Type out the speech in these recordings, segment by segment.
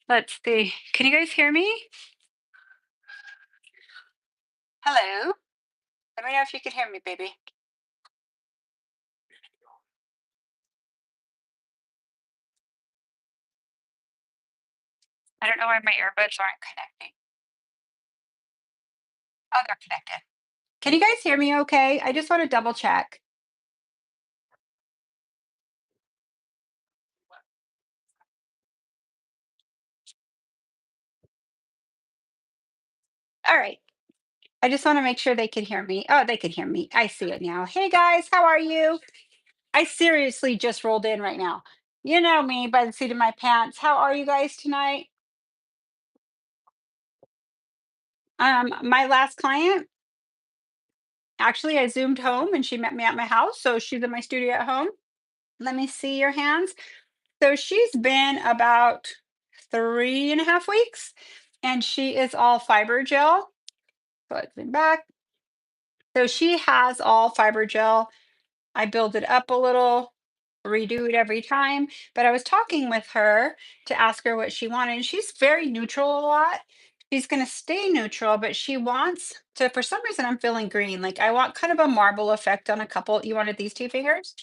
Let's see. Can you guys hear me? Hello? Let me know if you can hear me, baby. I don't know why my earbuds aren't connecting. Oh, they're connected. Can you guys hear me okay? I just want to double check. All right. I just want to make sure they can hear me. Oh, they can hear me. I see it now. Hey guys, how are you? I seriously just rolled in right now. You know me by the seat of my pants. How are you guys tonight? My last client, actually, I zoomed home and she met me at my house. So she's in my studio at home. Let me see your hands. So she's been about 3.5 weeks and she is all fiber gel. Put it back. So she has all fiber gel. I build it up a little, redo it every time. But I was talking with her to ask her what she wanted. And she's very neutral a lot. She's going to stay neutral, but she wants to, for some reason, I'm feeling green. Like I want kind of a marble effect on a couple. You wanted these two fingers?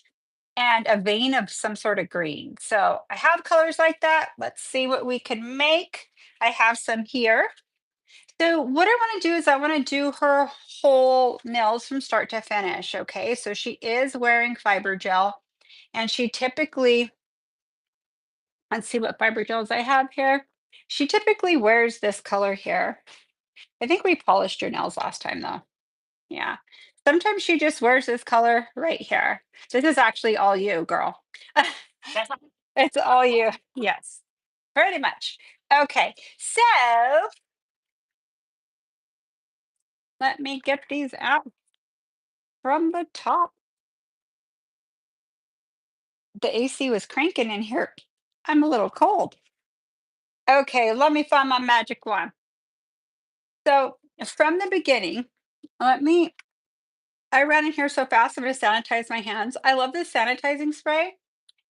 And a vein of some sort of green. So I have colors like that. Let's see what we can make. I have some here. So what I want to do is I want to do her whole nails from start to finish. Okay. So she is wearing fiber gel and she typically, let's see what fiber gels I have here. She typically wears this color here. I think we polished your nails last time though. Yeah. Sometimes she just wears this color right here. This is actually all you, girl. It's all you. Yes, pretty much. Okay. So let me get these out from the top. The AC was cranking in here. I'm a little cold. Okay, let me find my magic wand. So from the beginning, let me I ran in here so fast, I'm gonna sanitize my hands. I love this sanitizing spray.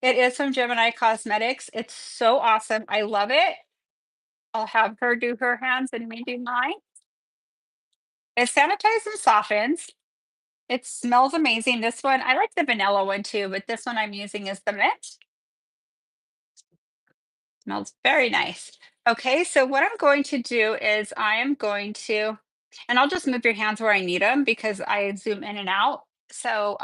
It is from Gemini Cosmetics. It's so awesome. I love it. I'll have her do her hands and me do mine. It sanitizes and softens. It smells amazing. This one, I like the vanilla one too, but this one I'm using is the mint. Smells very nice. Okay, so what I'm going to do is I am going to, and I'll just move your hands where I need them because I zoom in and out. So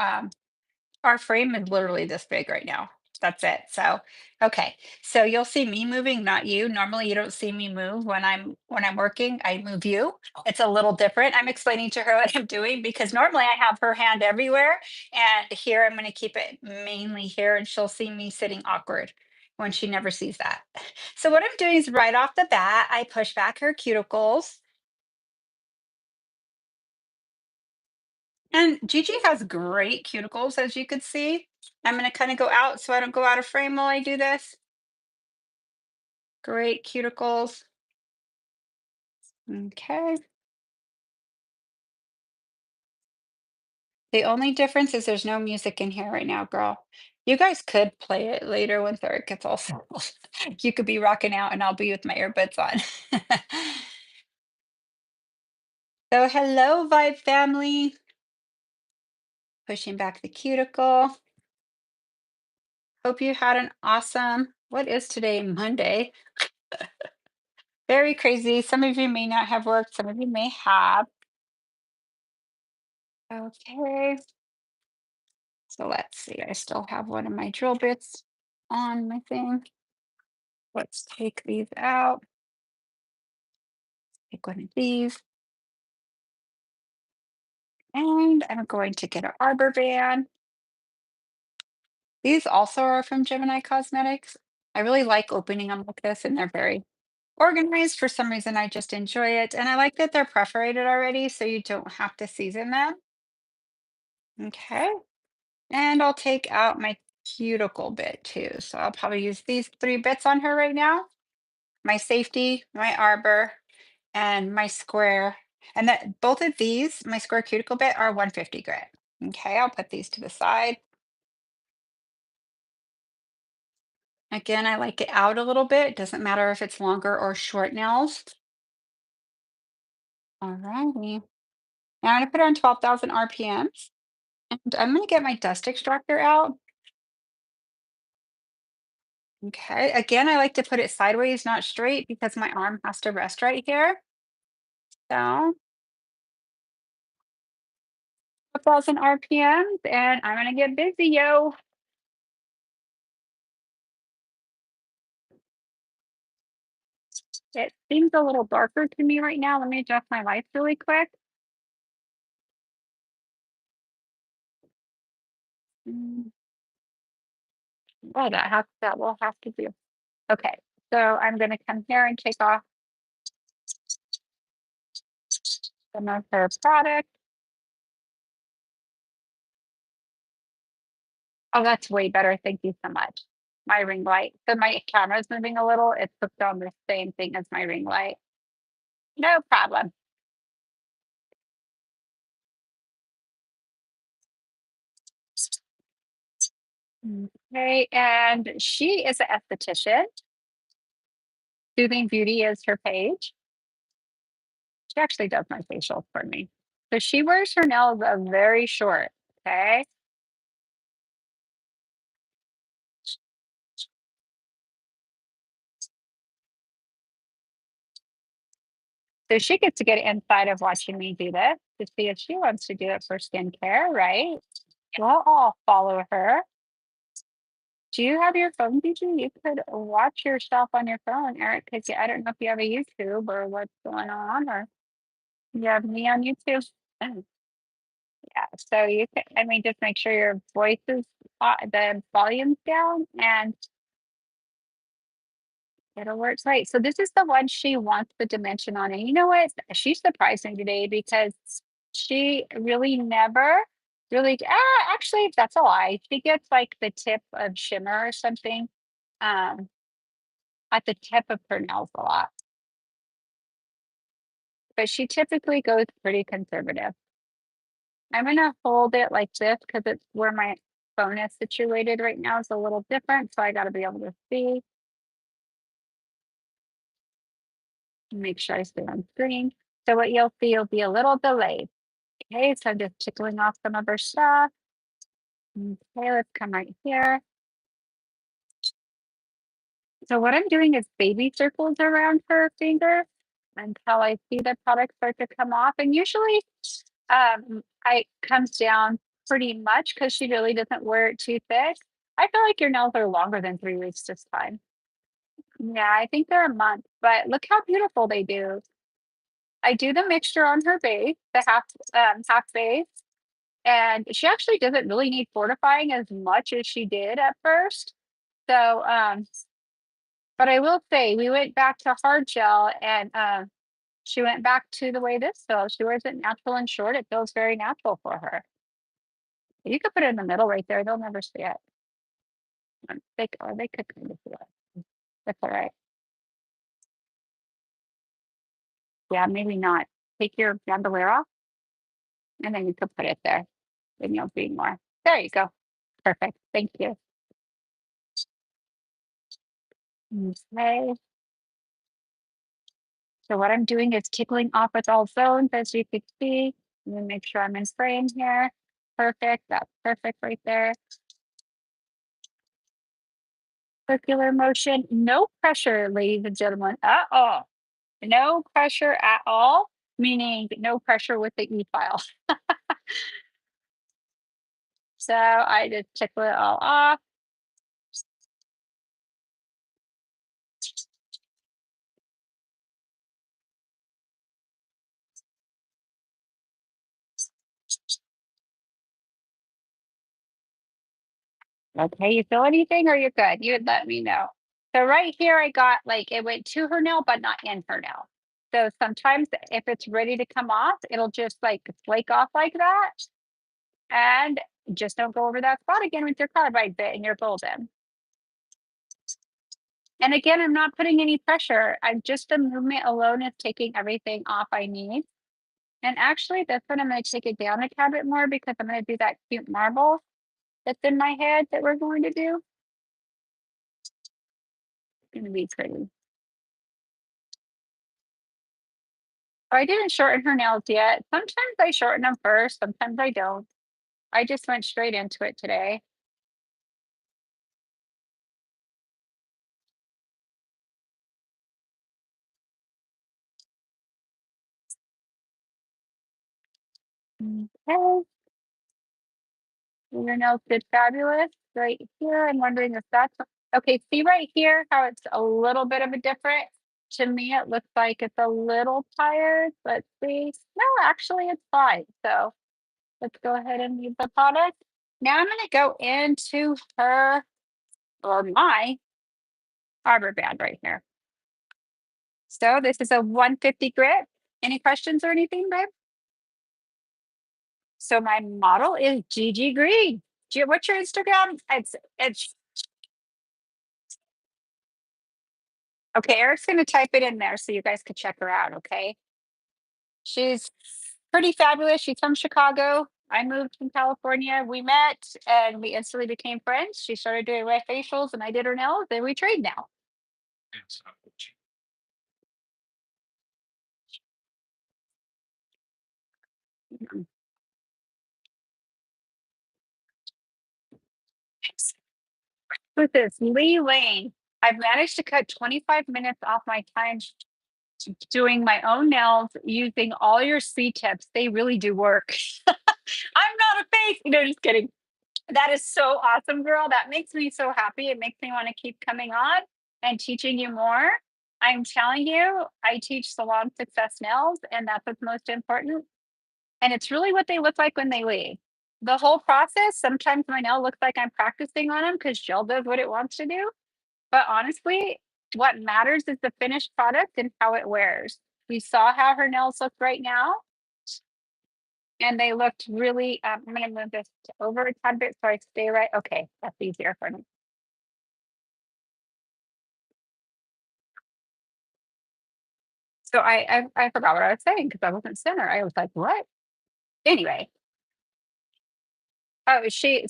our frame is literally this big right now. That's it. So, okay. So you'll see me moving, not you. Normally you don't see me move when I'm working. I move you. It's a little different. I'm explaining to her what I'm doing because normally I have her hand everywhere and here I'm going to keep it mainly here and she'll see me sitting awkward when she never sees that. So what I'm doing is right off the bat, I push back her cuticles. And Gigi has great cuticles, as you could see. I'm going to kind of go out so I don't go out of frame while I do this. Great cuticles. Okay. The only difference is there's no music in here right now, girl. You guys could play it later when Third gets all settled. You could be rocking out and I'll be with my earbuds on. So hello, Vibe family. Pushing back the cuticle. Hope you had an awesome, what is today? Monday. Very crazy. Some of you may not have worked, some of you may have. Okay. So let's see. I still have one of my drill bits on my thing. Let's take these out. Take one of these. And I'm going to get an arbor band. These also are from Gemini Cosmetics. I really like opening them like this, and they're very organized. For some reason, I just enjoy it. And I like that they're perforated already, so you don't have to season them. Okay. And I'll take out my cuticle bit too. So I'll probably use these 3 bits on her right now. My safety, my arbor, and my square. And that both of these, my square cuticle bit, are 150 grit. Okay, I'll put these to the side. Again, I like it out a little bit. Doesn't matter if it's longer or short nails. All righty. Now I'm gonna put it on 12,000 RPMs. And I'm gonna get my dust extractor out. Okay. Again, I like to put it sideways, not straight, because my arm has to rest right here. So 12,000 RPMs, and I'm gonna get busy, yo. It seems a little darker to me right now. Let me adjust my lights really quick. Mm, oh, that will have to do. Okay, so I'm gonna come here and take off some of her product. Oh, that's way better. Thank you so much. My ring light. So my camera's moving a little. It's hooked on the same thing as my ring light. No problem. Okay, and she is an esthetician. Soothing Beauty is her page. She actually does my facials for me. So she wears her nails very short. Okay. So she gets to get inside of watching me do this to see if she wants to do it for skincare, right? We'll all follow her. Do you have your phone, DG? You could watch yourself on your phone, Eric, because I don't know if you have a YouTube or what's going on, or you have me on YouTube. Oh, yeah, so you can, I mean, just make sure your voice is, the volume's down, and it'll work right. So this is the one she wants the dimension on. And you know what? She surprised me today because she really never really, actually, that's a lie. She gets like the tip of shimmer or something um, at the tip of her nails a lot. But she typically goes pretty conservative. I'm going to hold it like this because it's where my phone is situated right now is a little different. So I got to be able to see, make sure I stay on screen. So what you'll see will be a little delayed. Okay, so I'm just tickling off some of her stuff. Okay, let's come right here. So what I'm doing is baby circles around her finger until I see the product start to come off. And usually I comes down pretty much because she really doesn't wear it too thick. I feel like your nails are longer than 3 weeks this time. Yeah, I think they're a month, but look how beautiful they do. I do the mixture on her base, the half base. And she actually doesn't really need fortifying as much as she did at first. So, but I will say we went back to hard gel and she went back to the way this feels. She wears it natural and short. It feels very natural for her. You could put it in the middle right there. They'll never see it. They could kind of see it. That's all right. Yeah, maybe not. Take your bandolier off and then you could put it there. Then you'll see more. There you go. Perfect. Thank you. Okay. So what I'm doing is tickling off with all zones, as you can see. Let me make sure I'm in frame here. Perfect. That's perfect right there. Circular motion. No pressure, ladies and gentlemen, at all. No pressure at all, meaning no pressure with the e-file. So I just tickle it all off. Okay, you feel anything or you're good? You would let me know. So right here, I got like it went to her nail, but not in her nail. So sometimes if it's ready to come off, it'll just like flake off like that. And just don't go over that spot again with your carbide bit and you're golden. And again, I'm not putting any pressure. I'm just the movement alone is taking everything off I need. And actually, this one I'm going to take it down a tad bit more because I'm going to do that cute marble that's in my head that we're going to do. Gonna be pretty. Oh, I didn't shorten her nails yet. Sometimes I shorten them first, sometimes I don't. I just went straight into it today. Okay, your nails did fabulous right here. I'm wondering if that's okay. See right here how it's a little bit of a different. To me, it looks like it's a little tired. Let's see. No, actually, it's fine. So let's go ahead and leave the product. Now I'm going to go into her or my arbor band right here. So this is a 150 grit. Any questions or anything, babe? So my model is Gigi Green. What's your Instagram? It's okay. Eric's gonna type it in there so you guys could check her out. Okay. She's pretty fabulous. She's from Chicago. I moved from California. We met and we instantly became friends. She started doing my facials and I did her nails and we trade now. Mhm. Who's this? Lee Lane. I've managed to cut 25 minutes off my time doing my own nails using all your C tips. They really do work. I'm not a fake. No, just kidding. That is so awesome, girl. That makes me so happy. It makes me want to keep coming on and teaching you more. I'm telling you, I teach salon success nails, and that's what's most important. And it's really what they look like when they leave. The whole process, sometimes my nail looks like I'm practicing on them because gel does what it wants to do. But honestly, what matters is the finished product and how it wears. We saw how her nails look right now, and they looked really. I'm going to move this over a tad bit so I stay right. Okay, that's easier for me. So I forgot what I was saying because I wasn't center. I was like, what? Anyway, oh, she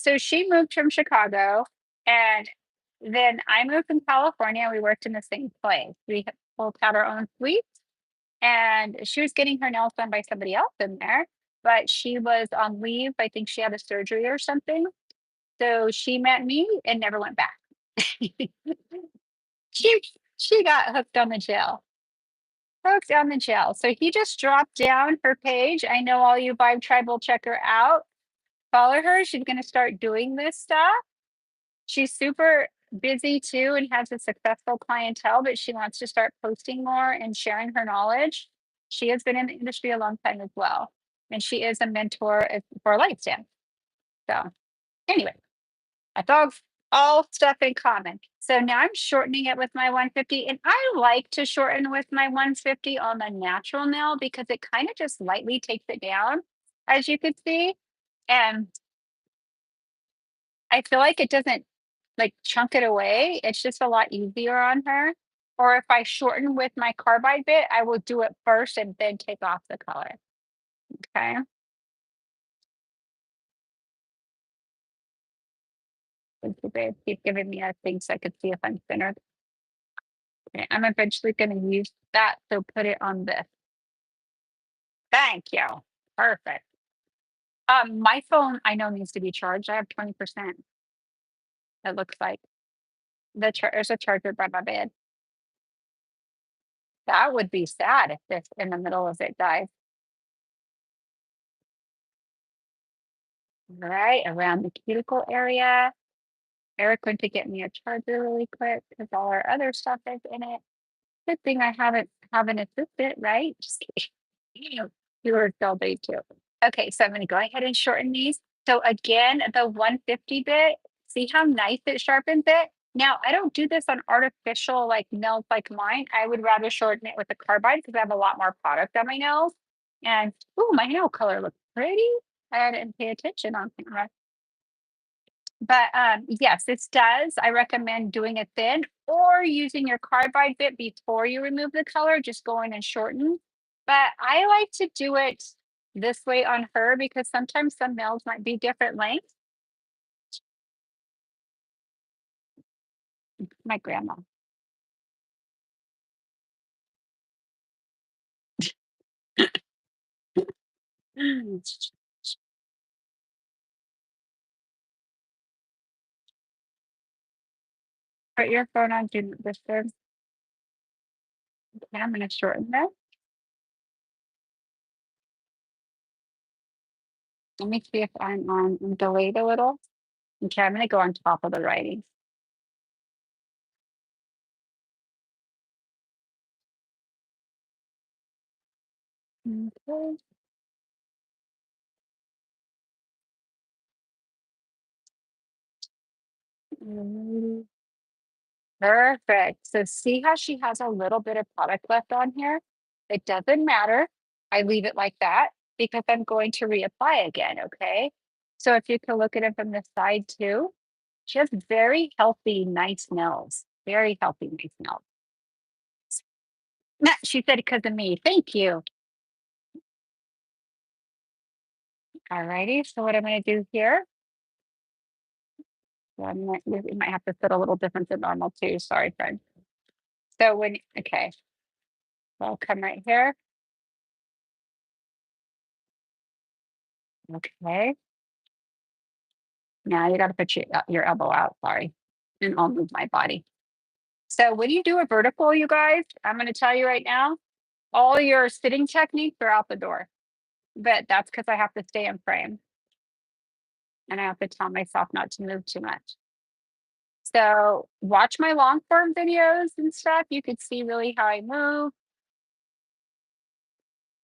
moved from Chicago, and then I moved from California. We worked in the same place. We both had our own suites, and she was getting her nails done by somebody else in there, but she was on leave. I think she had a surgery or something. So she met me and never went back. she she got hooked on the gel. Hooked on the gel. So he just dropped down her page. I know all you Vibe Tribe will check her out. Follow her. She's gonna start doing this stuff. She's super busy too and has a successful clientele, but she wants to start posting more and sharing her knowledge. She has been in the industry a long time as well. And she is a mentor for a lifespan. So anyway, that's all stuff in common. So now I'm shortening it with my 150. And I like to shorten with my 150 on the natural nail because it kind of just lightly takes it down, as you can see. And I feel like it doesn't like chunk it away. It's just a lot easier on her. Or if I shorten with my carbide bit, I will do it first and then take off the color. Okay. Thank you, babe. Keep giving me a thing so I could see if I'm centered. Okay, I'm eventually going to use that. So put it on this. Thank you. Perfect. My phone I know needs to be charged. I have 20%. It looks like there's a charger by my bed. That would be sad if this in the middle of it dies. Right around the cuticle area. Eric went to get me a charger really quick because all our other stuff is in it. Good thing I haven't have an assistant, right? Just kidding. You were still day too. Okay, so I'm going to go ahead and shorten these. So again, the 150 bit, see how nice it sharpens it? Now, I don't do this on artificial like nails like mine. I would rather shorten it with a carbide because I have a lot more product on my nails. And oh, my nail color looks pretty. I didn't pay attention on camera. But yes, this does. I recommend doing it thin or using your carbide bit before you remove the color, just go in and shorten. But I like to do it this way on her because sometimes some nails might be different lengths. My grandma. Put your phone on do not disturb. Okay, I'm gonna shorten this. Let me see if I'm delayed a little. Okay, I'm gonna go on top of the writing. Okay. Mm, Perfect. So see how she has a little bit of product left on here? It doesn't matter. I leave it like that because I'm going to reapply again, okay? So if you can look at it from the side too, she has very healthy, nice nails. Very healthy, nice nails. Nah, she said because of me. Thank you. All righty. So what I'm going to do here, we might have to sit a little different than normal too. Sorry, friend. So okay, so I'll come right here. Okay. Now you got to put your elbow out. Sorry. And I'll move my body. So when you do a vertical, you guys, I'm going to tell you right now, all your sitting techniques are out the door. But that's because I have to stay in frame and I have to tell myself not to move too much. So watch my long form videos and stuff. You could see really how I move.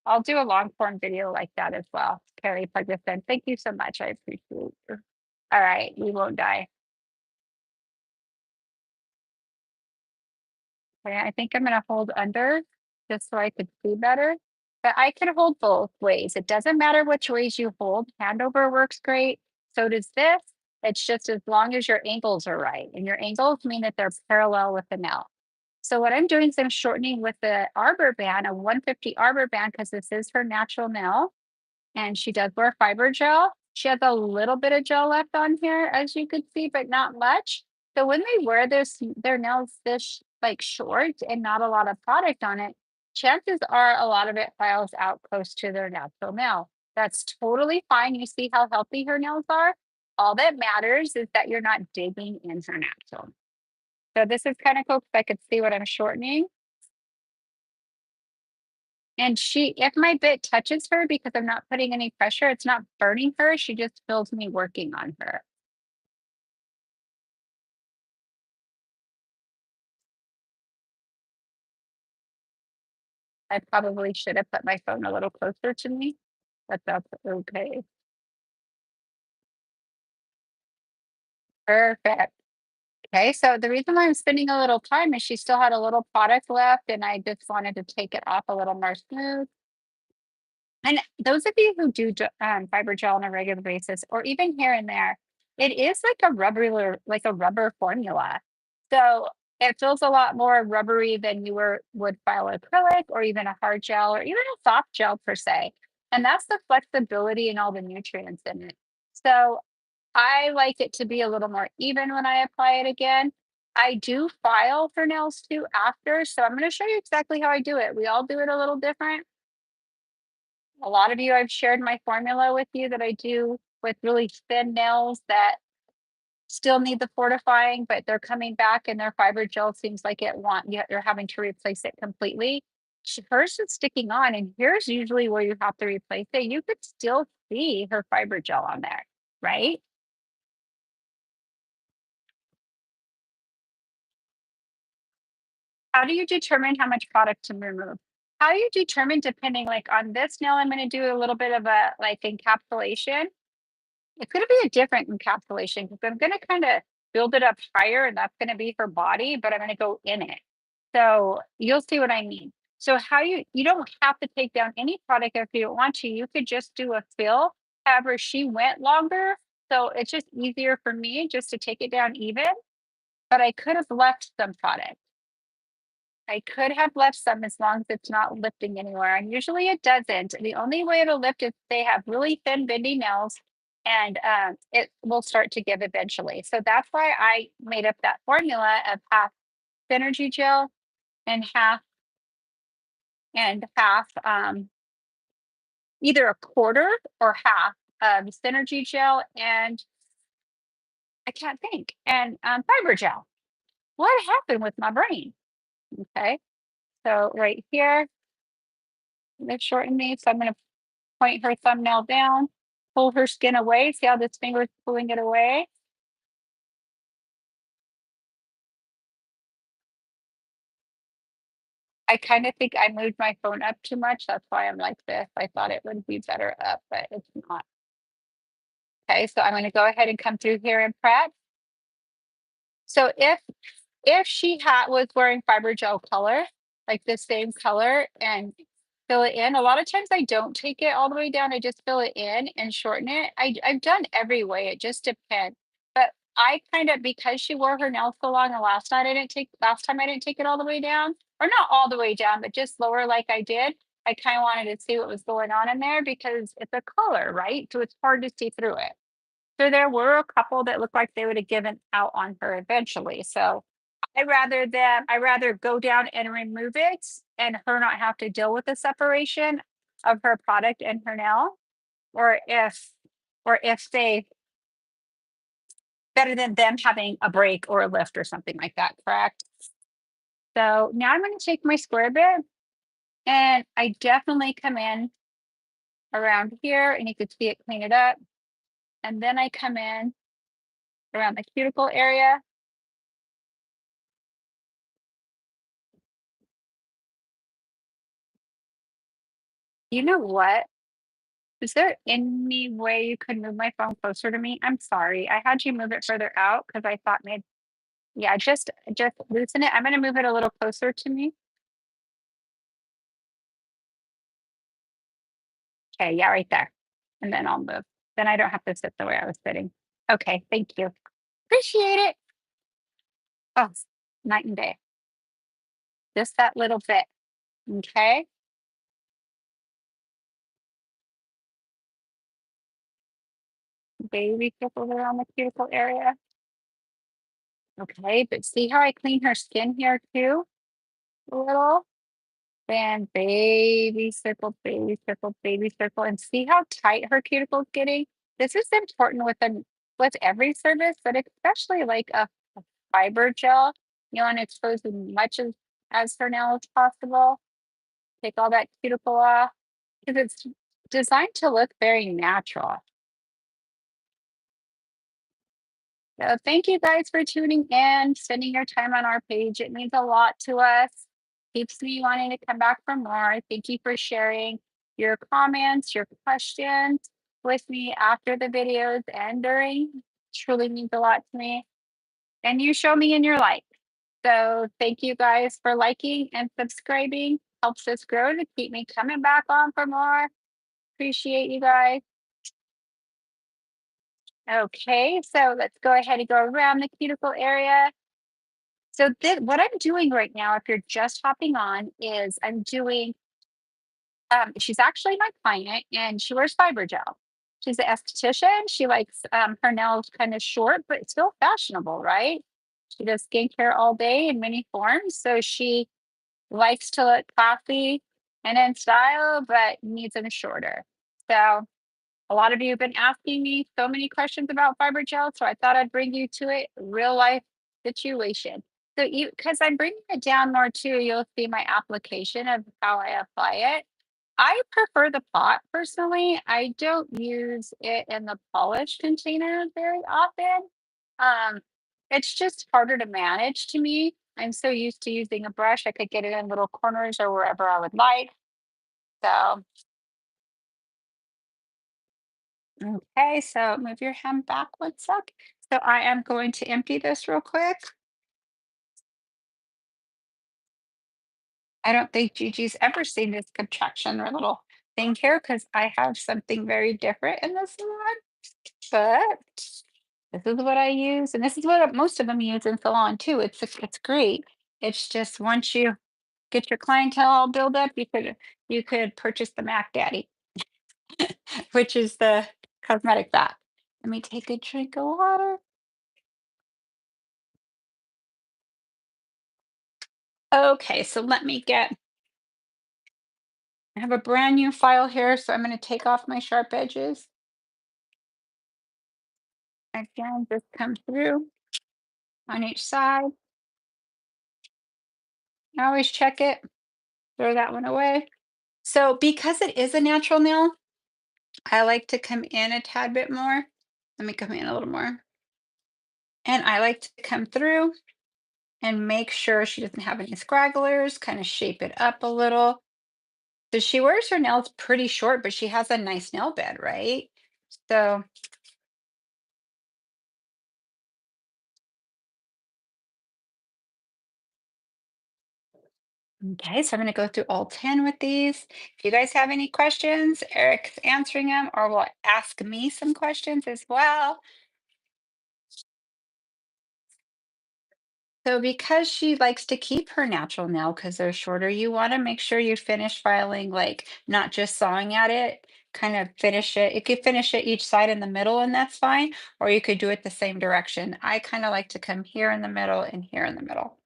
I'll do a long form video like that as well. Carrie, plug this in. Thank you so much. I appreciate you. All right, we won't die. Okay, I think I'm gonna hold under just so I could see better. But I can hold both ways. It doesn't matter which ways you hold. Hand over works great. So does this. It's just as long as your angles are right. And your angles mean that they're parallel with the nail. So what I'm doing is I'm shortening with the arbor band, a 150 arbor band, because this is her natural nail. And she does wear fiber gel. She has a little bit of gel left on here, as you could see, but not much. So when they wear their nails this like short and not a lot of product on it, chances are a lot of it files out close to their natural nail. That's totally fine. You see how healthy her nails are? All that matters is that you're not digging in her natural. So this is kind of cool because I could see what I'm shortening. And if my bit touches her because I'm not putting any pressure, it's not burning her. She just feels me working on her. I probably should have put my phone a little closer to me, but that's okay. Perfect. Okay, so the reason why I'm spending a little time is she still had a little product left and I just wanted to take it off a little more smooth. And those of you who do fiber gel on a regular basis, or even here and there, it is like a rubber formula. So it feels a lot more rubbery than would file acrylic or even a hard gel or even a soft gel per se. And that's the flexibility and all the nutrients in it. So I like it to be a little more even when I apply it again. I do file for nails too after. So I'm going to show you exactly how I do it. We all do it a little different. A lot of you, I've shared my formula with you that I do with really thin nails that still need the fortifying, but they're coming back and their fiber gel seems like you're having to replace it completely. Hers is sticking on, and here's usually where you have to replace it. You could still see her fiber gel on there, right? How do you determine how much product to remove? How do you determine depending like on this nail, I'm going to do a little bit of a like encapsulation. It's going to be a different encapsulation because I'm going to kind of build it up higher and that's going to be her body, but I'm going to go in it. So you'll see what I mean. So how you don't have to take down any product if you don't want to. You could just do a fill. However, she went longer. So it's just easier for me just to take it down even, but I could have left some product. I could have left some as long as it's not lifting anywhere. And usually it doesn't. The only way it'll lift is if they have really thin bendy nails and it will start to give eventually. So that's why I made up that formula of half synergy gel and half either a quarter or half of Synergy gel and I can't think, and fiber gel. What happened with my brain? Okay, so right here, they've shortened me, so I'm going to point her thumbnail down, pull her skin away. See how this finger is pulling it away? I kind of think I moved my phone up too much. That's why I'm like this. I thought it would be better up, but it's not. Okay, so I'm going to go ahead and come through here and prep. So if she was wearing fiber gel color, like the same color, and fill it in. A lot of times I don't take it all the way down. I just fill it in and shorten it. I've done every way. It just depends. But I kind of, because she wore her nails so long, and last time I didn't take it all the way down, or not all the way down, but just lower like I did. I kind of wanted to see what was going on in there because it's a color, right? So it's hard to see through it. So there were a couple that looked like they would have given out on her eventually. So I rather go down and remove it and her not have to deal with the separation of her product and her nail, or if they better than them having a break or a lift or something like that, correct? So now I'm going to take my square bit and I definitely come in around here and you could see it clean it up. And then I come in around the cuticle area. You know what? Is there any way you could move my phone closer to me? I'm sorry. I had you move it further out because I thought maybe, yeah, just loosen it. I'm gonna move it a little closer to me. Okay, yeah, right there. And then I'll move. Then I don't have to sit the way I was sitting. Okay, thank you. Appreciate it. Oh, night and day. Just that little bit. Okay. Baby circles around the cuticle area. Okay, but see how I clean her skin here too? A little. Then baby circle, and see how tight her cuticle's getting. This is important with every service, but especially like a fiber gel. You want to expose as much as her nail as possible. Take all that cuticle off because it's designed to look very natural. So thank you guys for tuning in, spending your time on our page. It means a lot to us. Keeps me wanting to come back for more. Thank you for sharing your comments, your questions with me after the videos and during. Truly means a lot to me. And you show me in your life. So thank you guys for liking and subscribing. Helps us grow to keep me coming back on for more. Appreciate you guys. Okay, so let's go ahead and go around the cuticle area. So what I'm doing right now, if you're just hopping on, is I'm doing. She's actually my client, and she wears fiber gel. She's an esthetician. She likes her nails kind of short, but still fashionable, right? She does skincare all day in many forms, so she likes to look classy and in style, but needs them shorter. So a lot of you have been asking me so many questions about fiber gel, so I thought I'd bring you to it, real life situation. So because I'm bringing it down more too, you'll see my application of how I apply it. I prefer the pot personally. I don't use it in the polish container very often. Um, it's just harder to manage to me. I'm so used to using a brush. I could get it in little corners or wherever I would like. So okay, so move your hand back one sec. So I am going to empty this real quick. I don't think Gigi's ever seen this contraction or little thing here because I have something very different in this one. But this is what I use, and this is what most of them use in salon too. It's great. It's just once you get your clientele all built up, you could purchase the Mac Daddy, which is the cosmetic bath. Let me take a drink of water. Okay, so let me get I have a brand new file here, so I'm going to take off my sharp edges. Again, just come through on each side. I always check it, throw that one away. So because it is a natural nail, I like to come in a tad bit more. Let me come in a little more. And I like to come through and make sure she doesn't have any scragglers, kind of shape it up a little. So she wears her nails pretty short, but she has a nice nail bed, right? So, okay, so I'm going to go through all 10 with these. If you guys have any questions, Eric's answering them, or will ask me some questions as well. So because she likes to keep her natural nail because they're shorter, you want to make sure you finish filing, like not just sawing at it, kind of finish it. You could finish it each side in the middle, and that's fine, or you could do it the same direction. I kind of like to come here in the middle and here in the middle.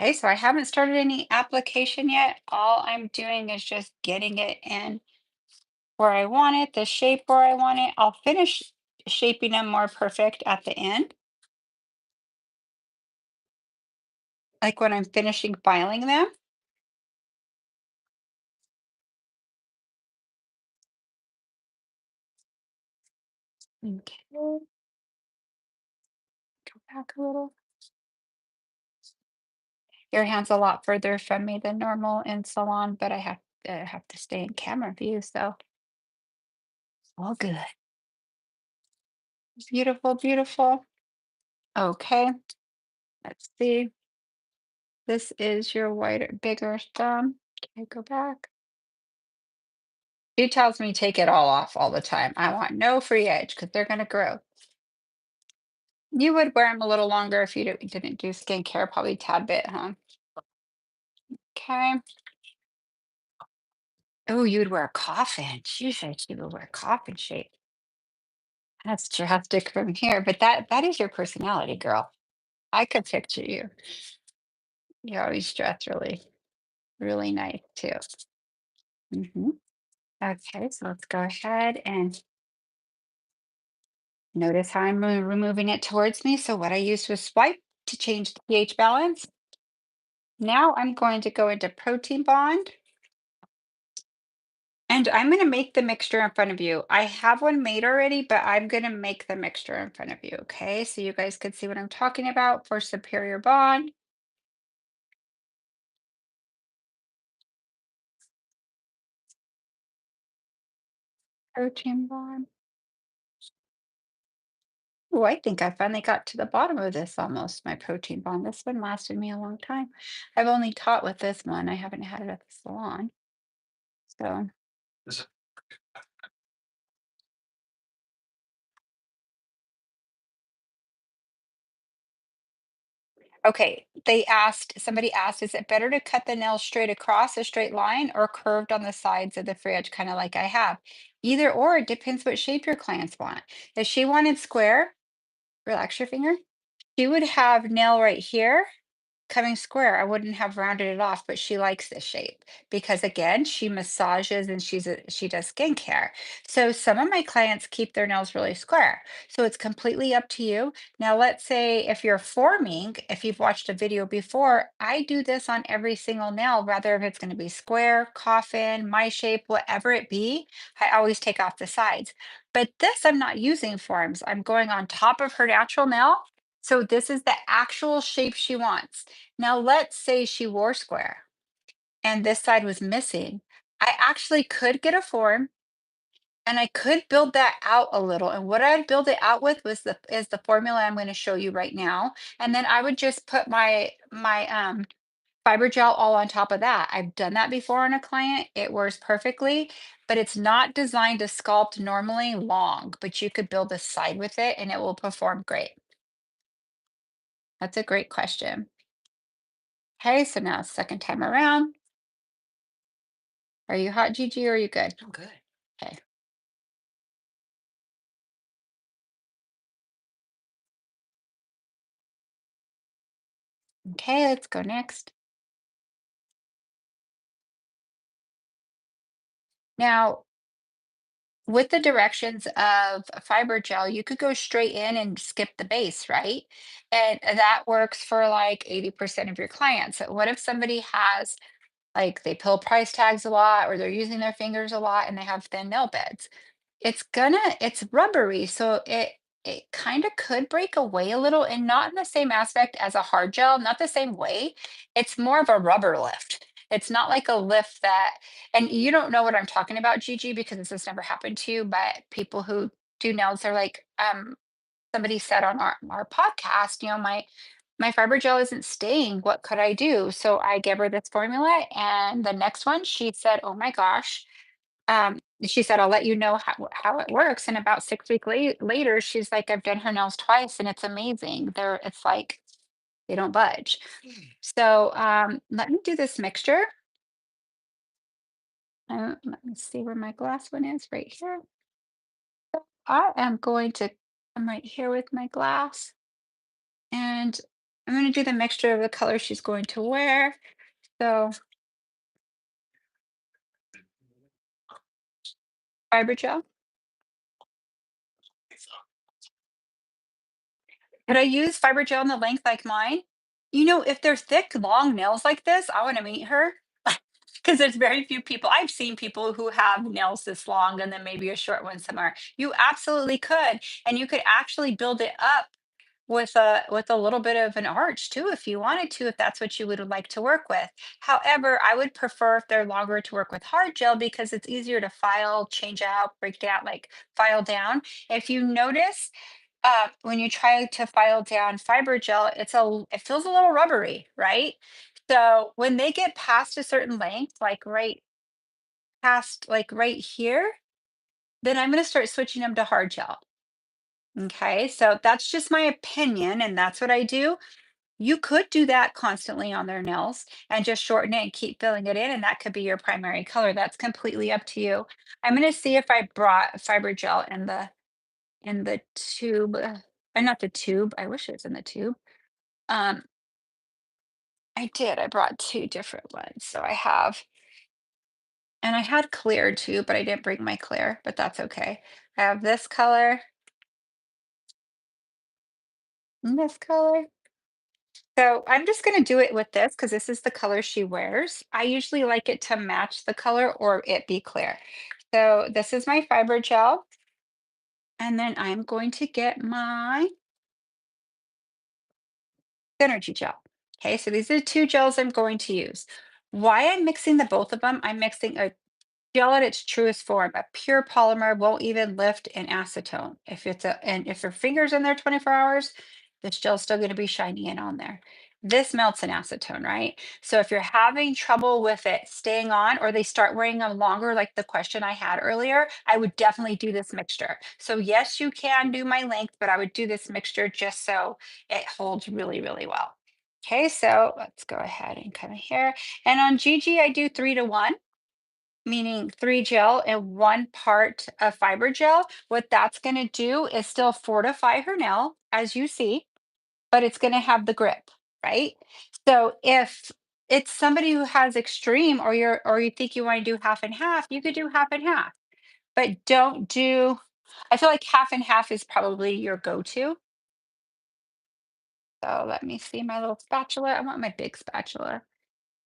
Okay, so I haven't started any application yet. All I'm doing is just getting it in where I want it, the shape where I want it. I'll finish shaping them more perfect at the end, like when I'm finishing filing them. Okay, go back a little. Your hand's a lot further from me than normal in salon, but I have to stay in camera view, so all good. Beautiful, beautiful. Okay, let's see. This is your whiter, bigger thumb. Okay, go back. She tells me take it all off all the time. I want no free edge because they're gonna grow. You would wear them a little longer if you didn't do skincare, probably a tad bit, huh? Okay. Oh, you'd wear a coffin. She said she would wear a coffin shape. That's drastic from here, but that is your personality, girl. I could picture you. You always dress really, really nice too. hmm Okay, so let's go ahead and notice how I'm removing it towards me. So what I used was swipe to change the pH balance. Now I'm going to go into protein bond, and I'm going to make the mixture in front of you. I have one made already, but I'm going to make the mixture in front of you. Okay, so you guys could see what I'm talking about for superior bond. Protein bond. Oh, I think I finally got to the bottom of this almost, my protein bond. This one lasted me a long time. I've only taught with this one. I haven't had it at the salon. So, okay. Somebody asked, is it better to cut the nail straight across a straight line or curved on the sides of the fridge, kind of like I have? Either or, it depends what shape your clients want. If she wanted square, relax your finger. She would have nail right here coming square. I wouldn't have rounded it off, but she likes this shape because again, she massages and she does skincare. So some of my clients keep their nails really square. So it's completely up to you. Now, let's say if you're forming, if you've watched a video before, I do this on every single nail, whether if it's going to be square, coffin, my shape, whatever it be, I always take off the sides. But this I'm not using forms. I'm going on top of her natural nail. So this is the actual shape she wants. Now, let's say she wore square and this side was missing. I actually could get a form and I could build that out a little. And what I'd build it out with is the formula I'm going to show you right now. And then I would just put my fiber gel all on top of that. I've done that before on a client. It works perfectly, but it's not designed to sculpt normally long, but you could build a side with it and it will perform great. That's a great question. Okay, so now second time around. Are you hot, Gigi, or are you good? I'm good. Okay. Okay, let's go next. Now, with the directions of a fiber gel, you could go straight in and skip the base, right? And that works for like 80% of your clients. So what if somebody has like they pull price tags a lot or they're using their fingers a lot and they have thin nail beds? It's rubbery, so it kind of could break away a little and not in the same aspect as a hard gel, not the same way. It's more of a rubber lift. It's not like a lift that, and you don't know what I'm talking about, Gigi, because this has never happened to you, but people who do nails are like, somebody said on our podcast, my fiber gel isn't staying. What could I do? So I gave her this formula, and the next one, she said, "Oh my gosh." She said, "I'll let you know how it works." And about 6 weeks later, she's like, "I've done her nails twice, and it's amazing. It's like they don't budge." So let me do this mixture. Let me see where my glass one is. Right here. I am going to. I'm right here with my glass, and I'm going to do the mixture of the color she's going to wear. So fiber gel. Could I use fiber gel in the length like mine? If they're thick, long nails like this, I want to meet her because there's very few people. I've seen people who have nails this long and then maybe a short one somewhere. You absolutely could, and you could actually build it up with a little bit of an arch too, if you wanted to, if that's what you would like to work with. However, I would prefer if they're longer to work with hard gel because it's easier to file, change out, break down, like file down. If you notice, when you try to file down fiber gel, it feels a little rubbery, right? So when they get past a certain length, like right past, like right here, then I'm going to start switching them to hard gel. Okay, so that's just my opinion, and that's what I do. You could do that constantly on their nails and just shorten it and keep filling it in, and that could be your primary color. That's completely up to you. I'm going to see if I brought fiber gel in the tube. Not the tube. I wish it was in the tube. Um, I did. I brought two different ones. So I have, and I had clear too, but I didn't bring my clear, but that's okay. I have this color and this color. So I'm just going to do it with this because this is the color she wears. I usually like it to match the color or it be clear. So this is my fiber gel. And then I'm going to get my energy gel. Okay, so these are the two gels I'm going to use. Why I'm mixing the both of them, I'm mixing a gel at its truest form. A pure polymer won't even lift in acetone. If your finger's in there 24 hours, this gel's still going to be shiny and on there. This melts in acetone, right? So if you're having trouble with it staying on, or they start wearing them longer, like the question I had earlier, I would definitely do this mixture. So yes, you can do my length, but I would do this mixture just so it holds really, really well. Okay, so let's go ahead and come here. And on Gigi, I do 3 to 1, meaning 3 gel and 1 part of fiber gel. What that's going to do is still fortify her nail, as you see, but it's going to have the grip, right? So if it's somebody who has extreme, or you think you want to do half and half, you could do half and half, but don't do. I feel like half and half is probably your go-to. So let me see my little spatula. I want my big spatula.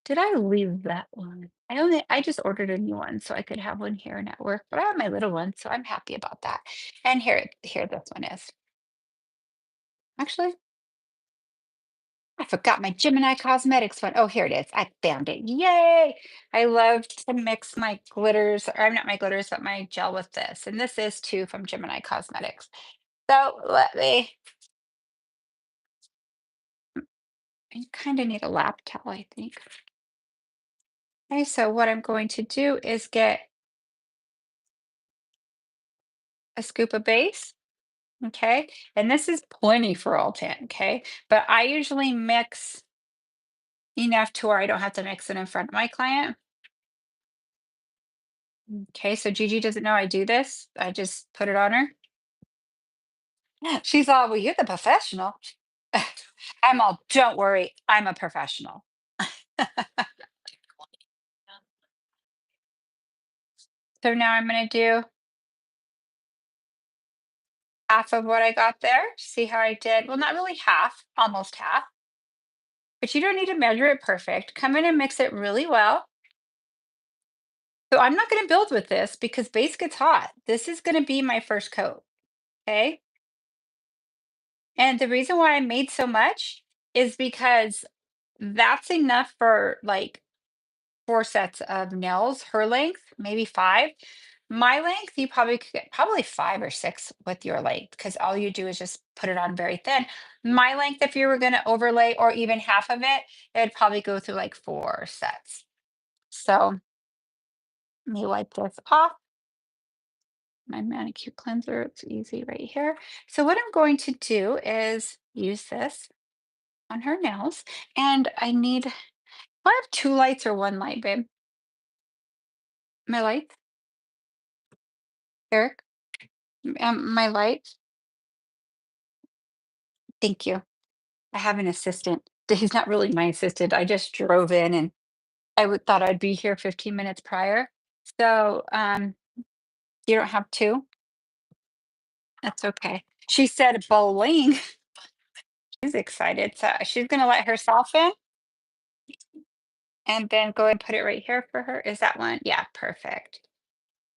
Did I leave that one? I just ordered a new one so I could have one here and at work, but I have my little one, so I'm happy about that. And here this one is. Actually, I forgot my Gemini Cosmetics one. Oh, here it is. I found it. Yay! I love to mix my glitters, or not my glitters, but my gel with this. And this is too from Gemini Cosmetics. So I kind of need a lap towel, I think. Okay, so what I'm going to do is get a scoop of base. Okay. And this is plenty for all 10. Okay. But I usually mix enough to where I don't have to mix it in front of my client. Okay. So Gigi doesn't know I do this. I just put it on her. She's all, well, you're the professional. I'm all, don't worry, I'm a professional. So now I'm going to do half of what I got there. See how I did? Well, not really half, almost half, but you don't need to measure it perfect. Come in and mix it really well. So I'm not going to build with this because base gets hot. This is going to be my first coat. Okay. And the reason why I made so much is because that's enough for like 4 sets of nails, her length, maybe 5. My length, you probably could get probably 5 or 6 with your length because all you do is just put it on very thin. My length, if you were going to overlay or even half of it, it'd probably go through like 4 sets. So let me wipe this off. My manicure cleanser, it's easy right here. So what I'm going to do is use this on her nails. And I have 2 lights or 1 light, babe? My lights, Eric? My lights? Thank you. I have an assistant. He's not really my assistant. I just drove in and thought I'd be here 15 minutes prior. So, you don't have 2? That's okay. She said bowling. She's excited. So she's gonna let herself in and then go and put it right here for her. Is that one? Yeah, perfect.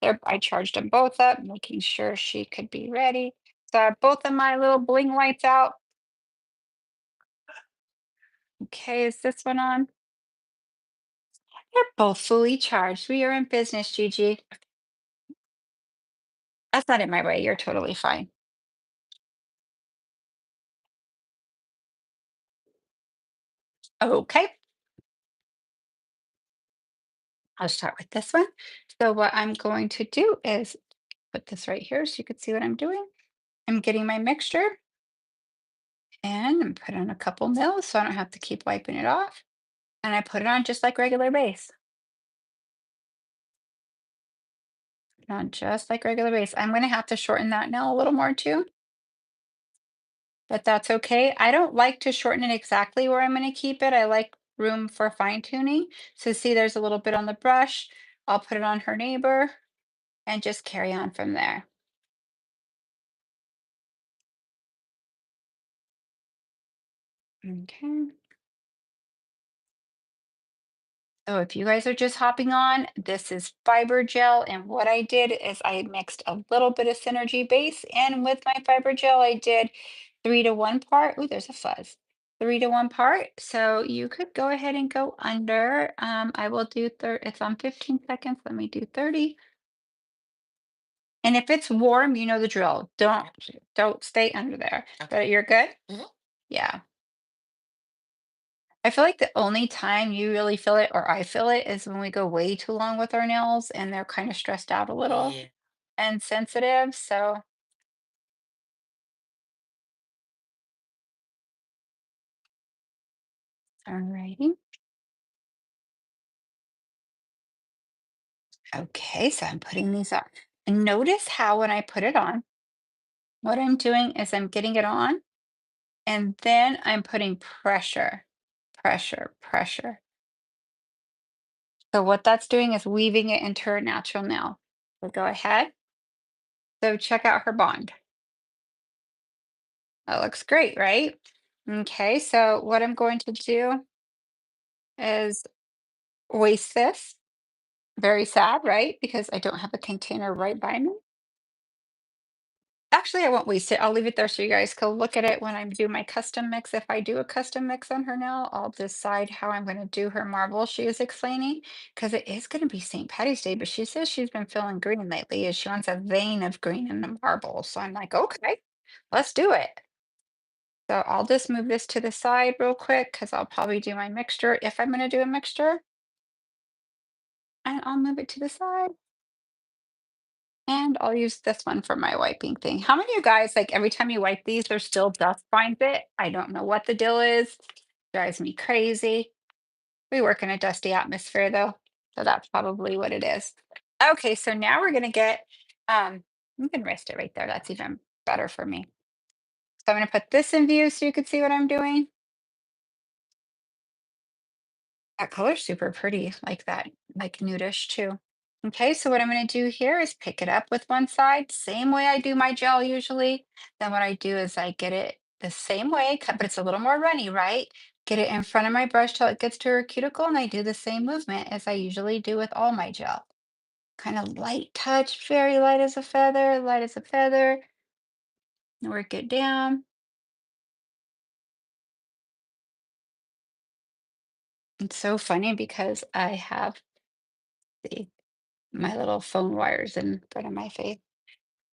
There, I charged them both up, making sure she could be ready. So I have both of my little bling lights out. Okay, is this one on? They're both fully charged. We are in business, Gigi. That's not in my way. You're totally fine. Okay, I'll start with this one. So what I'm going to do is put this right here so you can see what I'm doing. I'm getting my mixture and I'm put on a couple mils so I don't have to keep wiping it off. And I put it on just like regular base. Put it on just like regular base. I'm going to have to shorten that nail a little more too, but that's okay. I don't like to shorten it exactly where I'm going to keep it. I like room for fine tuning. So see, there's a little bit on the brush. I'll put it on her neighbor and just carry on from there. Okay. So if you guys are just hopping on, this is fiber gel. And what I did is I mixed a little bit of Synergy base and with my fiber gel, I did 3 to 1 part. Oh, there's a fuzz. 3 to 1 part. So you could go ahead and go under. I will do it's on 15 seconds. Let me do 30. And if it's warm, you know the drill. Don't stay under there. But you're good? Yeah. I feel like the only time you really feel it, or I feel it, is when we go way too long with our nails and they're kind of stressed out a little and sensitive. So, alrighty. Okay, so I'm putting these on. And notice how when I put it on, what I'm doing is I'm getting it on and then I'm putting pressure, pressure, pressure. So what that's doing is weaving it into her natural nail. So go ahead. So check out her bond. That looks great, right? Okay, so what I'm going to do is waste this. Very sad, right? Because I don't have a container right by me. Actually, I won't waste it. I'll leave it there so you guys can look at it when I do my custom mix. If I do a custom mix on her now, I'll decide how I'm going to do her marble she is explaining because it is going to be St. Patty's Day, but she says she's been feeling green lately and she wants a vein of green in the marble. So I'm like, okay, let's do it. So I'll just move this to the side real quick because I'll probably do my mixture if I'm going to do a mixture. And I'll move it to the side. And I'll use this one for my wiping thing. How many of you guys, like every time you wipe these, there's still dust finds it? I don't know what the deal is. Drives me crazy. We work in a dusty atmosphere though. So that's probably what it is. Okay, so now we're gonna get you can rest it right there. That's even better for me. So I'm gonna put this in view so you can see what I'm doing. That color's super pretty, like that, like nudish too. Okay, so what I'm going to do here is pick it up with one side, same way I do my gel usually. Then what I do is I get it the same way, but it's a little more runny, right? Get it in front of my brush till it gets to her cuticle, and I do the same movement as I usually do with all my gel. Kind of light touch, very light as a feather, light as a feather. Work it down. It's so funny because I have the my little phone wires in front of my face.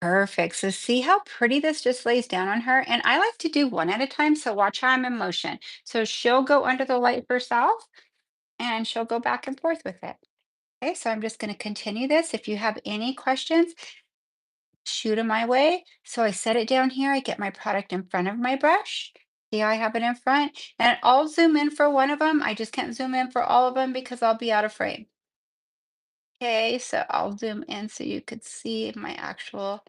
Perfect. So see how pretty this just lays down on her? And I like to do one at a time. So watch how I'm in motion. So she'll go under the light herself and she'll go back and forth with it. Okay, so I'm just going to continue this. If you have any questions, shoot them my way. So I set it down here. I get my product in front of my brush. See how I have it in front? And I'll zoom in for one of them. I just can't zoom in for all of them because I'll be out of frame. Okay, so I'll zoom in so you could see my actual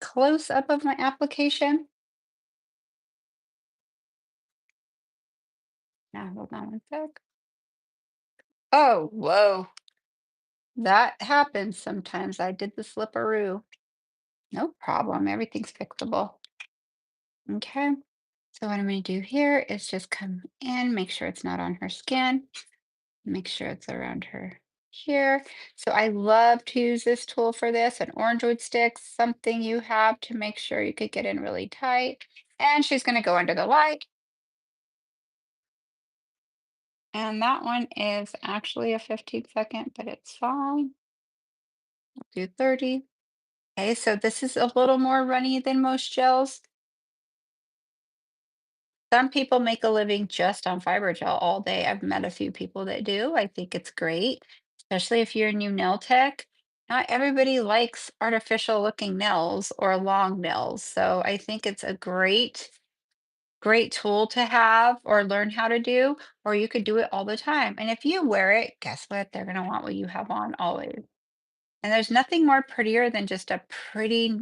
close up of my application. Now, hold on one sec. Oh, whoa. That happens sometimes. I did the slipperoo. No problem. Everything's fixable. Okay. So what I'm going to do here is just come in, make sure it's not on her skin, make sure it's around her here. So I love to use this tool for this, an orange wood stick, something you have to make sure you could get in really tight. And she's going to go under the light. And that one is actually a 15-second, but it's fine. Do 30. Okay, so this is a little more runny than most gels. Some people make a living just on fiber gel all day. I've met a few people that do. I think it's great, especially if you're a new nail tech. Not everybody likes artificial looking nails or long nails. So I think it's a great tool to have or learn how to do, or you could do it all the time. And if you wear it, guess what? They're going to want what you have on always. And there's nothing more prettier than just a pretty,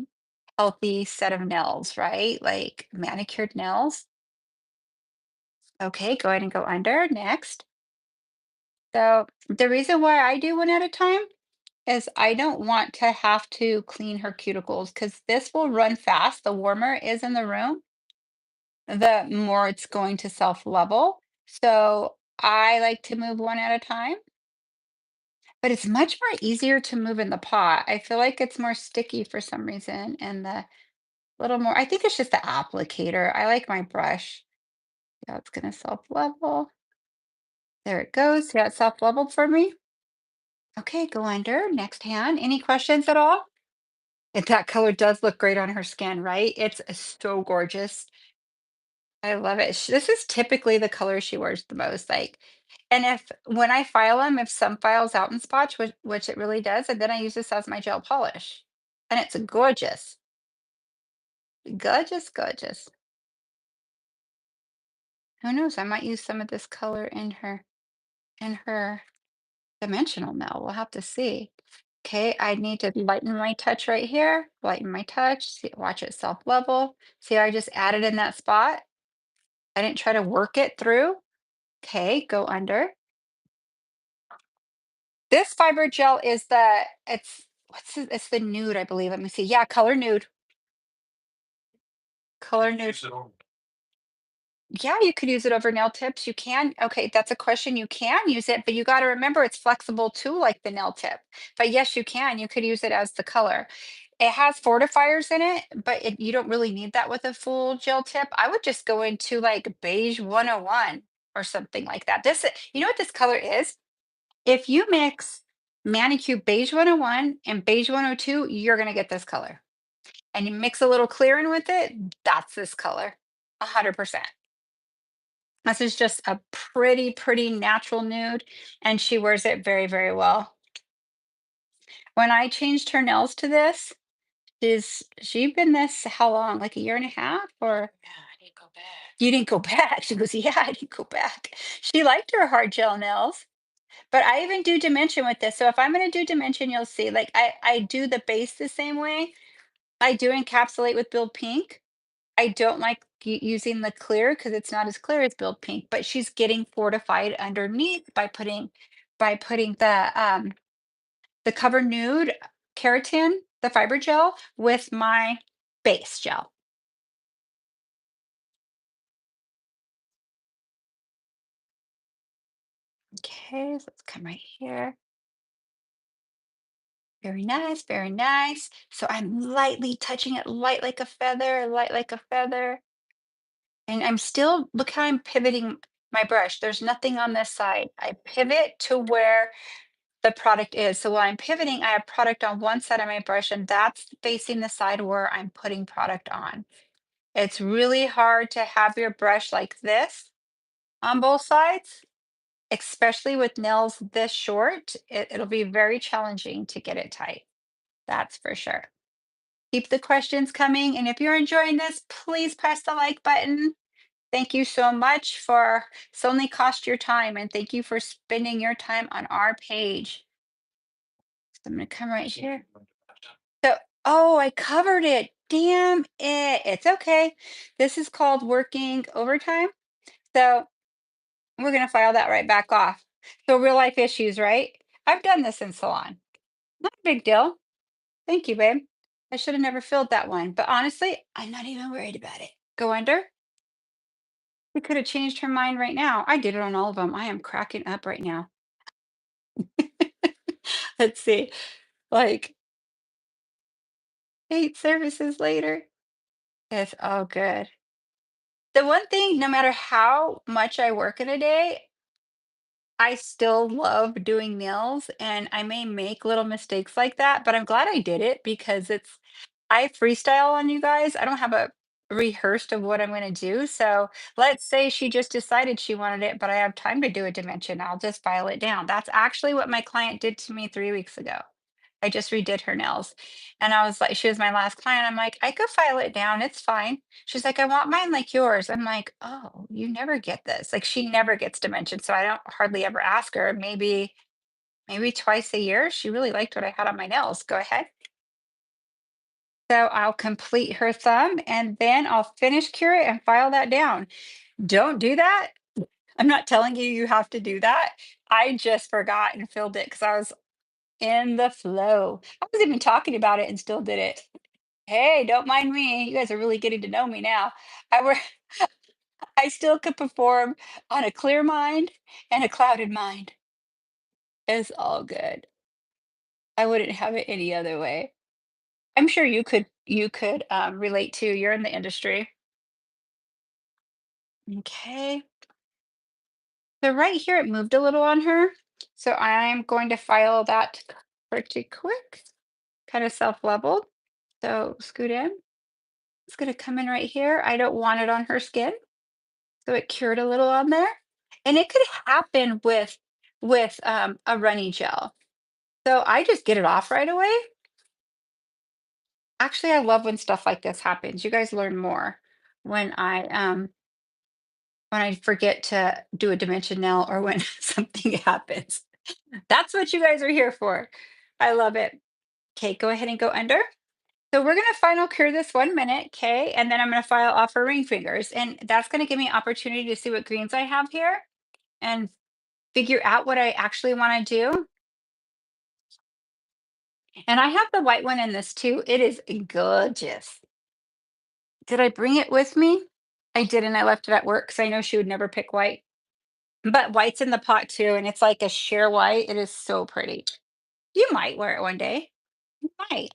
healthy set of nails, right? Like manicured nails. Okay, go ahead and go under. Next. So the reason why I do one at a time is I don't want to have to clean her cuticles because this will run fast. The warmer it is in the room, the more it's going to self-level. So I like to move one at a time, but it's much more easier to move in the pot. I feel like it's more sticky for some reason, and the little more, I think it's just the applicator. I like my brush. Yeah, it's gonna self-level. There it goes. Yeah, it's self-leveled for me. Okay, go under. Next hand. Any questions at all? And that color does look great on her skin, right? It's so gorgeous. I love it. This is typically the color she wears the most. Like, and if when I file them, if some files out in spots, which it really does, and then I use this as my gel polish, and it's gorgeous, gorgeous, gorgeous. Who knows? I might use some of this color in her dimensional now. We'll have to see. Okay, I need to lighten my touch right here. Lighten my touch. See, watch it self-level. See, I just added in that spot. I didn't try to work it through. Okay, go under. This fiber gel is it's the nude, I believe. Let me see. Yeah, color nude. Color nude. Yeah, you could use it over nail tips. You can. Okay, that's a question. You can use it, but you got to remember it's flexible too, like the nail tip. But yes, you can. You could use it as the color. It has fortifiers in it, but you don't really need that with a full gel tip. I would just go into like beige 101 or something like that. You know what this color is? If you mix manicure beige 101 and beige 102, you're going to get this color. And you mix a little clear in with it, that's this color. 100%. This is just a pretty, pretty natural nude, and she wears it very, very well. When I changed her nails to this, she been this how long? Like a year and a half? Or you didn't go back? She goes, yeah, I didn't go back. She liked her hard gel nails. But I even do dimension with this. So if I'm going to do dimension, you'll see like I do the base the same way. I do encapsulate with Build Pink. I don't like using the clear because it's not as clear as Build Pink, but she's getting fortified underneath by putting the Cover Nude Keratin, the fiber gel, with my base gel. Okay, so let's come right here. Very nice, very nice. So I'm lightly touching it, light like a feather, light like a feather. And I'm still, look how I'm pivoting my brush. There's nothing on this side. I pivot to where the product is. So while I'm pivoting, I have product on one side of my brush, and that's facing the side where I'm putting product on. It's really hard to have your brush like this on both sides, especially with nails this short. It'll be very challenging to get it tight. That's for sure. Keep the questions coming. And if you're enjoying this, please press the like button. Thank you so much for it's only cost your time, and thank you for spending your time on our page. So I'm gonna come right here. So, oh, I covered it. Damn it. It's okay. This is called working overtime. So we're gonna file that right back off. So real life issues, right? I've done this in salon. Not a big deal. Thank you, babe. I should have never filled that one. But honestly, I'm not even worried about it. Go under. We could have changed her mind right now. I did it on all of them. I am cracking up right now. Let's see. Like 8 services later. It's all good. The one thing, no matter how much I work in a day, I still love doing nails, and I may make little mistakes like that, but I'm glad I did it because I freestyle on you guys. I don't have a rehearsed of what I'm going to do. So let's say she just decided she wanted it, but I have time to do a dimension. I'll just file it down. That's actually what my client did to me 3 weeks ago. I just redid her nails. And I was like, she was my last client. I'm like, I could file it down. It's fine. She's like, I want mine like yours. I'm like, oh, you never get this. Like she never gets dimension. So I don't hardly ever ask her. Maybe twice a year. She really liked what I had on my nails. Go ahead. So I'll complete her thumb and then I'll finish cure it and file that down. Don't do that. I'm not telling you you have to do that. I just forgot and filled it because I was in the flow. I was even talking about it and still did it. Hey, don't mind me. You guys are really getting to know me now. I were I still could perform on a clear mind and a clouded mind. It's all good. I wouldn't have it any other way. I'm sure you could relate to. You're in the industry. Okay. So right here, it moved a little on her. So I'm going to file that pretty quick, kind of self-leveled. So scoot in. It's going to come in right here. I don't want it on her skin. So it cured a little on there. And it could happen with a runny gel. So I just get it off right away. Actually, I love when stuff like this happens. You guys learn more when I forget to do a dimension nail or when something happens. That's what you guys are here for. I love it. Okay, go ahead and go under. So we're going to final cure this 1 minute, okay? And then I'm going to file off her ring fingers. And that's going to give me opportunity to see what greens I have here and figure out what I actually want to do. And I have the white one in this too. It is gorgeous. Did I bring it with me? I didn't. I left it at work because I know she would never pick white. But white's in the pot too, and it's like a sheer white. It is so pretty. You might wear it one day. You might.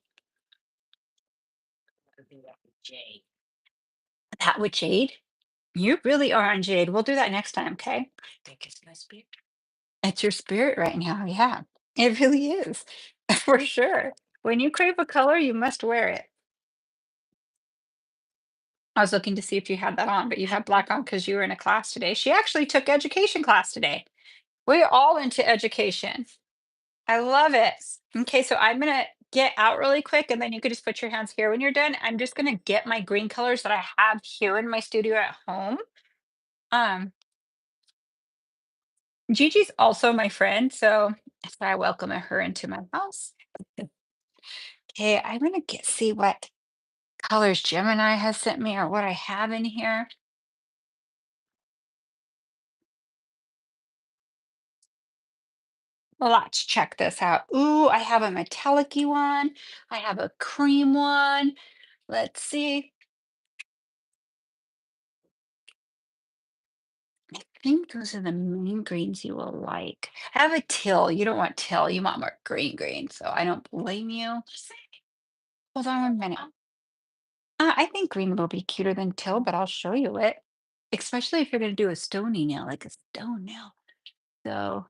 That with jade? You really are on jade. We'll do that next time, okay? It's your spirit right now. Yeah, it really is. For sure. When you crave a color, you must wear it. I was looking to see if you had that on, but you have black on because you were in a class today. She actually took education class today. We're all into education. I love it. Okay, so I'm gonna get out really quick and then you could just put your hands here when you're done. I'm just gonna get my green colors that I have here in my studio at home. Um, Gigi's also my friend, so that's why I welcome her into my house. Okay, I'm gonna see what. colors Gemini has sent me or what I have in here. Well, let's check this out. Ooh, I have a metallic-y one. I have a cream one. Let's see. I think those are the main greens you will like. I have a teal. You don't want teal. You want more green. So I don't blame you. Hold on 1 minute. I think green will be cuter than teal, but I'll show you it. Especially if you're going to do a stony nail, like a stone nail. So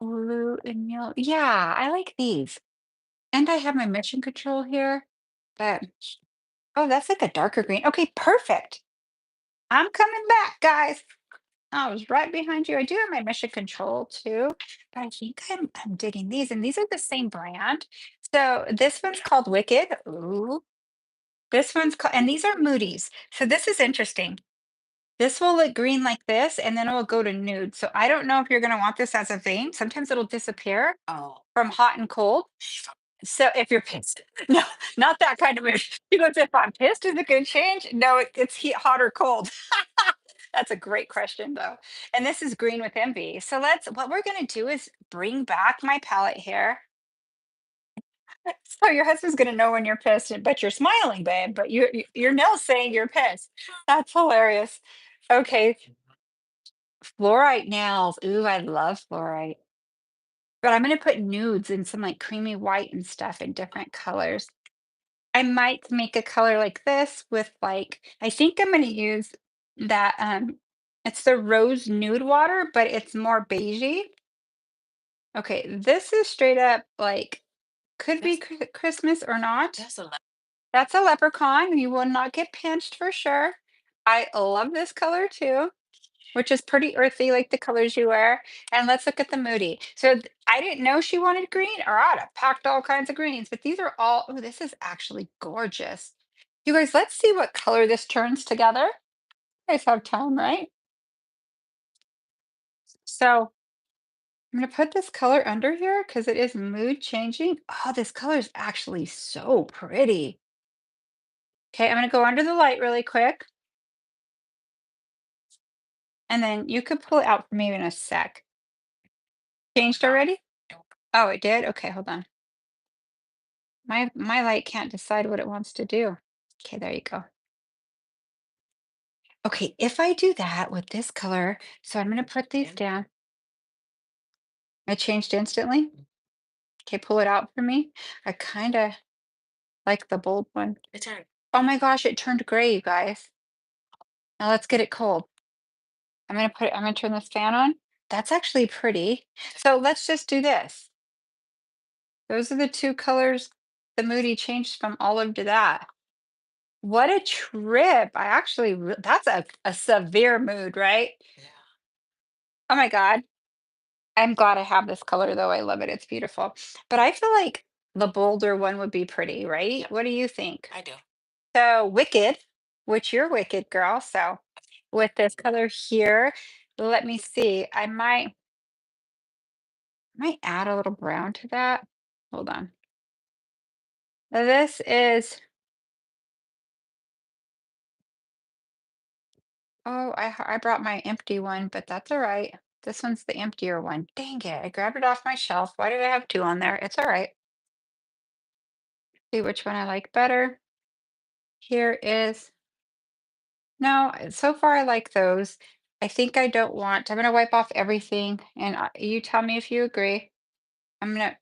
blue and yellow. Yeah, I like these. And I have my mission control here. But oh, that's like a darker green. Okay, perfect. I'm coming back, guys. I was right behind you. I do have my mission control too, but I think I'm digging these, and these are the same brand. So this one's called Wicked. Ooh, this one's called, and these are Moody's. So this is interesting. This will look green like this, and then it will go to nude. So I don't know if you're going to want this as a vein. Sometimes it'll disappear from hot and cold. So if you're pissed, no, not that kind of mood. He goes, if I'm pissed, is it going to change? No, it's heat, hot or cold. That's a great question, though. And this is green with envy. So what we're going to do is bring back my palette here. So your husband's going to know when you're pissed, but you're smiling, babe. But your nails saying you're pissed. That's hilarious. Okay, fluorite nails. Ooh, I love fluorite. But I'm going to put nudes and some like creamy white and stuff in different colors. I might make a color like this with like, I think I'm going to use that. It's the rose nude water, but it's more beigey. Okay, this is straight up like could be Christmas or not. That's a leprechaun. You will not get pinched for sure. I love this color too, which is pretty earthy, like the colors you wear. And let's look at the Moody. So I didn't know she wanted green, or I'd have packed all kinds of greens, but these are all, oh, this is actually gorgeous. You guys, let's see what color this turns together. You guys have time, right? So I'm gonna put this color under here because it is mood changing. Oh, this color is actually so pretty. Okay, I'm gonna go under the light really quick. And then you could pull it out for me in a sec. Changed already? Oh, it did? Okay, hold on. My light can't decide what it wants to do. Okay, there you go. Okay, if I do that with this color, so I'm gonna put these down. It changed instantly. Okay, pull it out for me. I kind of like the bold one. Oh my gosh, it turned gray, you guys. Now let's get it cold. I'm gonna turn this fan on. That's actually pretty. So let's just do this. Those are the two colors the Moody changed from olive to that. What a trip. I actually, that's a severe mood, right? Oh my God. I'm glad I have this color though. I love it. It's beautiful. But I feel like the bolder one would be pretty, right? What do you think? So Wicked, which you're Wicked girl. So with this color here, let me see. I might add a little brown to that. Hold on. This is, oh, I brought my empty one, but that's all right. This one's the emptier one. Dang it. I grabbed it off my shelf. Why did I have two on there? It's all right. See which one I like better. Here is, no, so far I like those. I think I don't want, I'm going to wipe off everything and you tell me if you agree. I'm going to,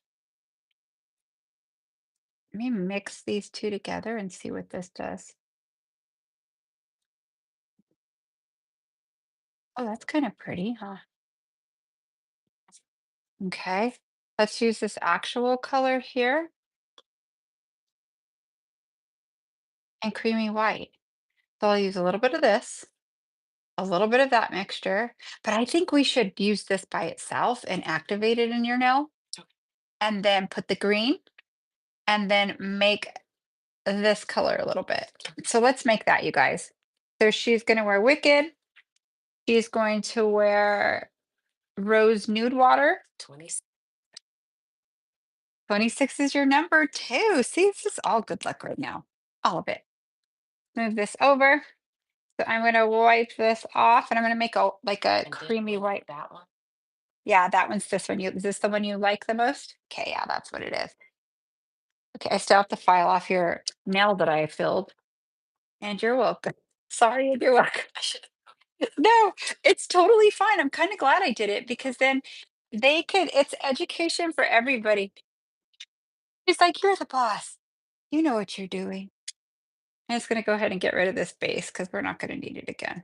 let me mix these two together and see what this does. Oh, that's kind of pretty, huh? Okay. Let's use this actual color here and creamy white. So I'll use a little bit of this, a little bit of that mixture, but I think we should use this by itself and activate it in your nail and then put the green and then make this color a little bit. So let's make that, you guys. So she's going to wear Wicked. She's going to wear Rose Nude Water. 26 is your number too. See, this is all good luck right now. All of it. Move this over. So I'm gonna wipe this off and I'm gonna make a like a And did creamy you white. that one? Yeah, that one's this one. Is this the one you like the most? Okay, yeah, that's what it is. Okay, I still have to file off your nail that I filled. And you're welcome. Sorry, and you're welcome. I should No, it's totally fine. I'm kind of glad I did it because then they could, it's education for everybody. It's like, you're the boss. You know what you're doing. I'm just going to go ahead and get rid of this base because we're not going to need it again.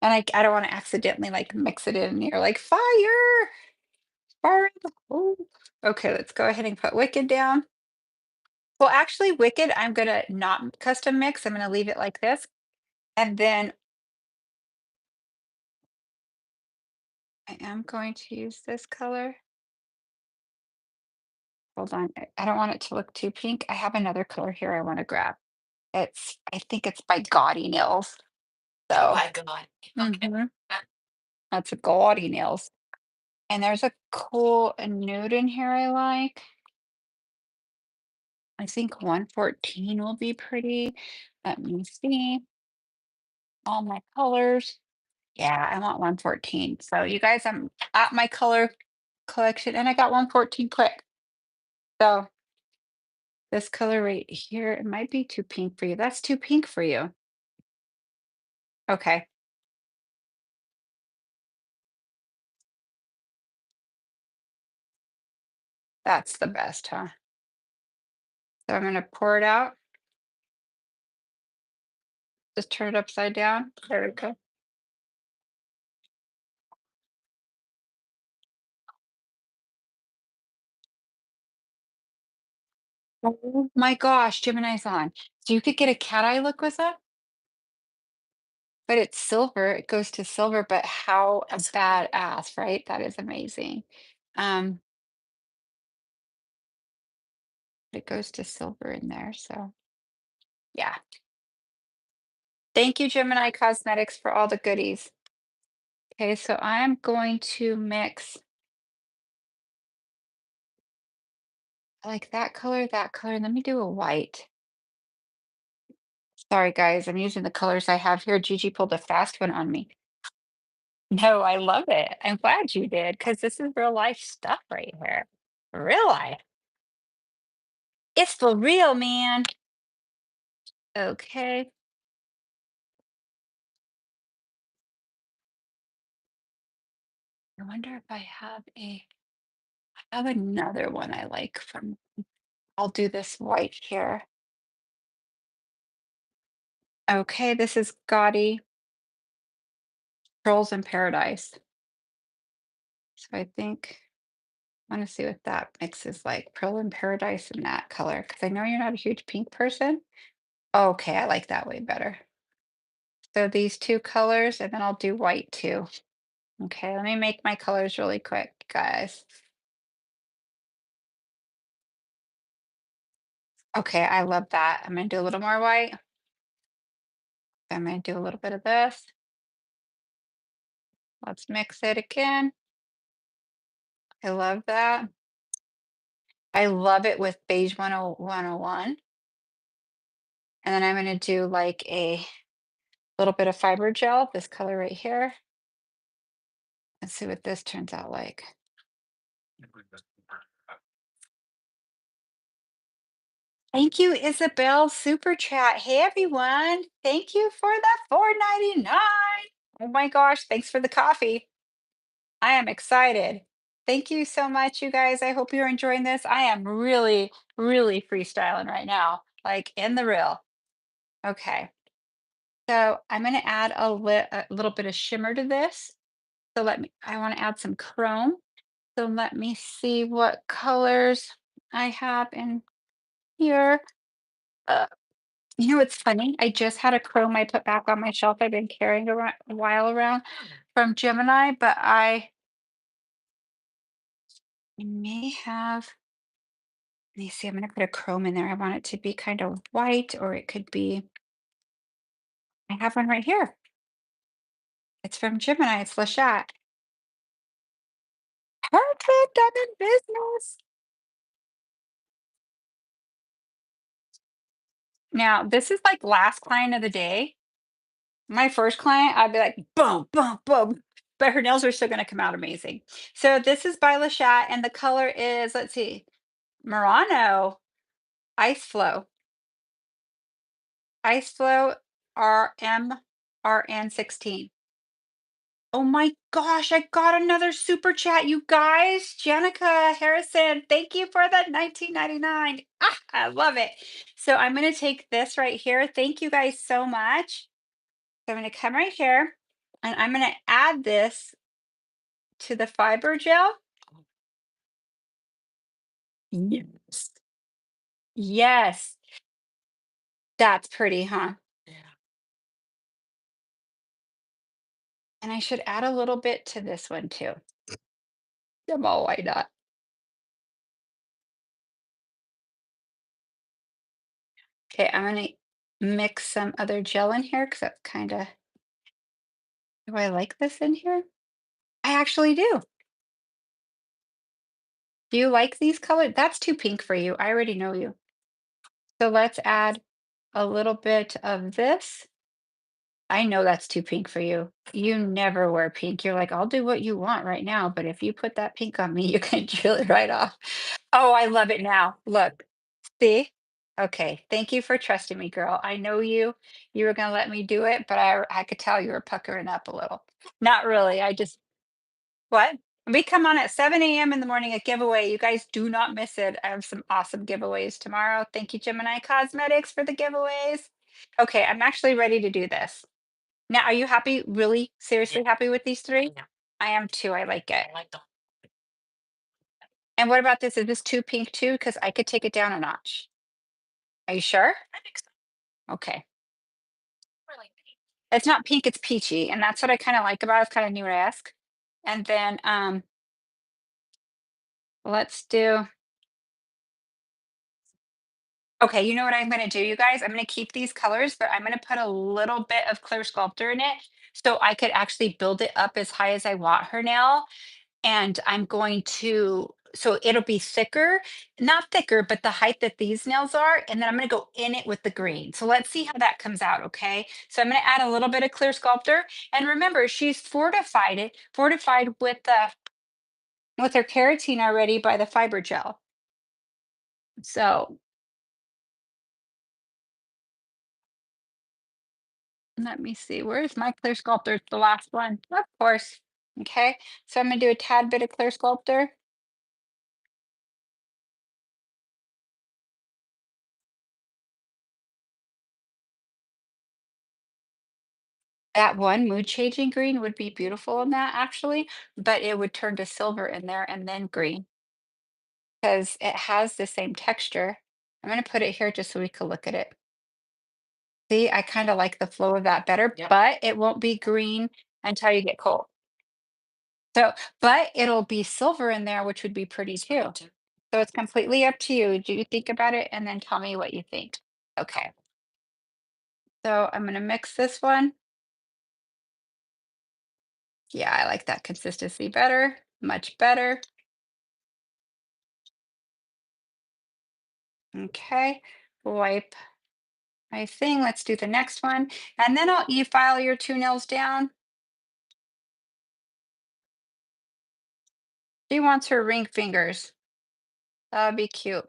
And I don't want to accidentally like mix it in here like fire, fire in the hole. Okay, let's go ahead and put Wicked down. Well, actually, Wicked, I'm going to not custom mix. I'm going to leave it like this. And then I am going to use this color. Hold on. I don't want it to look too pink. I have another color here I want to grab. I think it's by Gotti Nails. Oh So, my god. Okay. mhm, that's a Gotti Nails. And there's a cool nude in here I like. I think 114 will be pretty. Let me see all my colors. Yeah, I want 114. So you guys, I'm at my color collection and I got 114 quick. So this color right here, it might be too pink for you. That's too pink for you. Okay. That's the best, huh? So I'm gonna pour it out. Just turn it upside down. There we go. Oh my gosh, Gemini's on. So you could get a cat eye look with that, but it's silver. It goes to silver, but how a That's badass, right? That is amazing. Um, it goes to silver in there. So yeah. Thank you, Gemini Cosmetics, for all the goodies. Okay, so I'm going to mix like that color, that color. Let me do a white. Sorry, guys, I'm using the colors I have here. Gigi pulled a fast one on me. No, I love it. I'm glad you did because this is real life stuff right here. Real life. It's for real, man. Okay. I wonder if I have another one I like from, I'll do this white here. Okay, this is Gotti Trolls in Paradise. So I think I want to see what that mix is like. Pearl in Paradise in that color because I know you're not a huge pink person. Okay, I like that way better. So these two colors, and then I'll do white too. Okay, let me make my colors really quick, guys. Okay, I love that. I'm gonna do a little more white. I'm gonna do a little bit of this. Let's mix it again. I love that. I love it with beige 101. And then I'm gonna do like a little bit of fiber gel, this color right here. Let's see what this turns out like. Thank you, Isabel. Super chat. Hey everyone. Thank you for the 4.99. Oh my gosh, thanks for the coffee. I am excited. Thank you so much, you guys. I hope you're enjoying this. I am really, really freestyling right now, like in the real. Okay. So I'm going to add a little bit of shimmer to this. So I want to add some chrome. So let me see what colors I have in here. Uh, you know what's funny? I just had a chrome I put back on my shelf. I've been carrying around a while around from Gemini, but I may have. Let me see, I'm gonna put a chrome in there. I want it to be kind of white, or it could be, I have one right here. It's from Gemini, it's LeChat. Perfect, I'm in business. Now, this is like last client of the day. My first client, I'd be like, boom, boom, boom. But her nails are still going to come out amazing. So this is by LeChat, and the color is, let's see, Mirano Ice Flow. Ice Flow RN16. Oh my gosh, I got another super chat, you guys. Jenica Harrison, thank you for the 19.99. Ah, I love it. So I'm going to take this right here. Thank you guys so much. So I'm going to come right here and I'm going to add this to the fiber gel. Yes. Yes. That's pretty, huh? And I should add a little bit to this one too. Come on, why not? Okay, I'm going to mix some other gel in here because that's kind of, do I like this in here? I actually do. Do you like these colors? That's too pink for you. I already know you. So let's add a little bit of this. I know that's too pink for you. You never wear pink. You're like, I'll do what you want right now, but if you put that pink on me, you can drill it right off. Oh, I love it now. Look, see? Okay, thank you for trusting me, girl. I know you. You were gonna let me do it, but I could tell you were puckering up a little. Not really. I just what? We come on at 7 a.m. in the morning, a giveaway. You guys do not miss it. I have some awesome giveaways tomorrow. Thank you, Gemini Cosmetics, for the giveaways. Okay, I'm actually ready to do this. Now, are you happy, really seriously happy with these three? I am too. I like it. And what about this? Is this too pink too? Because I could take it down a notch. Are you sure? Okay. It's not pink, it's peachy. And that's what I kind of like about it. It's kind of nude-esque. And then let's do. Okay, you know what I'm gonna do, you guys? I'm gonna keep these colors, but I'm gonna put a little bit of clear sculptor in it so I could actually build it up as high as I want her nail. And I'm going to, so it'll be thicker, not thicker, but the height that these nails are. And then I'm gonna go in it with the green. So let's see how that comes out, okay? So I'm gonna add a little bit of clear sculptor. And remember, she's fortified with her keratin already by the fiber gel. So let me see, where's my clear sculptor? It's the last one. Of course. Okay, so I'm gonna do a tad bit of clear sculptor. That one mood changing green would be beautiful in that actually, but it would turn to silver in there and then green because it has the same texture. I'm gonna put it here just so we can look at it. See, I kind of like the flow of that better, but it won't be green until you get cold. So, but it'll be silver in there, which would be pretty too. So it's completely up to you. Do you think about it and then tell me what you think? Okay. So I'm going to mix this one. Yeah, I like that consistency better, much better. Okay. Wipe my thing. Let's do the next one. And then you file your two nails down. She wants her ring fingers. That'd be cute.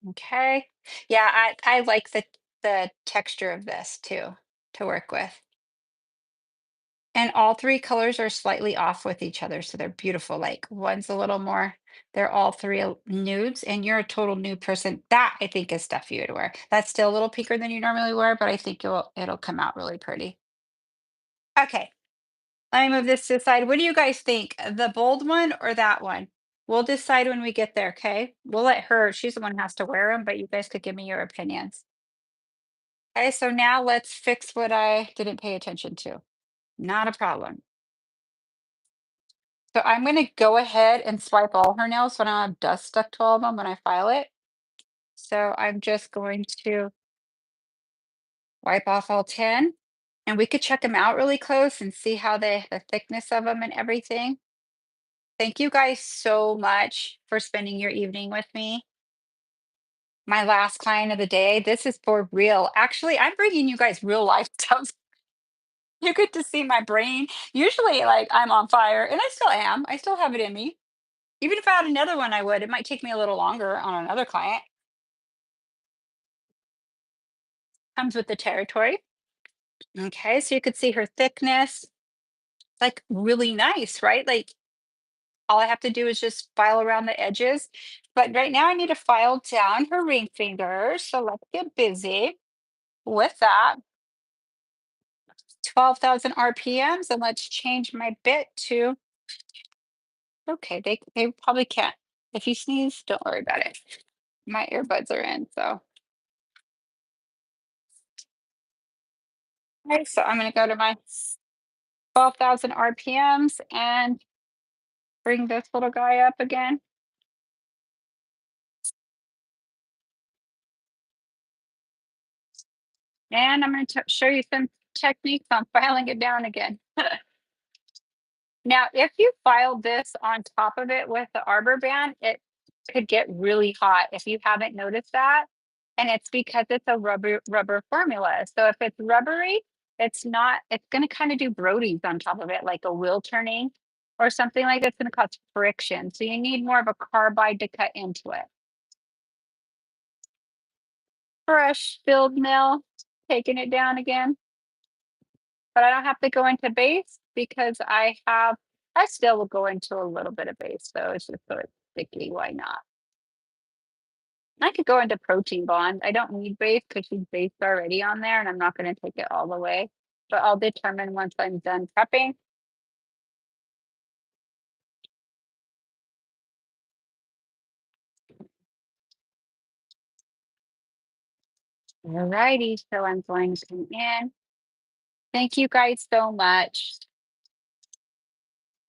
Okay. Yeah, I like the texture of this too to work with. And all three colors are slightly off with each other, so they're beautiful. Like one's a little more, they're all three nudes, and you're a total nude person. That I think is stuff you would wear. That's still a little pinker than you normally wear, but I think it'll come out really pretty. Okay, let me move this to the side. What do you guys think? The bold one or that one? We'll decide when we get there, okay? We'll let her, she's the one who has to wear them, but you guys could give me your opinions. Okay, so now let's fix what I didn't pay attention to. Not a problem. So I'm gonna go ahead and swipe all her nails so I don't have dust stuck to all of them when I file it. So I'm just going to wipe off all 10 and we could check them out really close and see how the thickness of them and everything. Thank you guys so much for spending your evening with me. My last client of the day. This is for real. Actually, I'm bringing you guys real life stuff. You get to see my brain. Usually, like, I'm on fire, and I still am. I still have it in me. Even if I had another one, I would. It might take me a little longer on another client. Comes with the territory. Okay, so you could see her thickness. Like, really nice, right? Like, all I have to do is just file around the edges. But right now, I need to file down her ring fingers. So let's get busy with that. 12,000 RPMs, and let's change my bit to, okay, they probably can't. If you sneeze, don't worry about it. My earbuds are in, so. Okay, so I'm gonna go to my 12,000 RPMs and bring this little guy up again. And I'm gonna show you some techniques on filing it down again. Now, if you file this on top of it with the arbor band, it could get really hot if you haven't noticed that. And it's because it's a rubber formula. So if it's rubbery, it's not, it's gonna kind of do brodies on top of it, like a wheel turning or something like that's gonna cause friction. So you need more of a carbide to cut into it. Brush filled nail, taking it down again. But I don't have to go into base because I still will go into a little bit of base, so it's just so it's sticky, why not? I could go into protein bond. I don't need base because she's based already on there and I'm not gonna take it all the way. But I'll determine once I'm done prepping. Alrighty, so I'm going to come in. Thank you guys so much.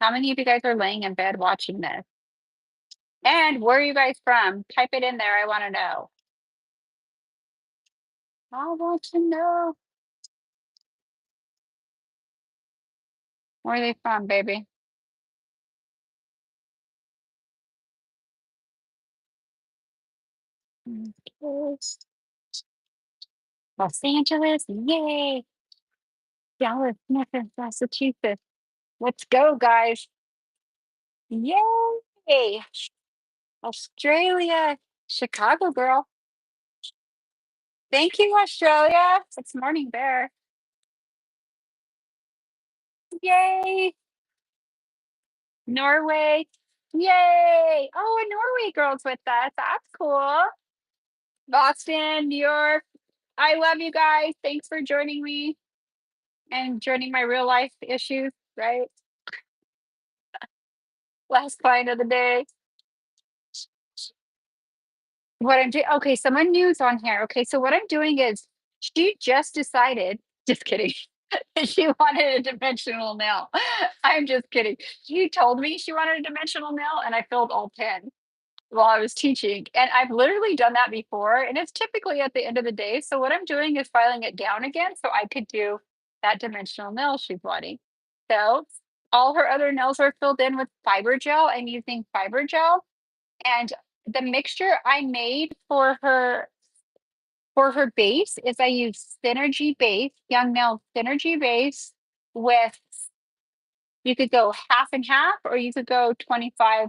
How many of you guys are laying in bed watching this? And where are you guys from? Type it in there. I want to know. I want to know. Where are they from, baby? Los Angeles, yay! Dallas, Memphis, Massachusetts. Let's go, guys. Yay! Australia, Chicago girl. Thank you, Australia. It's morning bear. Yay! Norway. Yay! Oh, a Norway girl's with us. That's cool. Boston, New York. I love you guys. Thanks for joining me and joining my real life issues, right? Last client of the day. What I'm doing, okay, someone new's on here. Okay, so what I'm doing is she just decided, just kidding. She wanted a dimensional nail. I'm just kidding. She told me she wanted a dimensional nail and I filled all 10 while I was teaching. And I've literally done that before. And it's typically at the end of the day. So what I'm doing is filing it down again so I could do that dimensional nail she's wanting. So all her other nails are filled in with fiber gel. I'm using fiber gel. And the mixture I made for her base is I use Synergy base, Young Nail Synergy base with, you could go half and half or you could go 25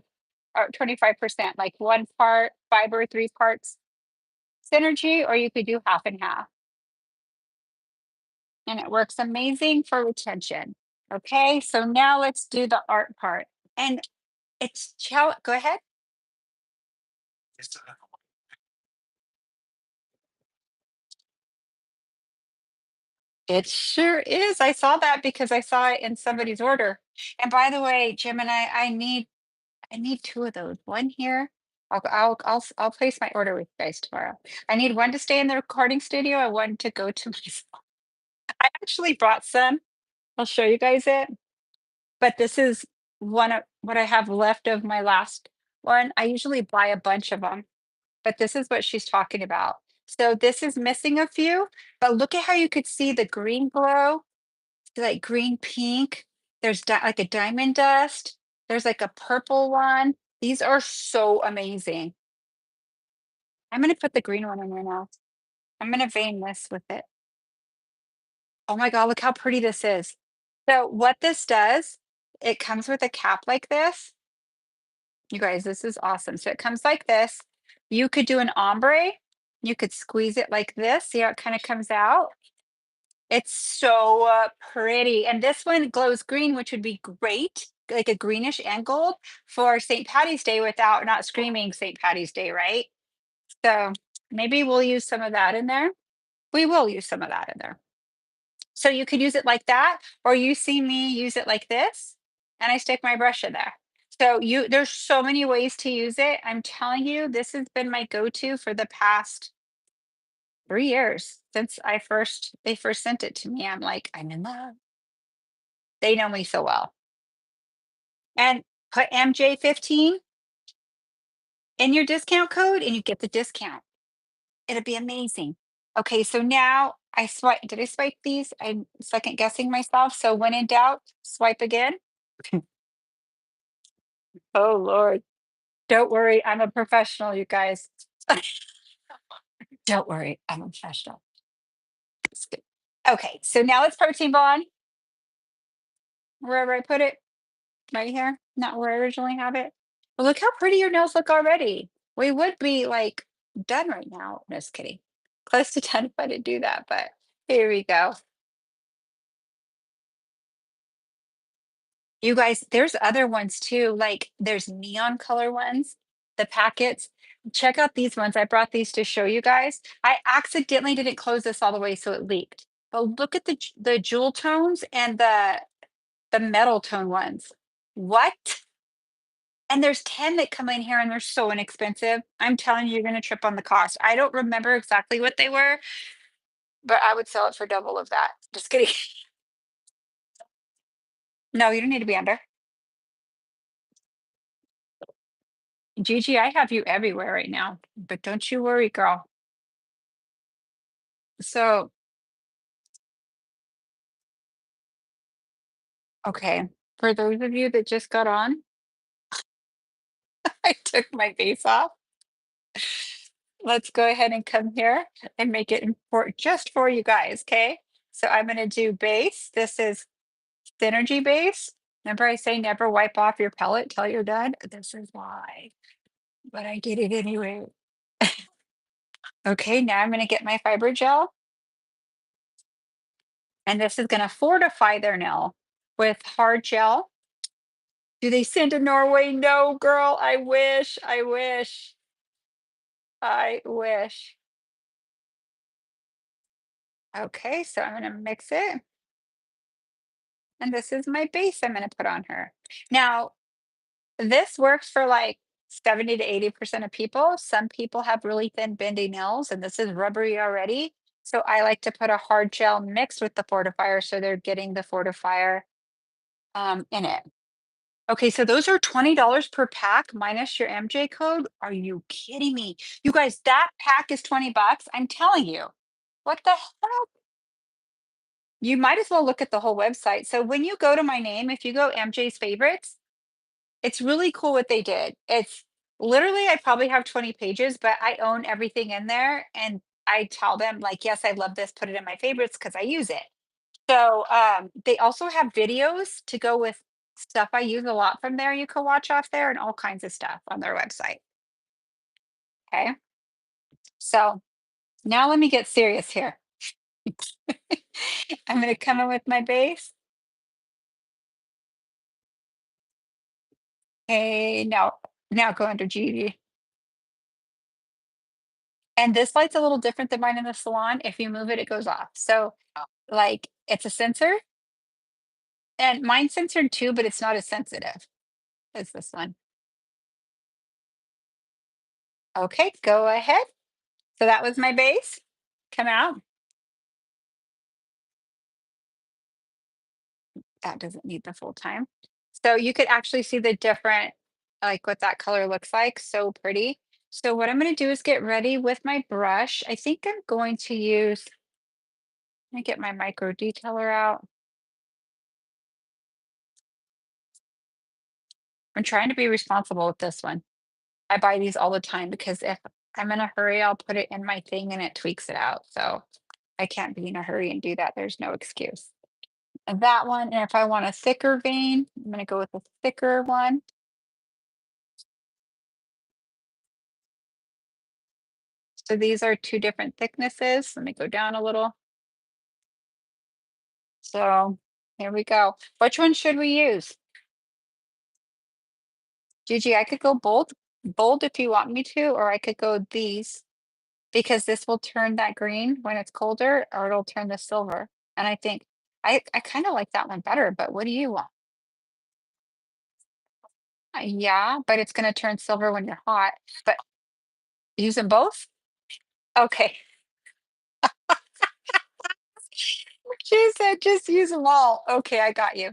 or 25%, like 1 part fiber, 3 parts Synergy, or you could do half and half. And it works amazing for retention. Okay, so now let's do the art part. And it's go ahead. It sure is. I saw that because I saw it in somebody's order. And by the way, Gemini, I need 2 of those. One here. I'll place my order with you guys tomorrow. I need one to stay in the recording studio and one to go to my. I actually brought some. I'll show you guys it. But this is one of what I have left of my last one. I usually buy a bunch of them, but this is what she's talking about. So this is missing a few, but look at how you could see the green glow, like green pink. There's like a diamond dust. There's like a purple one. These are so amazing. I'm gonna put the green one in there now. I'm gonna vein this with it. Oh my God, look how pretty this is. So what this does, it comes with a cap like this. You guys, this is awesome. So it comes like this. You could do an ombre. You could squeeze it like this. See how it kind of comes out? It's so pretty. And this one glows green, which would be great, like a greenish and gold for St. Patty's Day without not screaming St. Patty's Day, right? So maybe we'll use some of that in there. We will use some of that in there. So you could use it like that, or you see me use it like this, and I stick my brush in there. So there's so many ways to use it. I'm telling you, this has been my go-to for the past 3 years since they first sent it to me. I'm like, I'm in love. They know me so well. And put MJ15 in your discount code and you get the discount. It'll be amazing. Okay, so now I swipe. Did I swipe these? I'm second guessing myself. So when in doubt, swipe again. Oh Lord. Don't worry, I'm a professional, you guys. Don't worry, I'm a professional. It's good. Okay, so now it's protein bond. Wherever I put it, right here, not where I originally have it. Well, look how pretty your nails look already. We would be like done right now. No, just kidding. Close to done if I didn't do that, but here we go. You guys, there's other ones too. Like there's neon color ones, the packets. Check out these ones. I brought these to show you guys. I accidentally didn't close this all the way, so it leaked. But look at the jewel tones and the metal tone ones. What? And there's 10 that come in here and they're so inexpensive. I'm telling you, you're gonna trip on the cost. I don't remember exactly what they were, but I would sell it for double of that. Just kidding. No, you don't need to be under. Gigi, I have you everywhere right now, but don't you worry, girl. So, okay, for those of you that just got on, I took my base off. Let's go ahead and come here and make it important just for you guys, okay? So I'm gonna do base. This is Synergy base. Remember I say never wipe off your pellet till you're done? This is why, but I did it anyway. Okay, now I'm gonna get my fiber gel, and this is gonna fortify their nail with hard gel. Do they send to Norway? No, girl. I wish. I wish. I wish. Okay, so I'm gonna mix it. And this is my base I'm gonna put on her. Now, this works for like 70 to 80% of people. Some people have really thin bendy nails, and this is rubbery already. So I like to put a hard gel mixed with the fortifier so they're getting the fortifier in it. Okay, so those are $20 per pack minus your MJ code. Are you kidding me? You guys, that pack is 20 bucks. I'm telling you. What the hell? You might as well look at the whole website. So when you go to my name, if you go MJ's favorites, it's really cool what they did. It's literally, I probably have 20 pages, but I own everything in there. And I tell them, like, yes, I love this, put it in my favorites because I use it. So they also have videos to go with stuff I use a lot from there. You can watch off there and all kinds of stuff on their website. Okay. So now let me get serious here. I'm going to come in with my base. Okay. Now go under GD. And this light's a little different than mine in the salon. If you move it, it goes off. So like it's a sensor and mine's censored too, but it's not as sensitive as this one. Okay, go ahead. So that was my base. Come out. That doesn't need the full time. So you could actually see the different, like what that color looks like. So pretty. So what I'm going to do is get ready with my brush. I think I'm going to use, let me get my micro detailer out. I'm trying to be responsible with this one. I buy these all the time because if I'm in a hurry, I'll put it in my thing and it tweaks it out. So I can't be in a hurry and do that. There's no excuse. And that one, and if I want a thicker vein, I'm gonna go with a thicker one. So these are two different thicknesses. Let me go down a little. So here we go. Which one should we use? Gigi, I could go bold if you want me to, or I could go these because this will turn that green when it's colder, or it'll turn the silver. And I think I kind of like that one better, but what do you want? Yeah, but it's gonna turn silver when you're hot. But use them both? Okay. She said just use them all. Okay, I got you.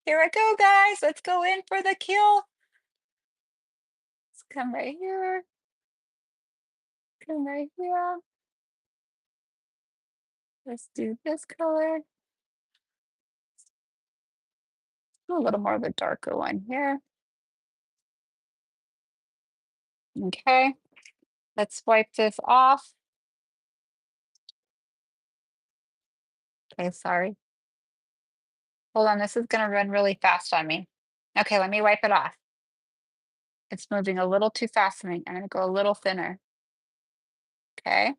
Here I go, guys. Let's go in for the kill. Let's come right here. Come right here. Let's do this color. A little more of a darker one here. Okay. Let's wipe this off. Okay, sorry. Hold on, this is gonna run really fast on me. Okay, let me wipe it off. It's moving a little too fast for me. I'm gonna go a little thinner. Okay.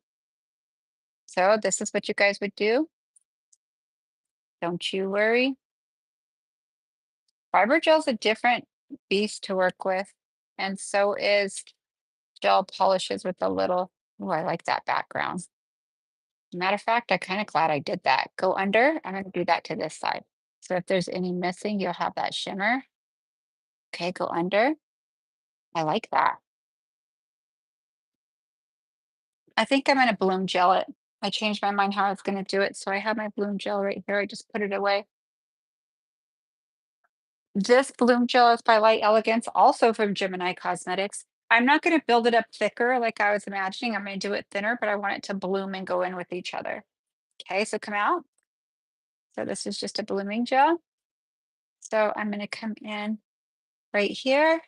So this is what you guys would do. Don't you worry. Fiber gel's a different beast to work with. And so is gel polishes with a little, oh, I like that background. Matter of fact, I'm kind of glad I did that. Go under, I'm gonna do that to this side. So if there's any missing, you'll have that shimmer. Okay, go under. I like that. I think I'm gonna bloom gel it. I changed my mind how I was gonna do it, so I have my bloom gel right here. I just put it away. This bloom gel is by Light Elegance, also from Gemini Cosmetics. I'm not gonna build it up thicker like I was imagining. I'm gonna do it thinner, but I want it to bloom and go in with each other. Okay, so come out. So this is just a blooming gel. So I'm gonna come in right here.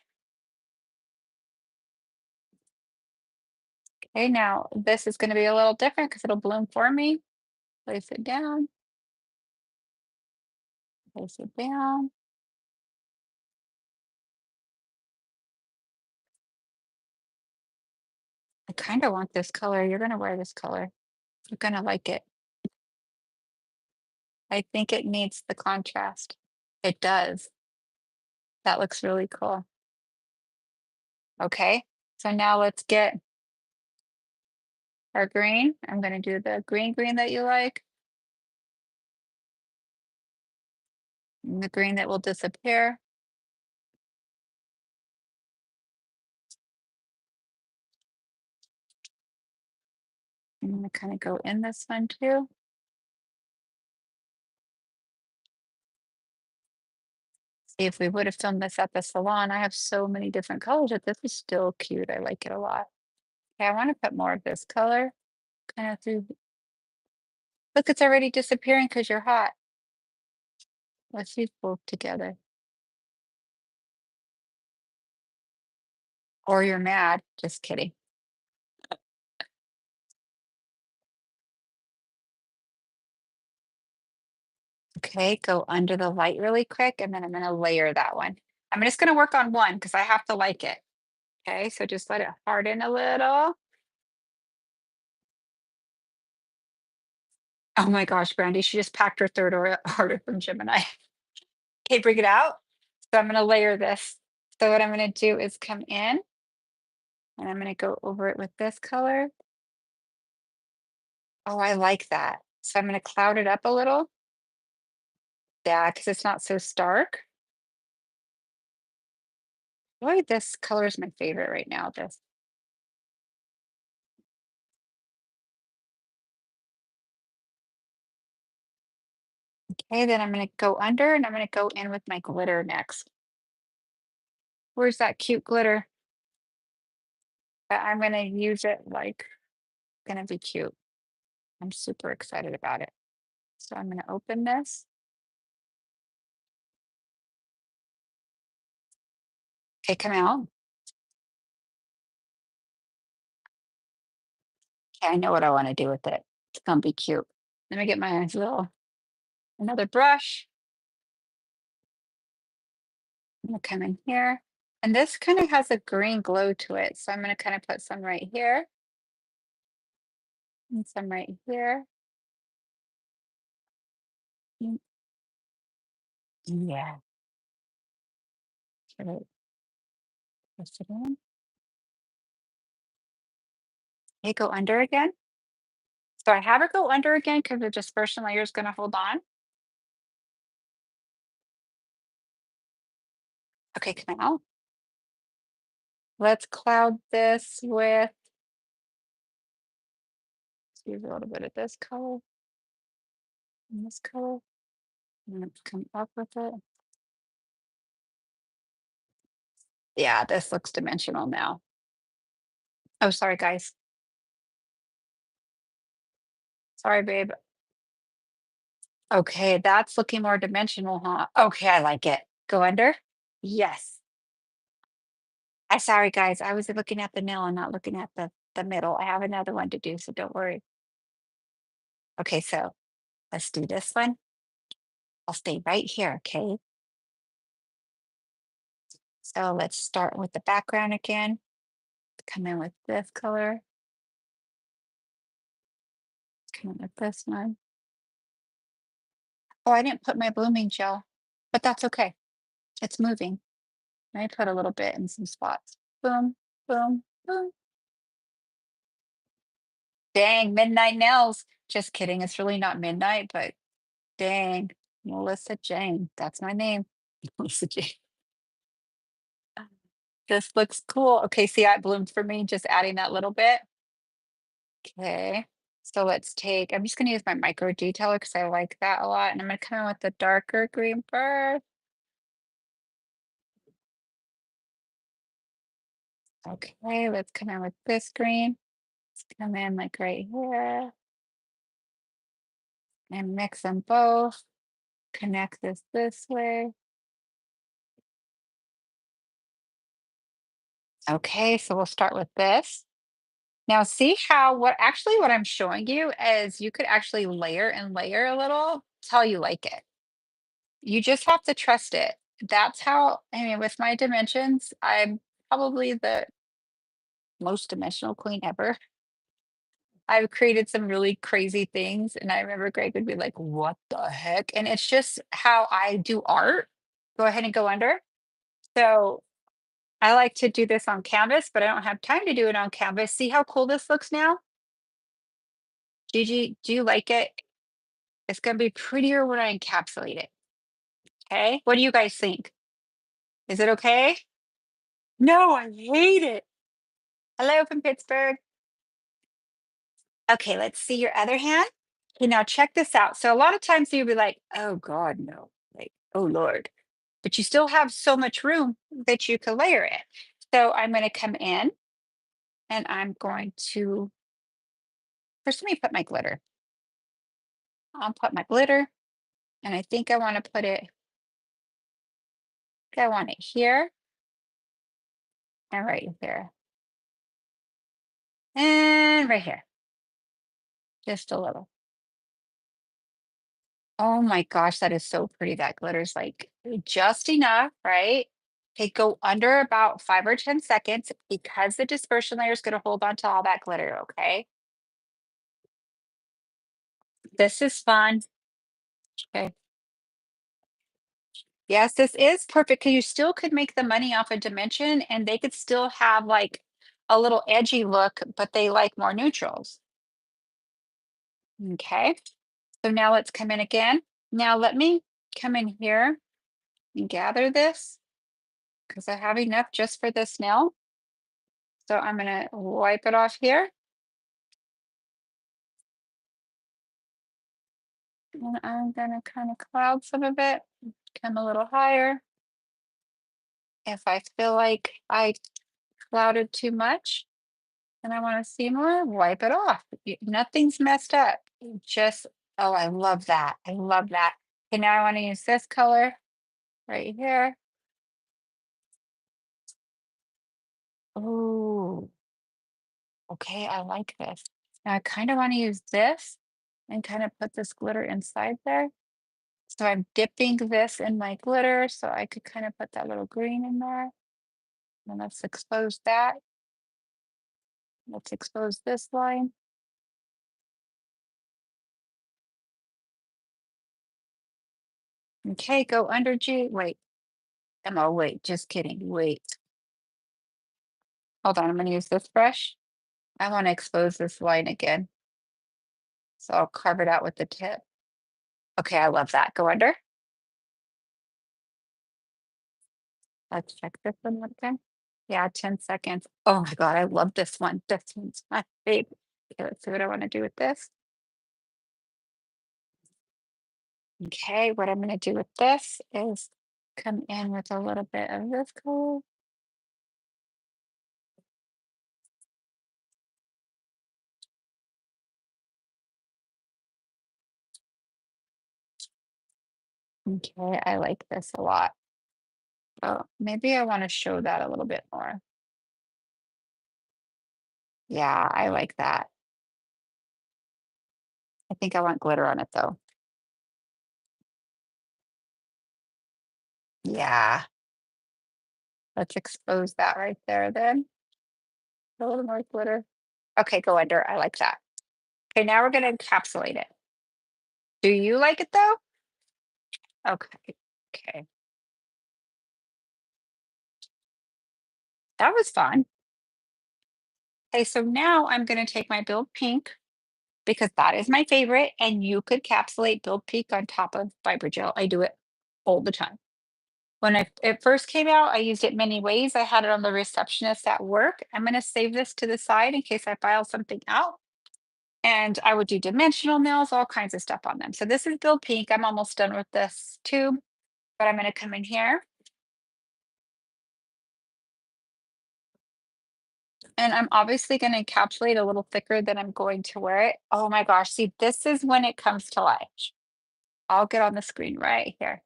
Okay, now this is gonna be a little different because it'll bloom for me. Place it down. Place it down. I kind of want this color. You're gonna wear this color. You're gonna like it. I think it needs the contrast. It does. That looks really cool. Okay, so now let's get our green. I'm gonna do the green that you like. And the green that will disappear. I'm gonna kind of go in this one too. See, if we would have filmed this at the salon, I have so many different colors that this is still cute. I like it a lot. Okay, I want to put more of this color kind of through. Look, it's already disappearing because you're hot. Let's use both together. Or you're mad. Just kidding. Okay, go under the light really quick, and then I'm gonna layer that one. I'm just gonna work on one because I have to like it. Okay, so just let it harden a little. Oh my gosh, Brandy, she just packed her third order from Gemini. Okay, bring it out. So I'm gonna layer this. So what I'm gonna do is come in and I'm gonna go over it with this color. Oh, I like that. So I'm gonna cloud it up a little. Yeah, because it's not so stark. Boy, this color is my favorite right now. This. Okay, then I'm gonna go under and I'm gonna go in with my glitter next. Where's that cute glitter? But I'm gonna use it like gonna be cute. I'm super excited about it. So I'm gonna open this. Okay, come out. Okay, I know what I want to do with it. It's gonna be cute. Let me get my another brush. I'm gonna come in here. And this kind of has a green glow to it. So I'm gonna kind of put some right here and some right here. Mm, yeah. Should I press it in? Okay, go under again. So I have it go under again because the dispersion layer is gonna hold on. Okay, now let's cloud this with, let's use a little bit of this color and this color. And let's come up with it. Yeah, this looks dimensional now. Oh, sorry, guys. Sorry, babe. Okay, that's looking more dimensional, huh? Okay, I like it. Go under? Yes. I sorry, guys. I was looking at the nail and not looking at the middle. I have another one to do, so don't worry. Okay, so let's do this one. I'll stay right here, okay? So let's start with the background again. Come in with this color. Come in with this one. Oh, I didn't put my blooming gel, but that's okay. It's moving. I put a little bit in some spots. Boom, boom, boom. Dang, midnight nails. Just kidding. It's really not midnight, but dang. Melissa Jane. That's my name. Melissa Jane. This looks cool. Okay, see how it bloomed for me, just adding that little bit. Okay. So let's take, I'm just gonna use my micro detailer because I like that a lot. And I'm gonna come in with the darker green first. Okay, let's come in with this green. Let's come in like right here and mix them both. Connect this way. Okay, so we'll start with this. Now see how what I'm showing you is you could actually layer and layer a little till you like it. You just have to trust it. That's how, I mean, with my dimensions, I'm probably the most dimensional queen ever. I've created some really crazy things. And I remember Greg would be like, what the heck? And it's just how I do art. Go ahead and go under. So I like to do this on canvas, but I don't have time to do it on canvas. See how cool this looks now? Gigi, do you like it? It's going to be prettier when I encapsulate it. Okay. What do you guys think? Is it okay? No, I hate it. Hello from Pittsburgh. Okay, let's see your other hand. Okay, now check this out. So a lot of times you'll be like, oh God, no. Like, oh Lord. But you still have so much room that you can layer it. So I'm going to come in and I'm going to, first let me put my glitter. I'll put my glitter and I think I want to put it, I want it here and right here. And right here. Just a little. Oh my gosh, that is so pretty. That glitter's like just enough, right? Okay, go under about 5 or 10 seconds because the dispersion layer is going to hold on to all that glitter, okay? This is fun. Okay. Yes, this is perfect because you still could make the money off a dimension and they could still have like a little edgy look, but they like more neutrals. Okay, so now let's come in again. Now let me come in here and gather this because I have enough just for this nail. So I'm gonna wipe it off here. And I'm gonna kind of cloud some of it, come a little higher. If I feel like I clouded too much and I want to see more, wipe it off. Nothing's messed up. Just, oh, I love that. I love that. Okay, now I want to use this color right here. Oh, okay, I like this. It's Now I kind of want to use this and kind of put this glitter inside there. So I'm dipping this in my glitter so I could kind of put that little green in there. And let's expose that. Let's expose this line. Okay, go under G. Wait, Emma, wait, just kidding. Wait. Hold on, I'm gonna use this brush. I want to expose this line again. So I'll carve it out with the tip. Okay, I love that. Go under. Let's check this one more time. Yeah, 10 seconds. Oh my God, I love this one. This one's my favorite. Okay, let's see what I want to do with this. Okay, what I'm going to do with this is come in with a little bit of this color. Okay, I like this a lot. So maybe I want to show that a little bit more. Yeah, I like that. I think I want glitter on it though. Yeah, let's expose that right there then. A little more glitter. Okay, go under. I like that. Okay, now we're going to encapsulate it. Do you like it though? Okay. Okay. That was fun. Okay, so now I'm going to take my Build Pink because that is my favorite, and you could capsulate Build Pink on top of Fibergel. I do it all the time. When it first came out, I used it many ways. I had it on the receptionist at work. I'm going to save this to the side in case I file something out. And I would do dimensional nails, all kinds of stuff on them. So this is Build Pink. I'm almost done with this tube, but I'm going to come in here. And I'm obviously going to encapsulate a little thicker than I'm going to wear it. Oh my gosh, see, this is when it comes to life. I'll get on the screen right here.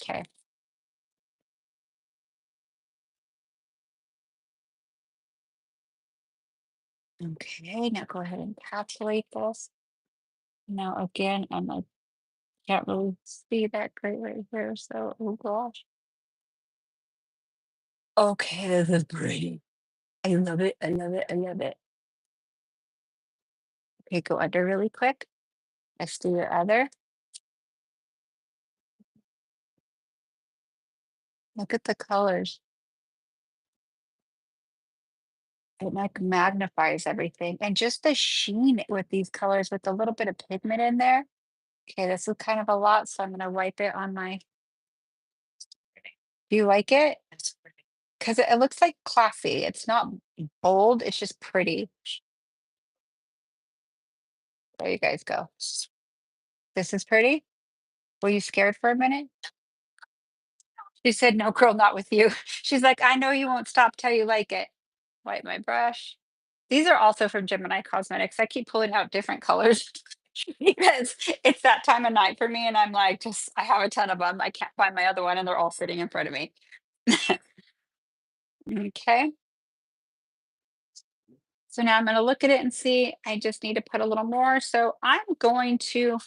Okay. Okay, now go ahead and encapsulate this. Now again, I can't really see that great right here, so oh gosh. Okay, this is pretty. I love it, I love it, I love it. Okay, go under really quick. Let's do your other. Look at the colors. It like magnifies everything. And just the sheen with these colors with a little bit of pigment in there. Okay, this is kind of a lot, so I'm gonna wipe it on my. Do you like it? Because it looks like classy. It's not bold, it's just pretty. There you guys go. This is pretty. Were you scared for a minute? She said, no, girl, not with you. She's like, I know you won't stop till you like it. Wipe my brush. These are also from Gemini Cosmetics. I keep pulling out different colors because it's that time of night for me. And I'm like, just, I have a ton of them. I can't find my other one and they're all sitting in front of me. Okay. So now I'm going to look at it and see, I just need to put a little more. So I'm going to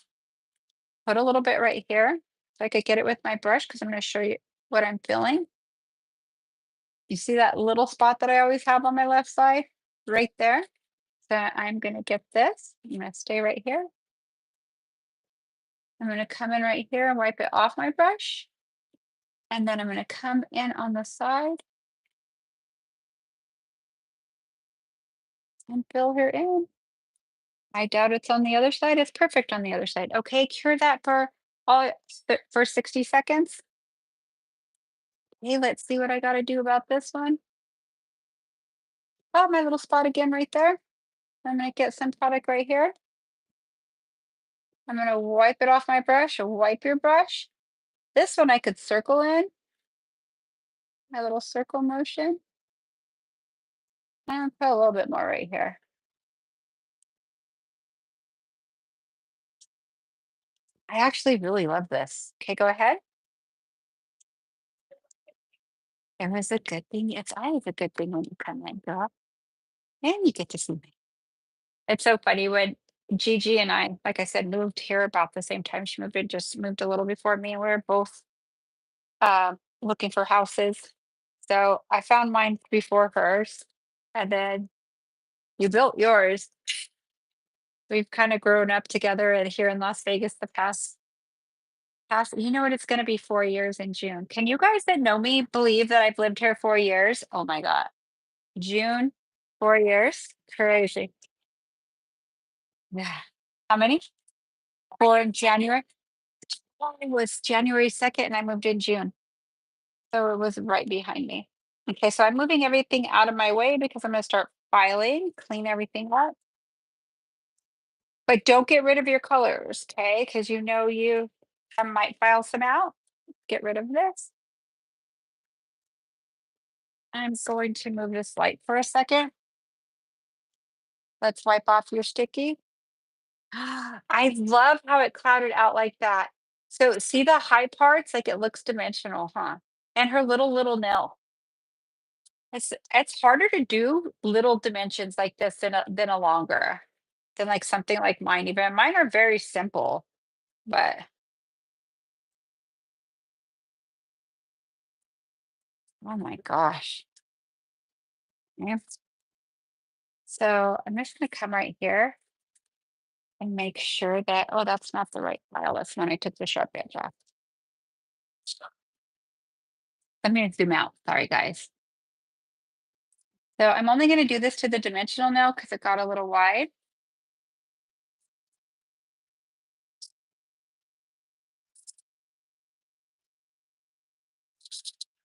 put a little bit right here so I could get it with my brush because I'm going to show you what I'm feeling. You see that little spot that I always have on my left side right there? So I'm going to get this. I'm going to stay right here. I'm going to come in right here and wipe it off my brush. And then I'm going to come in on the side and fill her in. I doubt it's on the other side. It's perfect on the other side. Okay, cure that for for 60 seconds. Hey, let's see what I got to do about this one. Oh, my little spot again right there. I'm going to get some product right here. I'm going to wipe it off my brush. Wipe your brush. This one I could circle in. My little circle motion. And put a little bit more right here. I actually really love this. Okay, go ahead. It was a good thing. It's always a good thing when you come in, girl. And you get to see me. It's so funny when Gigi and I, like I said, moved here about the same time she moved in, just moved a little before me. And we were both looking for houses. So I found mine before hers. And then you built yours. We've kind of grown up together and here in Las Vegas the past, you know what, it's gonna be 4 years in June. Can you guys that know me believe that I've lived here 4 years? Oh my God. June, 4 years. Crazy. Yeah. How many? Four in January. Well, it was January 2nd and I moved in June. So it was right behind me. Okay, so I'm moving everything out of my way because I'm gonna start filing, clean everything up. But don't get rid of your colors, okay? Because you know you I might file some out. Get rid of this. I'm going to move this light for a second. Let's wipe off your sticky. I love how it clouded out like that. So see the high parts, like it looks dimensional, huh? And her little nail. It's harder to do little dimensions like this than a longer than like something like mine. Even mine are very simple, but oh my gosh. Yeah. So I'm just gonna come right here and make sure that, oh, that's not the right file. That's when I took the sharp edge off. Let me zoom out. Sorry, guys. So I'm only going to do this to the dimensional now because it got a little wide.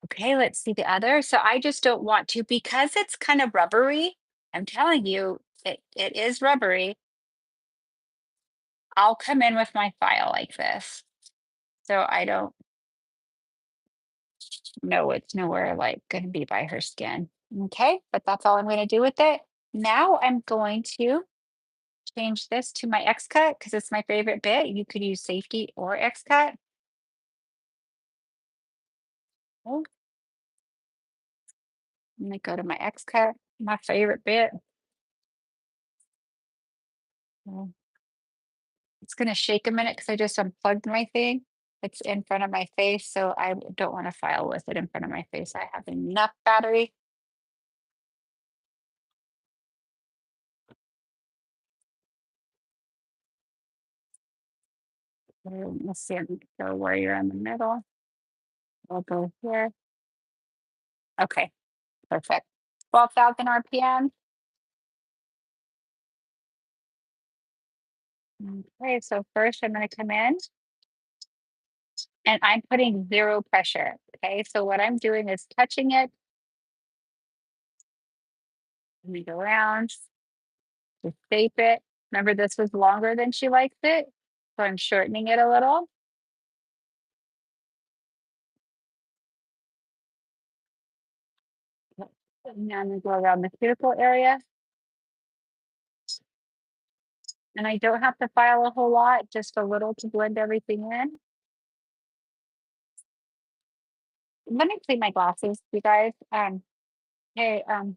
Okay, let's see the other. So I just don't want to, because it's kind of rubbery. I'm telling you, it is rubbery. I'll come in with my file like this. So I don't know it's nowhere like going to be by her skin. Okay, but that's all I'm going to do with it. Now I'm going to change this to my X cut because it's my favorite bit. You could use safety or X cut. Oh, I'm gonna go to my X cut, my favorite bit. Oh, it's gonna shake a minute because I just unplugged my thing. It's in front of my face, so I don't want to file with it in front of my face. I have enough battery. Let's see, I'm gonna go where you're in the middle. I'll go here. Okay, perfect. 12,000 RPM. Okay, so first I'm gonna come in and I'm putting zero pressure. Okay, so what I'm doing is touching it. Let me go around. To shape it. Remember, this was longer than she likes it, so I'm shortening it a little. And then I'm gonna go around the cuticle area. And I don't have to file a whole lot, just a little to blend everything in. Let me clean my glasses, you guys. Hey, I'm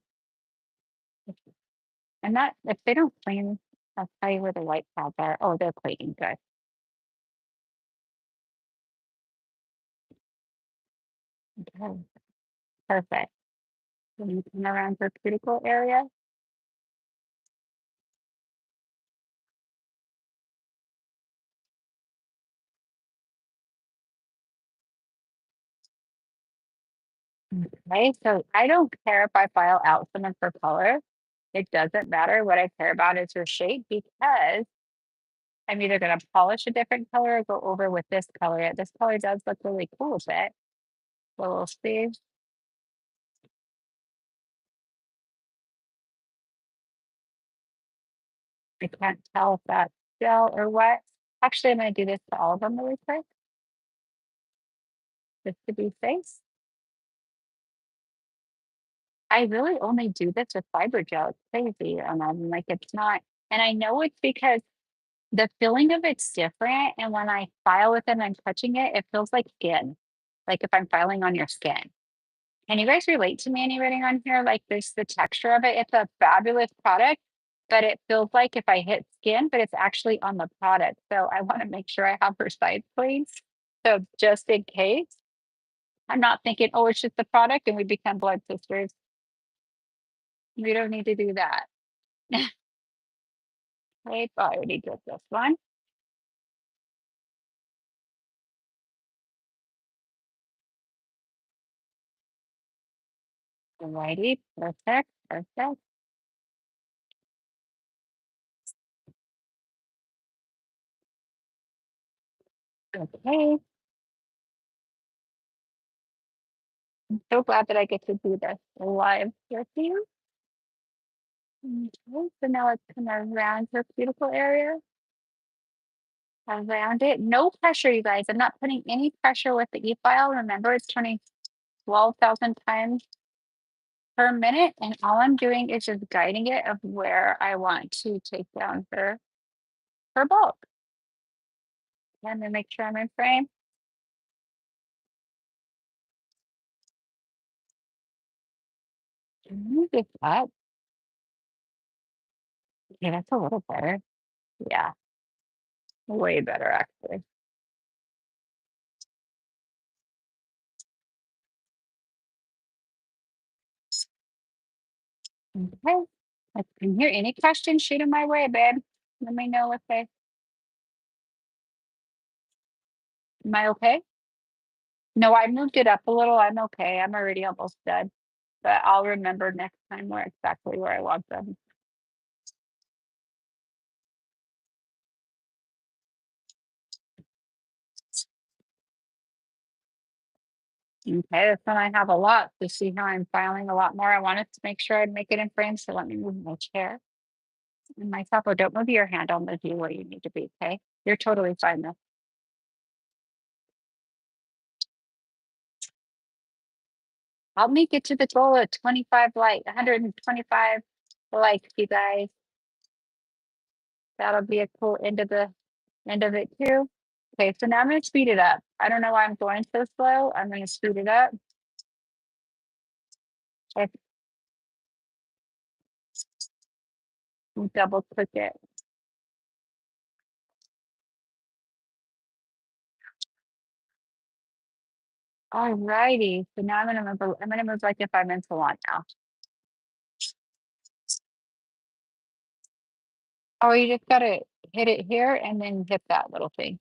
not, if they don't clean, I'll tell you where the white pads are. Oh, they're cleaning, good. Okay, perfect. Then you come around the cuticle area. Okay, so I don't care if I file out some of her color. It doesn't matter. What I care about is her shape because I'm either going to polish a different color or go over with this color. This color does look really cool with it. So we'll see. I can't tell if that's gel or what. Actually, I'm going to do this to all of them really quick, just to be safe. I really only do this with fiber gel. It's crazy. And I'm like, it's not. And I know it's because the feeling of it's different. And when I file with it and I'm touching it, it feels like skin, like if I'm filing on your skin. Can you guys relate to me anybody on here? Like there's the texture of it. It's a fabulous product. but it feels like if I hit skin, but it's actually on the product. So I want to make sure I have her sides clean. So just in case, I'm not thinking, oh, it's just the product and we become blood sisters. We don't need to do that. Right, I already did this one. Alrighty, perfect, perfect. Okay. I'm so glad that I get to do this live with you. Okay, so now let's come around her cuticle area. Around it. No pressure, you guys. I'm not putting any pressure with the e-file. Remember, it's turning 12,000 times per minute. And all I'm doing is just guiding it of where I want to take down her bulk. Let me make sure I'm in frame. Move this up. Yeah, that's a little better. Yeah, way better actually. Okay. Let's can hear any questions, shoot them my way, babe. Let me know if they am I okay? No, I moved it up a little. I'm okay. I'm already almost done. But I'll remember next time where exactly where I want them. Okay, this one I have a lot to see how I'm filing a lot more. I wanted to make sure I'd make it in frame, so let me move my chair and myself. Oh, don't move your hand. I'll move you where you need to be. Okay, you're totally fine though. Help me get to the goal of 25 like 125 likes, you guys. That'll be a cool end of it too. Okay, so now I'm gonna speed it up. I don't know why I'm going so slow. I'm gonna speed it up. I double click it. Alrighty. So now I'm gonna move like if I'm in salon now. Oh, you just gotta hit it here and then hit that little thing.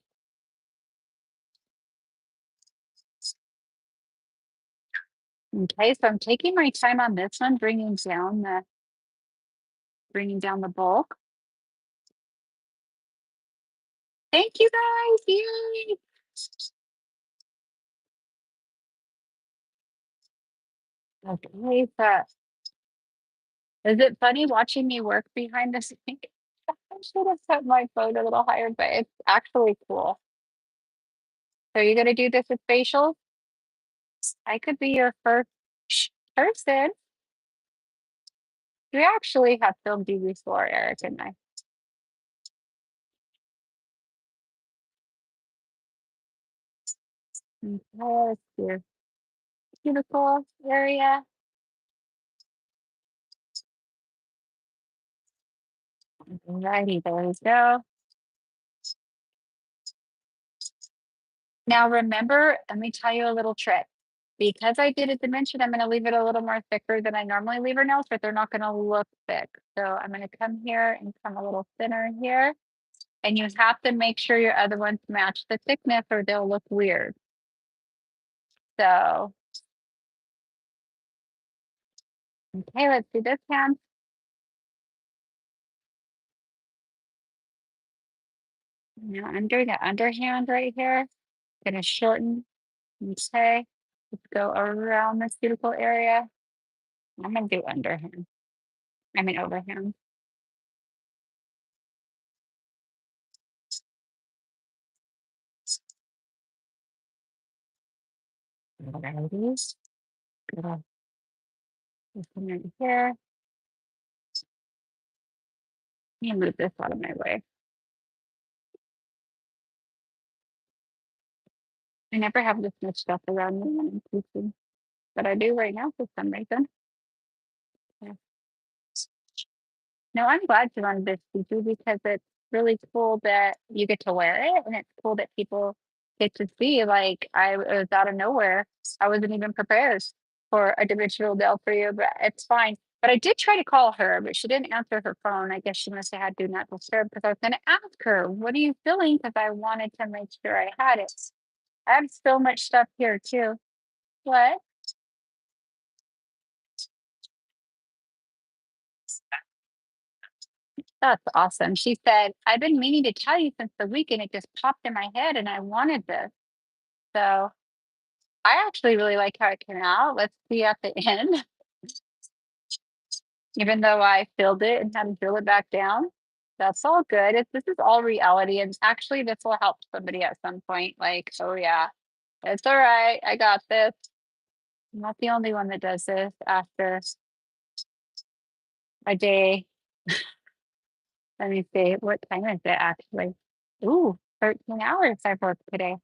Okay, so I'm taking my time on this one, bringing down the bulk. Thank you guys. Yay. Okay, so is it funny watching me work behind the scenes? I should have set my phone a little higher, but it's actually cool. So you're gonna do this with facials? I could be your first person. We actually have filmed you before, Eric and I. Okay, let's do your cuticle area. Alrighty, there we go. Now remember, let me tell you a little trick. Because I did a dimension, I'm gonna leave it a little more thicker than I normally leave her nails, but they're not gonna look thick. So I'm gonna come here and come a little thinner here. And you have to make sure your other ones match the thickness or they'll look weird. So, okay, let's do this hand. Now I'm doing an underhand right here. Gonna shorten. Okay, let's go around this cuticle area. I'm gonna do underhand. I mean overhand. Alrighty. Gonna just come in here. Let me move this out of my way. I never have this much stuff around me when I'm teaching, but I do right now for some reason. Yeah. No, I'm glad you wanted this feature because it's really cool that you get to wear it, and it's cool that people get to see. Like I was out of nowhere. I wasn't even prepared for a dimensional nail for you, but it's fine. But I did try to call her, but she didn't answer her phone. I guess she must have had do not disturb because I was going to ask her, "What are you feeling?" Because I wanted to make sure I had it. I have so much stuff here too. What? That's awesome. She said, "I've been meaning to tell you since the weekend. It just popped in my head and I wanted this." So I actually really like how it came out. Let's see at the end, even though I filled it and had to drill it back down. That's all good. This is all reality. And actually, this will help somebody at some point. Like, oh, yeah, it's all right. I got this. I'm not the only one that does this after a day. Let me see. What time is it actually? Ooh, 13 hours I've worked today.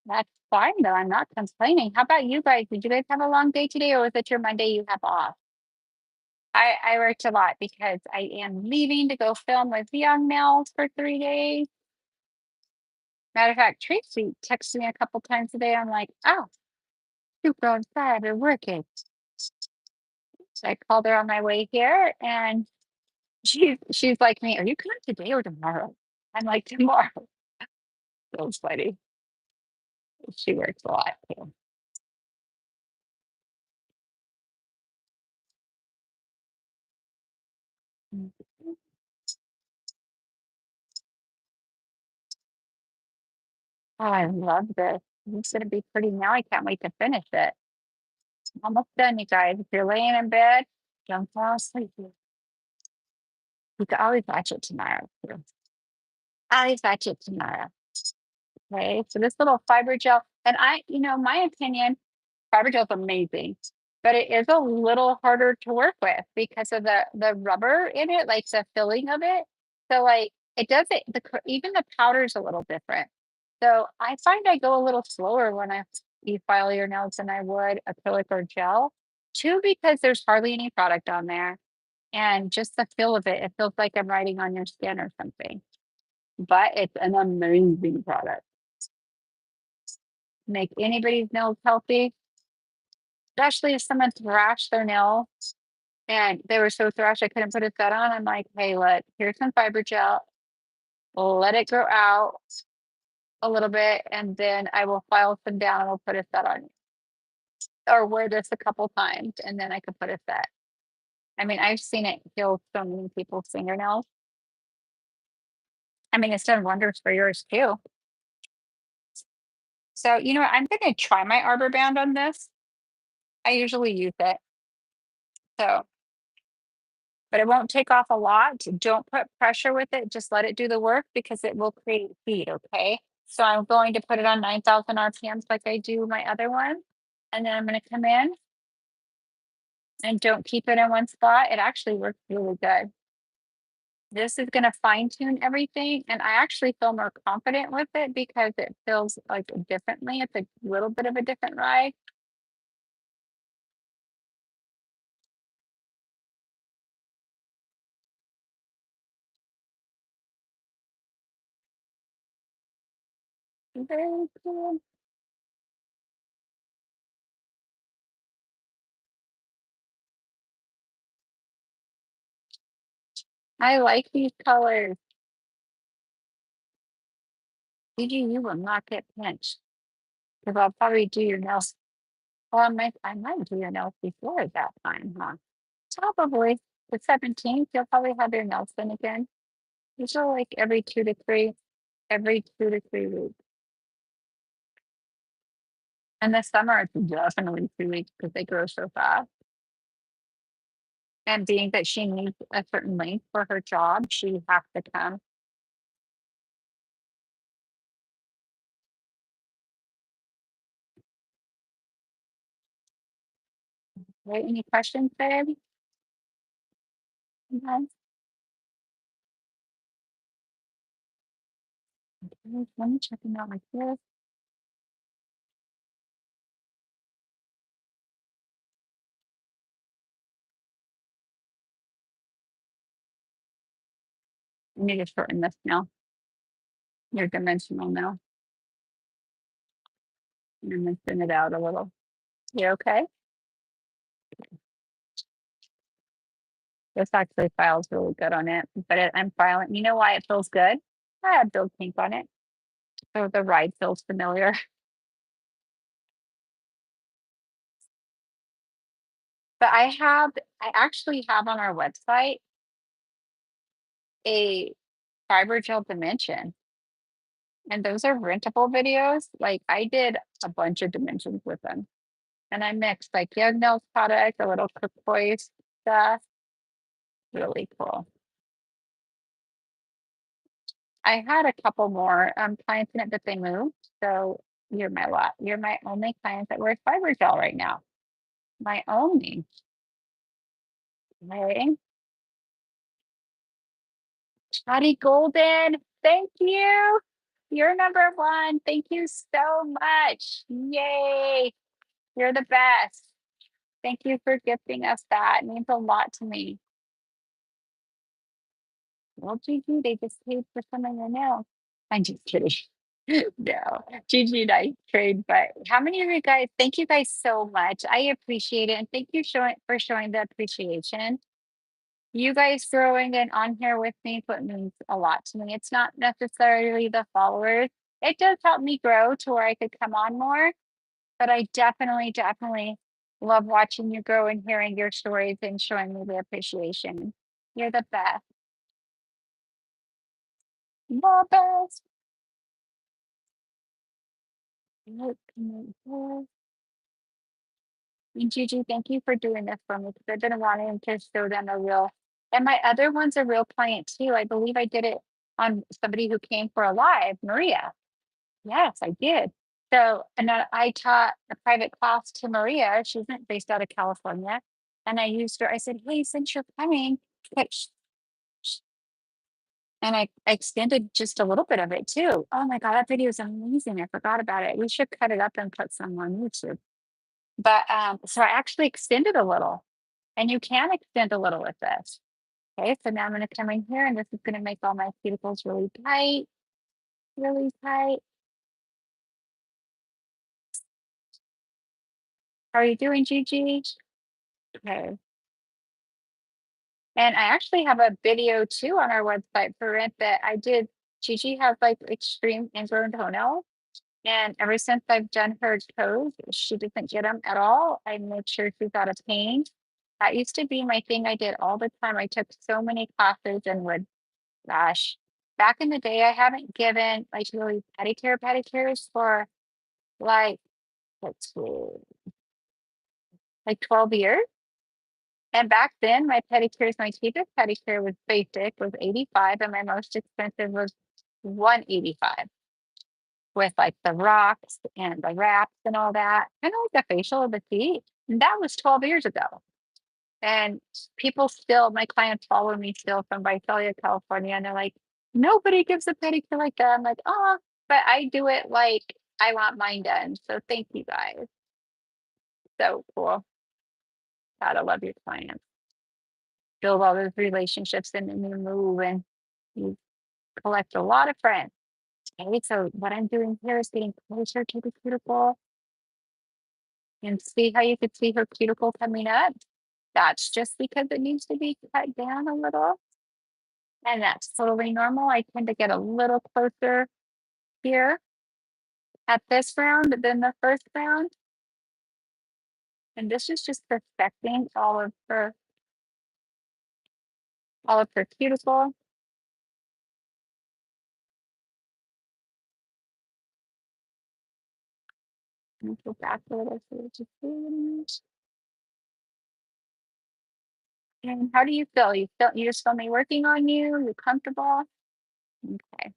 That's fine though. I'm not complaining. How about you guys? Did you guys have a long day today, or was it your Monday you have off? I worked a lot because I am leaving to go film with Young Males for 3 days. Matter of fact, Tracy texted me a couple times a day. I'm like, oh, super outside or working. So I called her on my way here, and she's like me, "Are you coming today or tomorrow?" I'm like, "Tomorrow." So funny. She works a lot too. Mm. Oh, I love this. It's gonna be pretty now. I can't wait to finish it. Almost done, you guys. If you're laying in bed, don't fall asleep. You can always watch it tomorrow too. Always watch it tomorrow. Okay. So this little fiber gel, and my opinion, fiber gel is amazing, but it is a little harder to work with because of the rubber in it, like the filling of it. So like it does it even the powder is a little different. So I find I go a little slower when I file your nails than I would acrylic or gel. Two, because there's hardly any product on there. And just the feel of it, it feels like I'm writing on your skin or something. But it's an amazing product. Make anybody's nails healthy, especially if someone thrashed their nails and they were so thrashed I couldn't put a set on. I'm like, hey, here's some fiber gel. Let it grow out a little bit, and then I will file some down and we'll put a set on. Or wear this a couple times and then I could put a set. I mean, I've seen it heal so many people's fingernails. I mean, it's done wonders for yours too. So, what? I'm going to try my Arbor Band on this. I usually use it. So, but it won't take off a lot. Don't put pressure with it. Just let it do the work because it will create heat. Okay. So I'm going to put it on 9,000 RPMs like I do my other one. And then I'm going to come in and don't keep it in one spot. It actually works really good. This is going to fine tune everything. And I actually feel more confident with it because it feels like differently. It's a little bit of a different ride. Very cool. I like these colors. Gigi, you will not get pinched because I'll probably do your nails. Well, I might do your nails before that time, huh? Probably the 17th, you'll probably have your nails done again. These are like every 2 to 3 weeks. And the summer, it's definitely 2 weeks because they grow so fast. And being that she needs a certain length for her job, she has to come. Right? Any questions, babe? Okay. Let me check them out like this. I need to shorten this now. Your dimensional now. And then thin it out a little. You okay? This actually files really good on it, but I'm filing. You know why it feels good? I have build pink on it. So the ride feels familiar. But I actually have on our website a fiber gel dimension. And those are rentable videos. Like I did a bunch of dimensions with them. And I mixed like Young Nails product, a little Kokoist stuff. Really cool. I had a couple more clients in it, but they moved. So you're my only client that wears fiber gel right now. My only. Okay. Shotty Golden, thank you. You're number one. Thank you so much. Yay. You're the best. Thank you for gifting us that. It means a lot to me. Well, Gigi, they just paid for some of your nails. I'm just kidding. No, Gigi and I trade, but how many of you guys? Thank you guys so much. I appreciate it, and thank you for showing the appreciation. You guys growing and on here with me what means a lot to me. It's not necessarily the followers. It does help me grow to where I could come on more, but I definitely love watching you grow and hearing your stories and showing me the appreciation. You're the best. The best. And Gigi, thank you for doing this for me because I've been wanting to show them a real, and my other one's a real client too. I believe I did it on somebody who came for a live, Maria. Yes, I did. So, and then I taught a private class to Maria. She's based out of California. And I used her, I said, hey, since you're coming, but and I extended just a little bit of it too. Oh my God, that video is amazing. I forgot about it. We should cut it up and put some on YouTube. But so I actually extended a little, and you can extend a little with this. Okay, so now I'm going to come in here, and this is going to make all my cuticles really tight, really tight. How are you doing, Gigi? Okay. And I actually have a video too on our website for rent that I did. Gigi has like extreme ingrown toenails. And ever since I've done her toes, she doesn't get them at all. I make sure she's out of pain. That used to be my thing I did all the time. I took so many classes and would, gosh, back in the day, I haven't given like really pedicures for like, let's see, like 12 years. And back then, my pedicures, my cheapest pedicure was basic, was 85, and my most expensive was 185 with like the rocks and the wraps and all that, kind of like the facial of the feet. And that was 12 years ago. And people still, my clients follow me still from Visalia, California, and they're like, nobody gives a pedicure like that. I'm like, oh, but I do it like I want mine done. So thank you guys. So cool. Gotta love your clients. Build all those relationships and then you move and you collect a lot of friends. Okay, so what I'm doing here is getting closer to the cuticle and see how you could see her cuticle coming up. That's just because it needs to be cut down a little. And that's totally normal. I tend to get a little closer here at this round than the first round. And this is just perfecting all of her cuticle. Let me go back a little so it's just. And how do you feel? You just feel me working on you? You're comfortable? Okay.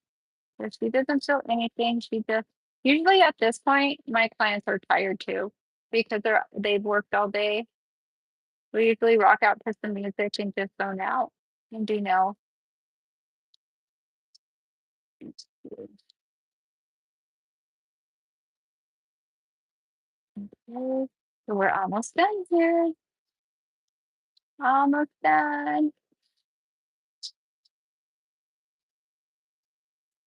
So she doesn't feel anything. She just usually at this point, my clients are tired too because they've worked all day. We usually rock out to some music and just zone out and do know. Okay, so we're almost done here. Almost done.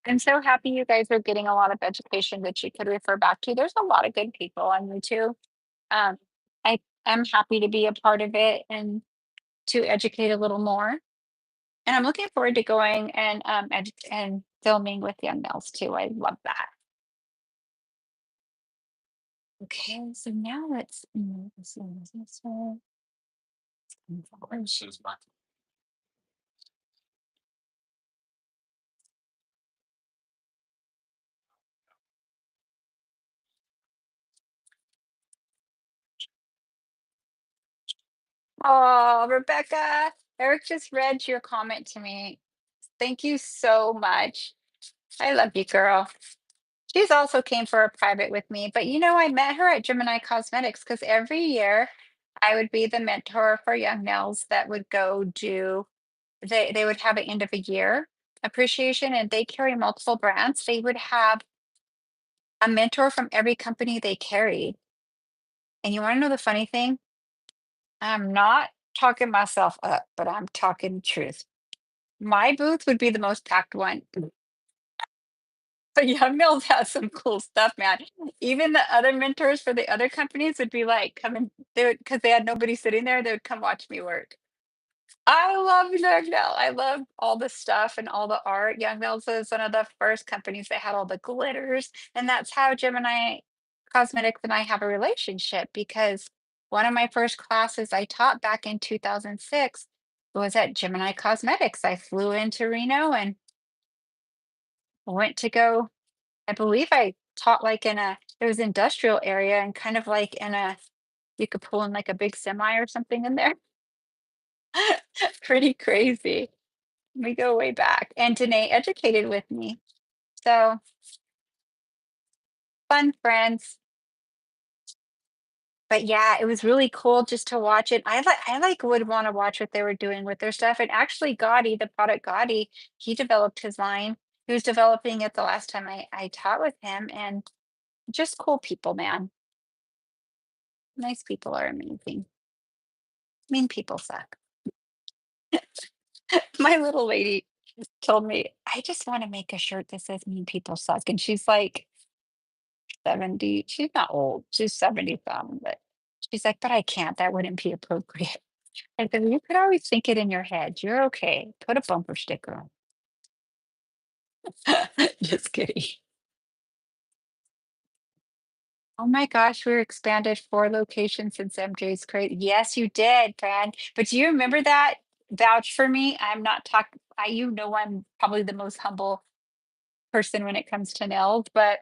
I'm so happy you guys are getting a lot of education that you could refer back to. There's a lot of good people on YouTube. Um, I am happy to be a part of it and to educate a little more. And I'm looking forward to going and and filming with young males too. I love that. Okay, so now let's move this way. Oh, Rebecca, Eric just read your comment to me. Thank you so much. I love you, girl. She's also came for a private with me, but I met her at Gemini Cosmetics because every year I would be the mentor for young nails that would go do they would have an end of a year appreciation and they carry multiple brands. They would have a mentor from every company they carried. And you want to know the funny thing? I'm not talking myself up, but I'm talking truth. My booth would be the most packed one. But Young Mills has some cool stuff, man. Even the other mentors for the other companies would be like, coming, they would, because they had nobody sitting there, they would come watch me work. I love Young Mill. I love all the stuff and all the art. Young Mills is one of the first companies that had all the glitters. And that's how Gemini Cosmetics and I have a relationship because one of my first classes I taught back in 2006 was at Gemini Cosmetics. I flew into Reno and went to go I believe I taught like it was industrial area and kind of like you could pull in like a big semi or something in there. Pretty crazy. We go way back. And Danae educated with me. So fun friends. But yeah, it was really cool just to watch it. I would want to watch what they were doing with their stuff. And actually Gotti, the product Gotti, he developed his line. He was developing it the last time I taught with him and just cool people, man. Nice people are amazing. Mean people suck. My little lady told me, I just want to make a shirt that says mean people suck. And she's like 70. She's not old. She's 70 something, but she's like, but I can't. That wouldn't be appropriate. I said, you could always think it in your head. You're okay. Put a bumper sticker on. Just kidding. Oh my gosh, we were expanded 4 locations since MJ's crazy. Yes, you did, Fran. But do you remember that? Vouch for me. I'm not talking. I'm probably the most humble person when it comes to nails, but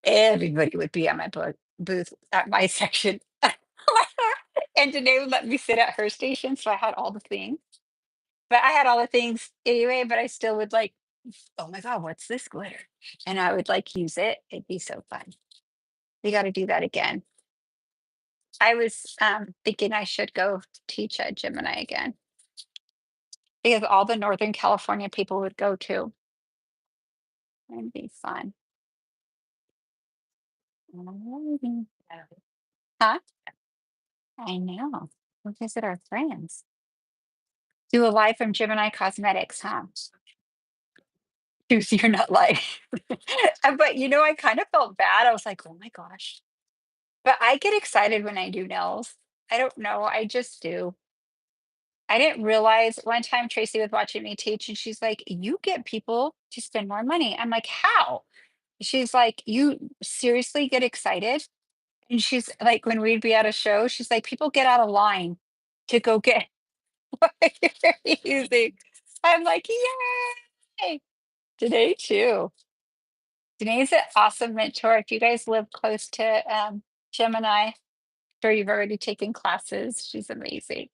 everybody would be at my booth at my section. And Danae would let me sit at her station, so I had all the things. But I had all the things anyway, but I still would like, oh my God, what's this glitter? And I would like use it. It'd be so fun. We got to do that again. I was thinking I should go teach at Gemini again because all the Northern California people would go too. It'd be fun. Alrighty. Huh? I know. We'll visit our friends. Do a live from Gemini Cosmetics, huh? You're not like, but I kind of felt bad. I was like, oh my gosh. But I get excited when I do nails. I don't know. I just do. I didn't realize one time Tracy was watching me teach and she's like, you get people to spend more money. I'm like, how? She's like, you seriously get excited? And she's like, when we'd be at a show, she's like, people get out of line to go get what you're using. I'm like, yay! Today too. Danae's an awesome mentor. If you guys live close to Gemini, sure you've already taken classes. She's amazing.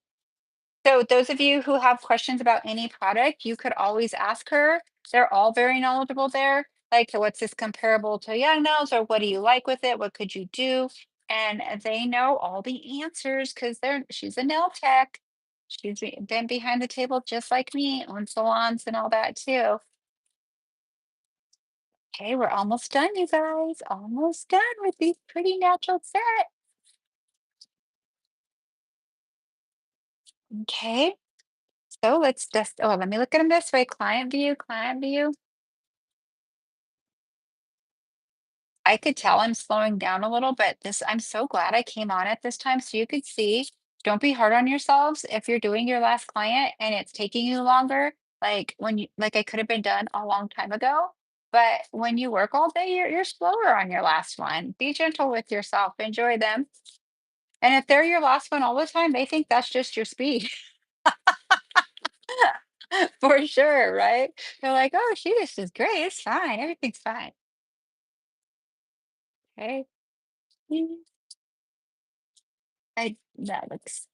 So those of you who have questions about any product, you could always ask her. They're all very knowledgeable there. Like, what's this comparable to Young Nails, or what do you like with it? What could you do? And they know all the answers because she's a nail tech. She's been behind the table just like me on salons and all that too. Okay, we're almost done, you guys. Almost done with these pretty natural set. Okay, so let's just, oh, let me look at them this way. Client view, client view. I could tell I'm slowing down a little, but I'm so glad I came on at this time so you could see. Don't be hard on yourselves if you're doing your last client and it's taking you longer. Like like I could have been done a long time ago. But when you work all day, you're slower on your last one. Be gentle with yourself. Enjoy them. And if they're your last one all the time, they think that's just your speed. For sure, right? They're like, oh, she just is great. It's fine. Everything's fine. Okay. That looks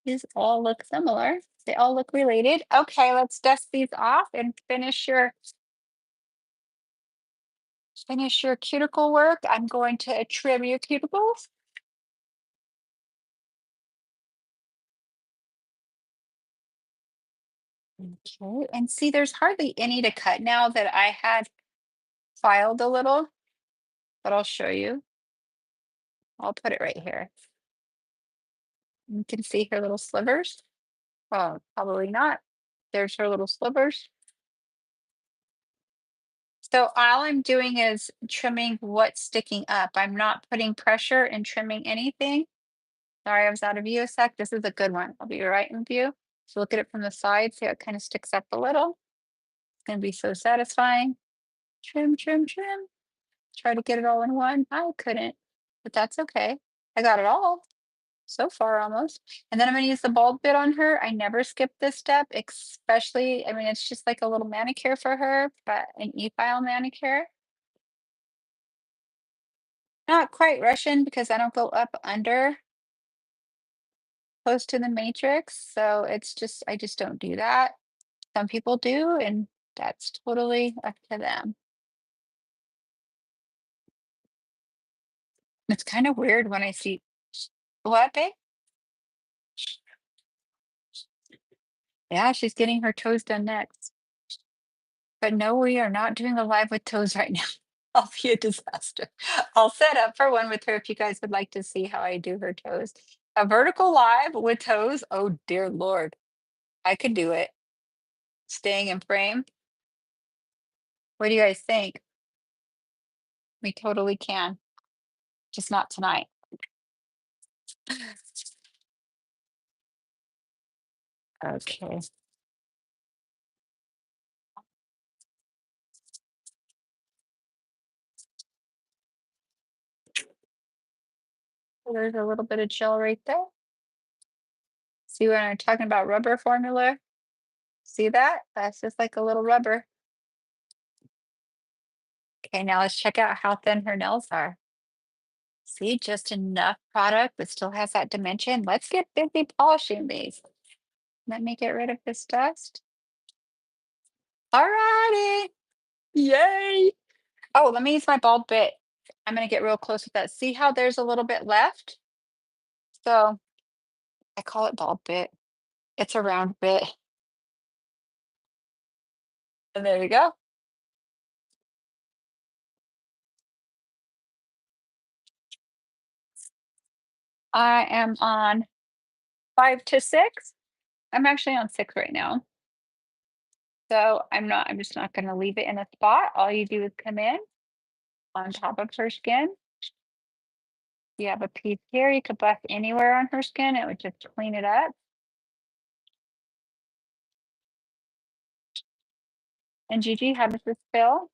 these all look similar. They all look related. Okay, let's dust these off and finish your cuticle work. I'm going to trim your cuticles. Okay, and see, there's hardly any to cut now that I had filed a little, but I'll show you. I'll put it right here. You can see her little slivers. Oh, probably not. There's her little slivers. So all I'm doing is trimming what's sticking up. I'm not putting pressure and trimming anything. Sorry, I was out of view a sec. This is a good one. I'll be right in view. So look at it from the side. See how it kind of sticks up a little. It's going to be so satisfying. Trim, trim, trim. Try to get it all in one. I couldn't, but that's okay. I got it all so far almost. And then I'm going to use the bald bit on her. I never skip this step, especially, I mean, it's just like a little manicure for her, but an e-file manicure. Not quite Russian because I don't go up under close to the matrix. So I just don't do that. Some people do, and that's totally up to them. It's kind of weird when I see what, babe? Yeah, she's getting her toes done next. But no, we are not doing a live with toes right now. I'll be a disaster. I'll set up for one with her if you guys would like to see how I do her toes. A vertical live with toes. Oh dear Lord. I could do it. Staying in frame. What do you guys think? We totally can. Just not tonight. Okay. So there's a little bit of gel right there. See when I'm talking about rubber formula? See that? That's just like a little rubber. Okay, now let's check out how thin her nails are. See, just enough product, but still has that dimension. Let's get busy polishing these. Let me get rid of this dust. All righty. Yay. Oh, let me use my bald bit. I'm going to get real close with that. See how there's a little bit left? So I call it bald bit. It's a round bit. And there you go. I am on 5 to 6. I'm actually on 6 right now. So I'm just not going to leave it in a spot. All you do is come in on top of her skin. You have a piece here. You could buff anywhere on her skin. It would just clean it up. And Gigi, how does this feel?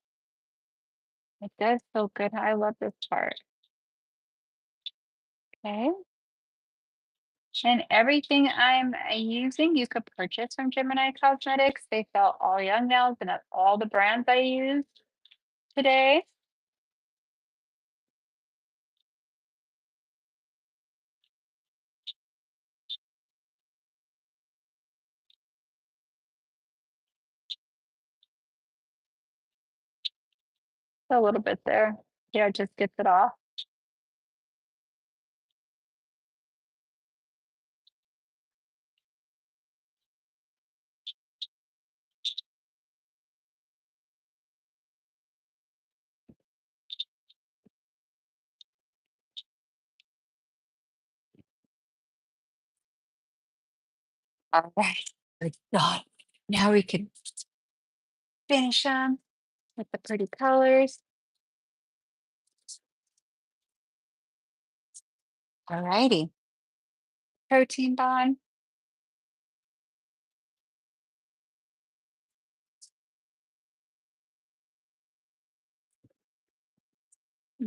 It does feel good. I love this part. Okay. And everything I'm using, you could purchase from Gemini Cosmetics. They sell all young nails and that's all the brands I use today. A little bit there. Yeah, it just gets it off. All right, we're done. Now we can finish them with the pretty colors. All righty. Protein bond.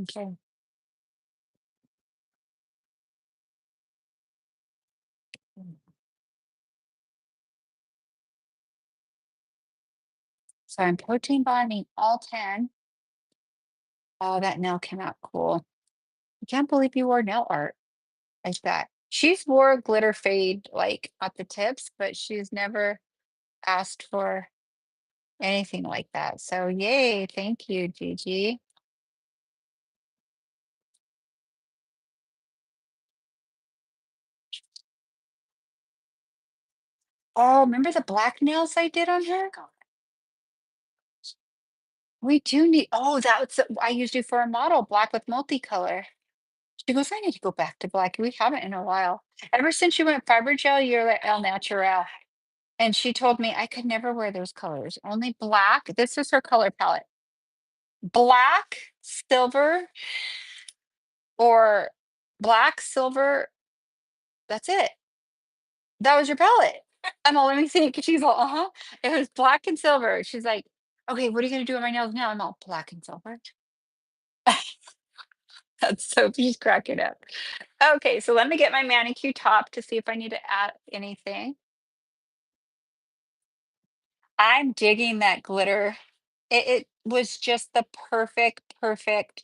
Okay. So I'm protein bonding all 10. Oh, that nail came out cool. I can't believe you wore nail art like that. She's wore glitter fade like at the tips, but she's never asked for anything like that. So yay, thank you, Gigi. Oh, remember the black nails I did on her? We do need, oh, that's, I used it for a model, black with multicolor. She goes, I need to go back to black. We haven't in a while. Ever since you went fiber gel, you're like El Natural. And she told me I could never wear those colors, only black. This is her color palette. Black, silver, or black, silver. That's it. That was your palette. I'm all, let me think. She's all, uh-huh. It was black and silver. She's like, okay, what are you gonna do with my nails now? I'm all black and silver. That's so she's cracking up. Okay, so let me get my manicure top to see if I need to add anything. I'm digging that glitter. It was just the perfect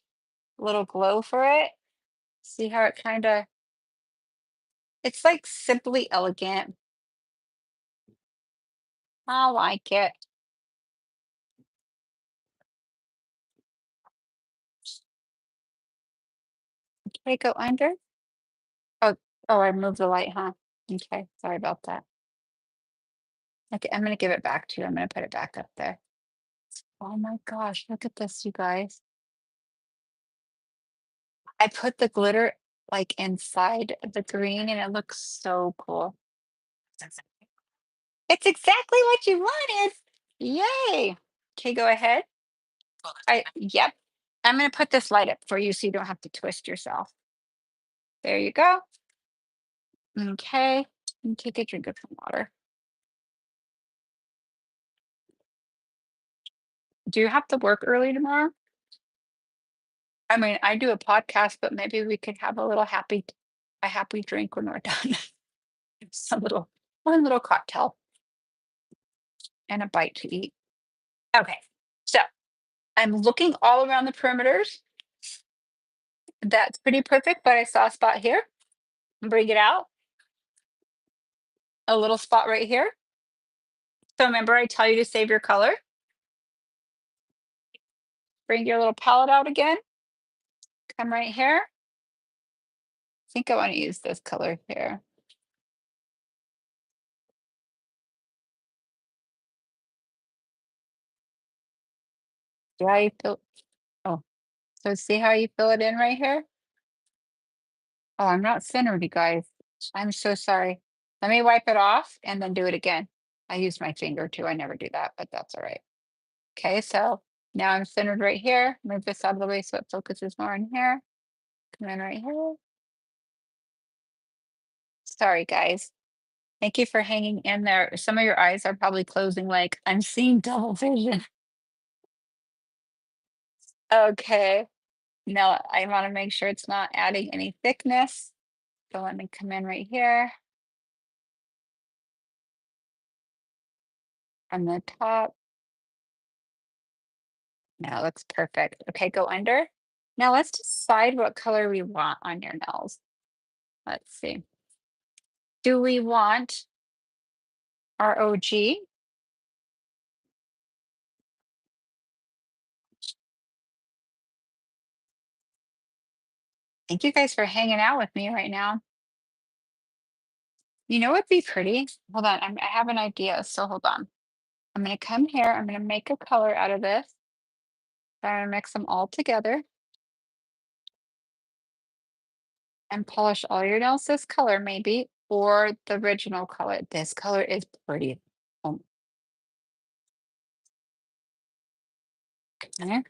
little glow for it. See how it kind of, it's like simply elegant. I like it. Okay, go under. Oh, oh, I moved the light, huh? Okay, sorry about that. Okay, I'm gonna give it back to you. I'm gonna put it back up there. Oh my gosh, look at this, you guys. I put the glitter like inside the green and it looks so cool. It's exactly what you wanted. Yay. Okay, go ahead. Yep. I'm gonna put this light up for you so you don't have to twist yourself. There you go. Okay. And take a drink of some water. Do you have to work early tomorrow? I mean, I do a podcast, but maybe we could have a happy drink when we're done. Just a little, one little cocktail and a bite to eat. Okay. So I'm looking all around the perimeters. That's pretty perfect, but I saw a spot here. Bring it out. A little spot right here. So remember I tell you to save your color. Bring your little palette out again. Come right here. I think I want to use this color here. Do I fill? Oh, so see how you fill it in right here? Oh, I'm not centered, you guys. I'm so sorry. Let me wipe it off and then do it again. I use my finger too. I never do that, but that's all right. Okay, so now I'm centered right here. Move this out of the way so it focuses more on here. Come in right here. Sorry, guys. Thank you for hanging in there. Some of your eyes are probably closing like I'm seeing double vision. Okay. Now I want to make sure it's not adding any thickness. So let me come in right here on the top. Now it looks perfect. Okay, go under. Now let's decide what color we want on your nails. Let's see. Do we want our OG? Thank you guys for hanging out with me right now. You know what'd be pretty? Hold on, I have an idea, so hold on. I'm gonna come here, I'm gonna make a color out of this. I'm gonna mix them all together and polish all your nails this color maybe, or the original color. This color is pretty. Um, Okay.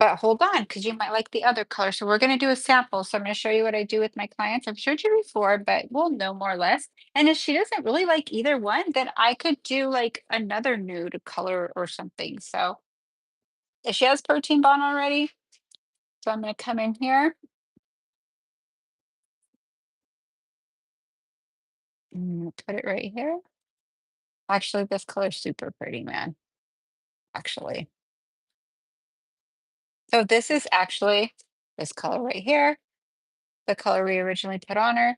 But hold on, because you might like the other color. So we're going to do a sample. So I'm going to show you what I do with my clients. I've showed you before, but we'll know more or less. And if she doesn't really like either one, then I could do like another nude color or something. So if she has protein bond already, so I'm going to come in here. Put it right here. Actually, this color's super pretty, man. Actually. So this is actually this color right here, the color we originally put on her.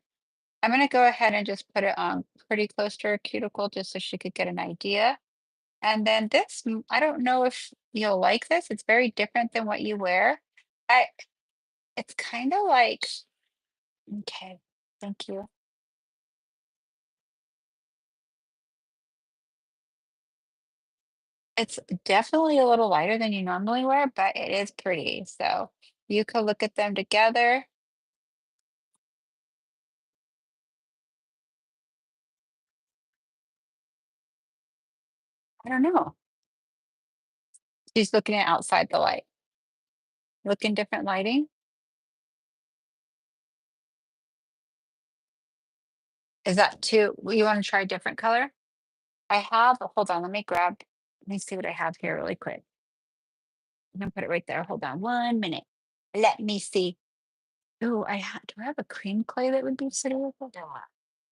I'm going to go ahead and just put it on pretty close to her cuticle just so she could get an idea. And then this, I don't know if you'll like this. It's very different than what you wear. I, it's kind of like, okay, thank you. It's definitely a little lighter than you normally wear, but it is pretty. So you could look at them together. I don't know. She's looking at outside the light. Looking different lighting. Is that too, you want to try a different color? I have, hold on, let me see what I have here really quick. I'm gonna put it right there. Hold on 1 minute. Let me see. Oh, do I have a cream clay that would be suitable?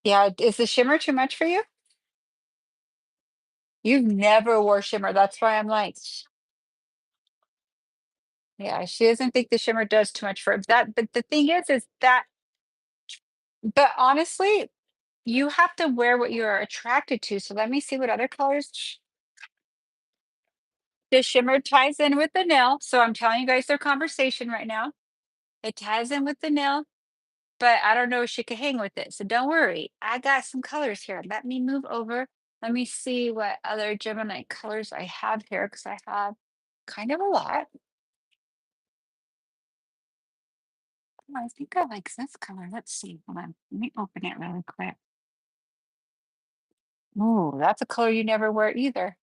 Yeah, is the shimmer too much for you? You've never wore shimmer. That's why I'm like, yeah, she doesn't think the shimmer does too much for that. But the thing is that, but honestly, you have to wear what you are attracted to. So let me see what other colors. The shimmer ties in with the nail. So I'm telling you guys their conversation right now. It ties in with the nail, but I don't know if she could hang with it. So don't worry. I got some colors here. Let me move over. Let me see what other Gemini colors I have here because I have kind of a lot. Oh, I think I like this color. Let's see. Hold on. Let me open it really quick. Ooh, that's a color you never wear either.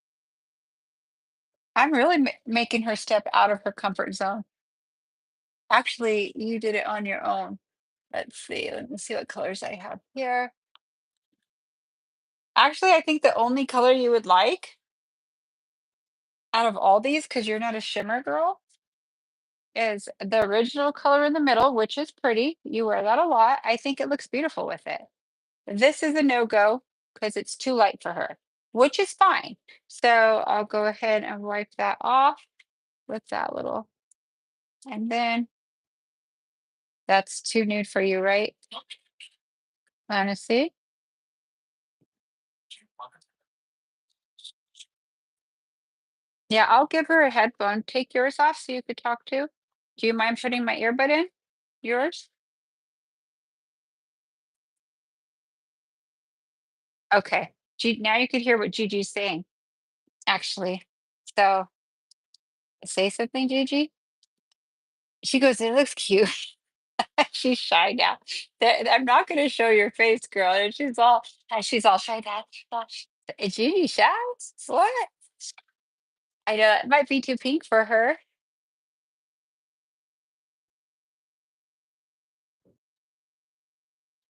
I'm really making her step out of her comfort zone. Actually, you did it on your own. Let's see. Let me see what colors I have here. Actually, I think the only color you would like out of all these, because you're not a shimmer girl, is the original color in the middle, which is pretty. You wear that a lot. I think it looks beautiful with it. This is a no-go because it's too light for her, which is fine. So I'll go ahead and wipe that off with that little, and then that's too nude for you, right? Wanna see? Yeah, I'll give her a headphone. Take yours off so you could talk too. Do you mind putting my earbud in? Yours? Okay. Now you could hear what Gigi's saying, actually. So say something, Gigi. She goes, it looks cute. She's shy now. I'm not going to show your face, girl. And she's all shy now. Is Gigi shy? What? I know it might be too pink for her.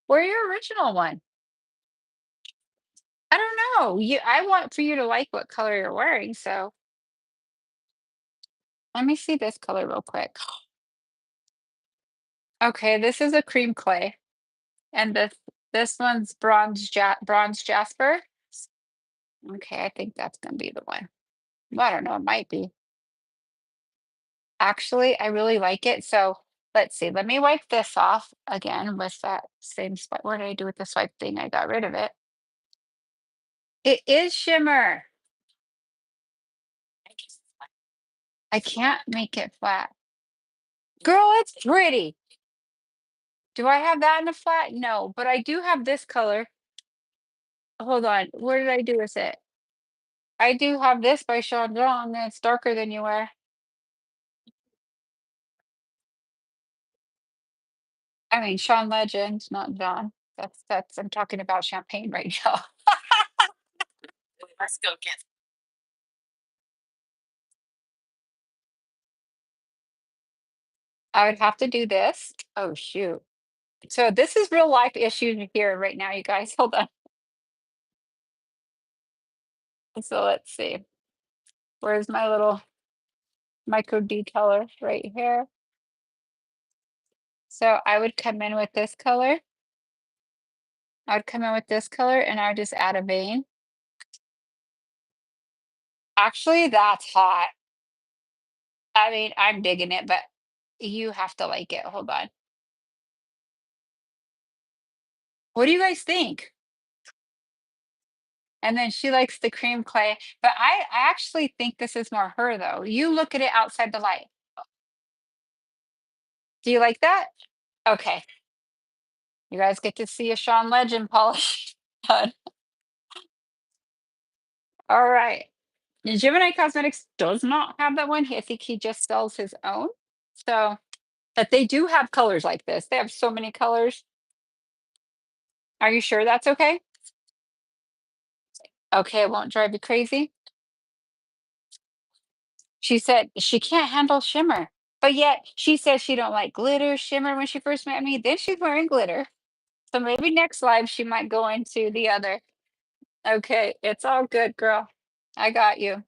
Wear your original one. I don't know. I want for you to like what color you're wearing. So let me see this color real quick. Okay, this is a cream clay, and this one's bronze jasper. Okay, I think that's gonna be the one. Well, I don't know, it might be. Actually, I really like it. So let's see. Let me wipe this off again with that same swipe. What did I do with the swipe thing? I got rid of it. It is shimmer. I can't make it flat. Girl, it's pretty. Do I have that in a flat? No, but I do have this color. Hold on. What did I do with it? I do have this by Sean John, and it's darker than you wear. I mean, Sean Legend, not John. I'm talking about champagne right now. Let's go get I would have to do this. Oh, shoot. So this is real life issues here right now, you guys. Hold on. So let's see. Where's my little micro detailer? Right here. So I would come in with this color. I would come in with this color and I would just add a vein. Actually, that's hot. I mean, I'm digging it, but you have to like it. Hold on. What do you guys think? And then she likes the cream clay, but I actually think this is more her though. You look at it outside the light. Do you like that? Okay. You guys get to see a Sean Legend polish done. All right. Gemini Cosmetics does not have that one. I think he just sells his own. So, but they do have colors like this. They have so many colors. Are you sure that's okay? Okay, it won't drive you crazy. She said she can't handle shimmer, but yet she says she don't like glitter, shimmer when she first met me. Then she's wearing glitter. So maybe next live she might go into the other. Okay, it's all good, girl. I got you.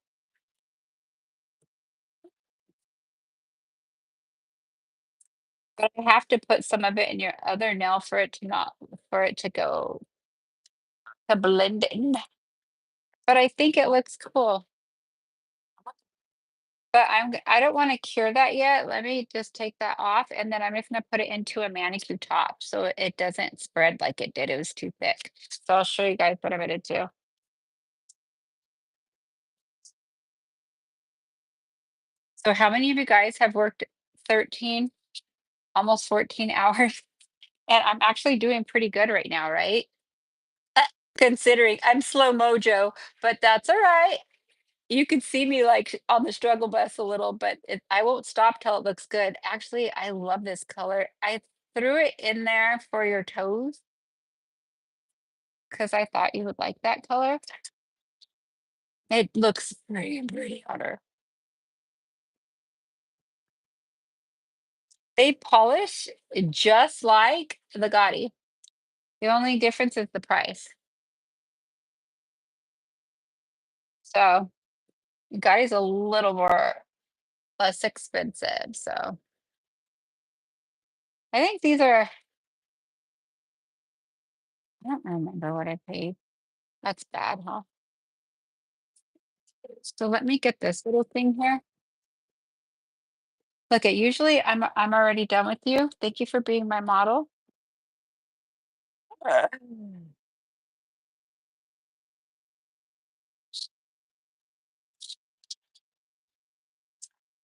But I have to put some of it in your other nail for it to not for it to go to blend in. But I think it looks cool. But I don't want to cure that yet. Let me just take that off and then I'm just gonna put it into a manicure top so it doesn't spread like it did. It was too thick. So I'll show you guys what I'm gonna do. So how many of you guys have worked 13, almost 14 hours? And I'm actually doing pretty good right now, right? Uh, Considering I'm slow mojo, but that's all right. You can see me like on the struggle bus a little, but I won't stop till it looks good. Actually, I love this color. I threw it in there for your toes because I thought you would like that color. It looks pretty on her. They polish just like the Gotti. The only difference is the price. So Gotti's a little more less expensive. So I think these are, I don't remember what I paid. That's bad, huh? So let me get this little thing here. Look, at usually I'm already done with you. Thank you for being my model. Uh,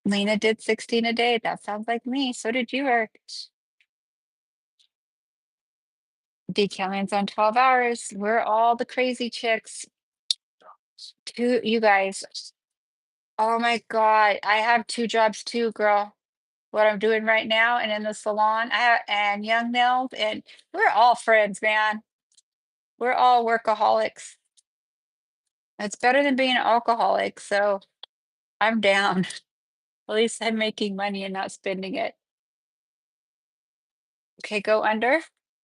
Lena did 16 a day. That sounds like me. So did you, Eric. Decaling's on 12 hours. We're all the crazy chicks. Two, you guys. Oh my God. I have two jobs too, girl. What I'm doing right now and in the salon and Young Nails, and we're all friends, man. We're all workaholics. It's better than being an alcoholic, so I'm down. At least I'm making money and not spending it. Okay, go under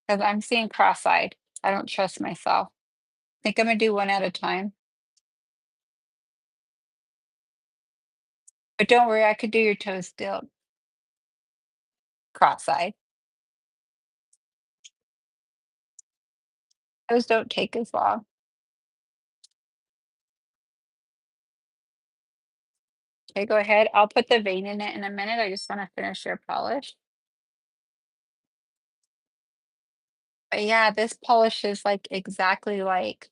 because I'm seeing cross-eyed. I don't trust myself. I think I'm gonna do one at a time. But don't worry, I could do your toes still cross-eyed. Those don't take as long. Okay, go ahead. I'll put the vein in it in a minute. I just want to finish your polish. But yeah, this polish is like exactly like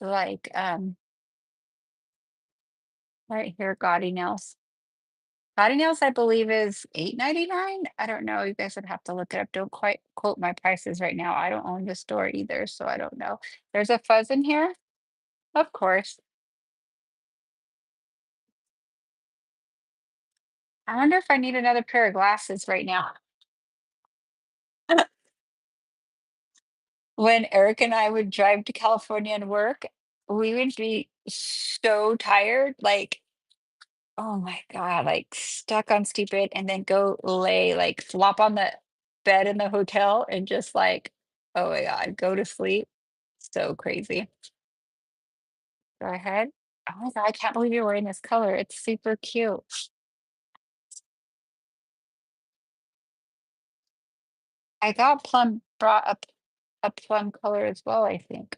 right here, Gaudy Nails. Gaudy Nails, I believe, is $8.99. I don't know. You guys would have to look it up. Don't quite quote my prices right now. I don't own the store either, so I don't know. There's a fuzz in here, of course. I wonder if I need another pair of glasses right now. When Eric and I would drive to California and work, we would be so tired. Like Oh my God, like stuck on stupid and then go lay, like flop on the bed in the hotel and just like, oh my God, go to sleep. So crazy. Go ahead. Oh my God, I can't believe you're wearing this color. It's super cute. I thought plum brought up a plum color as well, I think.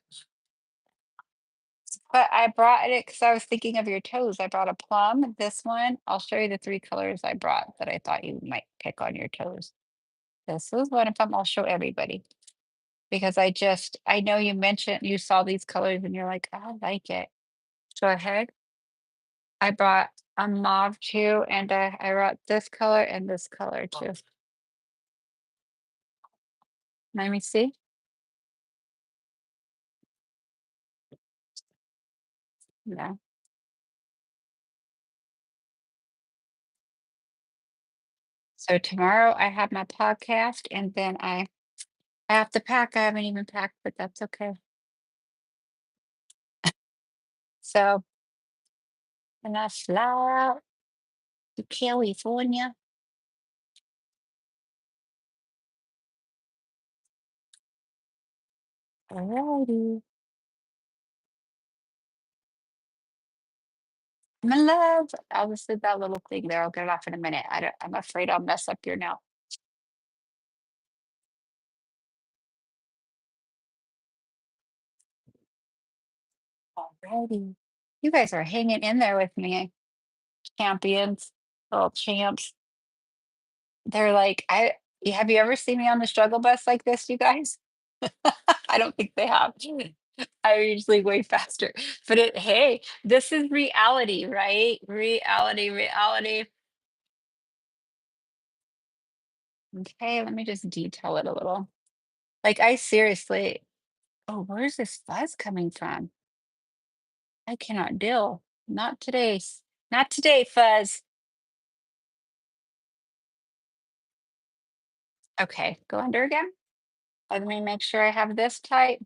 But I brought it because I was thinking of your toes. I brought a plum, this one. I'll show you the three colors I brought that I thought you might pick on your toes. This was one of them. I'll show everybody because I know you mentioned you saw these colors and you're like, I like it. Go ahead. I brought a mauve too, and I brought this color and this color too. Let me see. Yeah. So tomorrow I have my podcast and then I have to pack. I haven't even packed, but that's okay. So and I fly out to California. Alrighty. My love. I'll just do that little thing there. I'll get it off in a minute. I'm afraid I'll mess up your nail. Alrighty. You guys are hanging in there with me, champions, little champs. They're like, have you ever seen me on the struggle bus like this, you guys? I don't think they have. I'm usually way faster. But hey, this is reality, right? Reality, reality. Okay, let me just detail it a little. Like I seriously, oh, where's this fuzz coming from? I cannot deal. Not today. Not today, fuzz. Okay, go under again. Let me make sure I have this tight.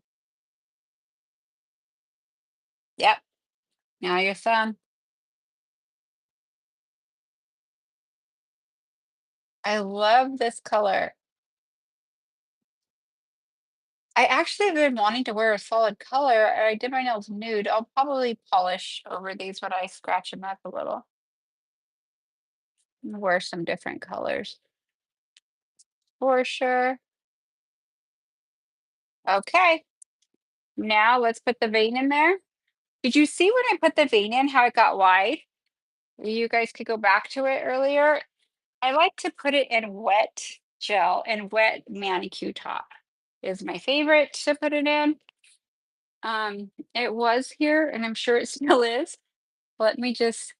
Yep. Now your thumb. I love this color. I actually have been wanting to wear a solid color. I did my nails nude. I'll probably polish over these when I scratch them up a little. And wear some different colors for sure. Okay, now let's put the vein in there. Did you see when I put the vein in how it got wide? You guys could go back to it earlier. I like to put it in wet gel and wet manicure top is my favorite to put it in. It was here and I'm sure it still is. Let me just,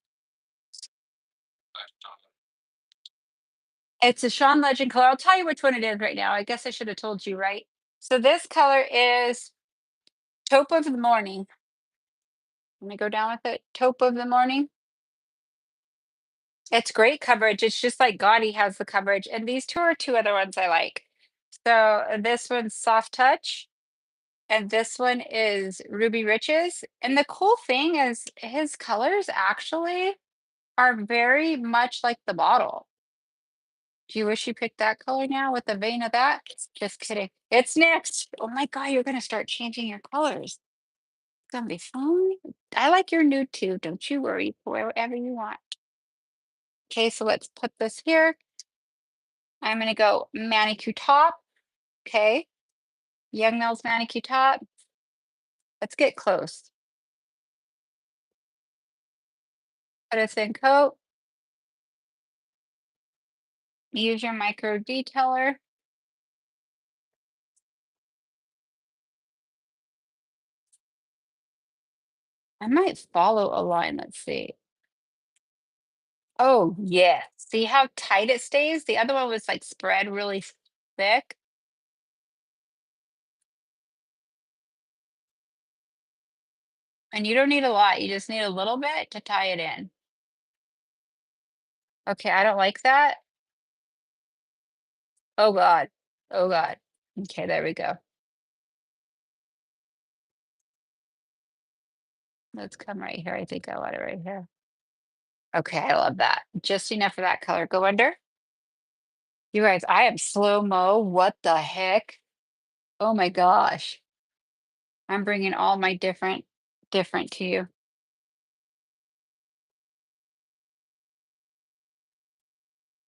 it's a Sean Legend color. I'll tell you which one it is right now. I guess I should have told you, right? So this color is Taupe of the Morning. Let me go down with it. Taupe of the Morning. It's great coverage. It's just like Gotti has the coverage. And these two are two other ones I like. So this one's Soft Touch. And this one is Ruby Riches. And the cool thing is his colors actually are very much like the bottle. Do you wish you picked that color now with the vein of that? Just kidding. It's next. Oh my God, you're going to start changing your colors. It's going to be fun. I like your nude too. Don't you worry. Wear whatever you want. Okay, so let's put this here. I'm going to go manicure top. Okay. Young Mel's manicure top. Let's get close. Put a thin coat. Use your micro detailer. I might follow a line. Let's see. Oh, yeah. See how tight it stays? The other one was like spread really thick. And you don't need a lot. You just need a little bit to tie it in. Okay, I don't like that. Oh God. Oh God. Okay, there we go. Let's come right here. I think I want it right here. Okay, I love that. Just enough for that color. Go under. You guys, I am slow-mo. What the heck? Oh my gosh. I'm bringing all my different to you.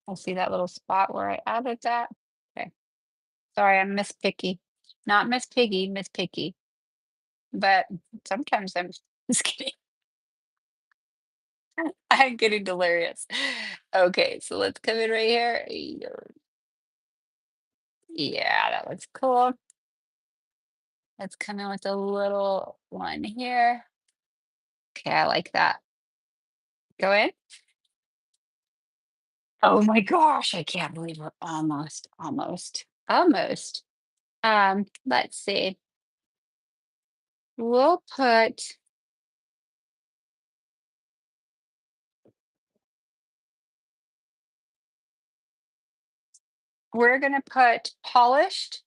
I see that little spot where I added that. Okay. Sorry, I'm Miss Picky. Not Miss Piggy, Miss Picky. But sometimes I'm just kidding. I'm getting delirious. Okay, so let's come in right here. Yeah, that looks cool. Let's come in with a little one here. Okay, I like that. Go in. Oh my gosh, I can't believe we're almost. Let's see. We'll put we're gonna put polished,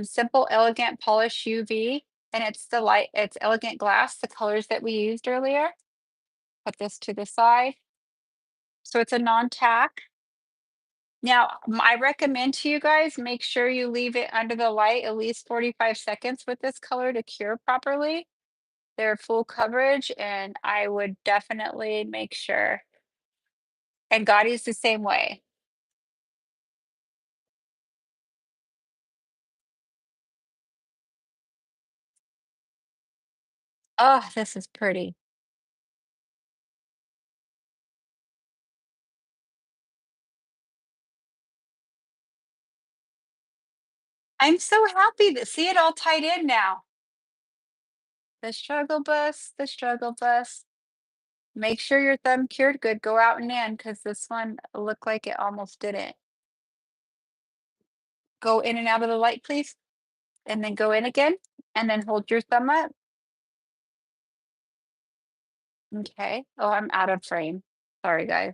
simple, elegant polish UV, and it's elegant glass, the colors that we used earlier. Put this to the side. So it's a non-tack. Now, I recommend to you guys, make sure you leave it under the light at least 45 seconds with this color to cure properly. They're full coverage, and I would definitely make sure. And Gotti's the same way. Oh, this is pretty. I'm so happy to see it all tied in now. The struggle bus. Make sure your thumb cured good. Go out and in because this one looked like it almost didn't. Go in and out of the light, please. And then go in again. And then hold your thumb up. Okay. Oh, I'm out of frame. Sorry, guys.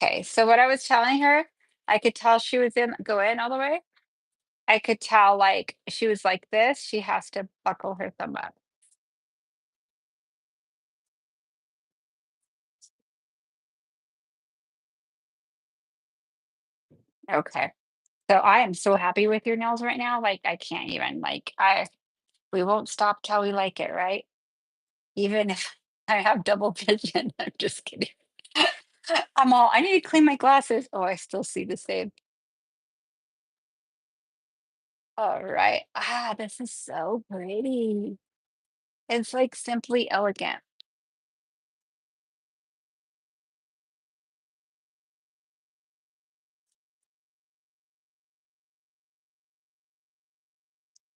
Okay. So what I was telling her, I could tell she was in, go in all the way. I could tell like she was like this. She has to buckle her thumb up. Okay. So I am so happy with your nails right now. Like I can't even we won't stop till we like it, right? Even if I have double vision. I'm just kidding. I need to clean my glasses. Oh, I still see the same. All right. Ah, this is so pretty. It's like simply elegant.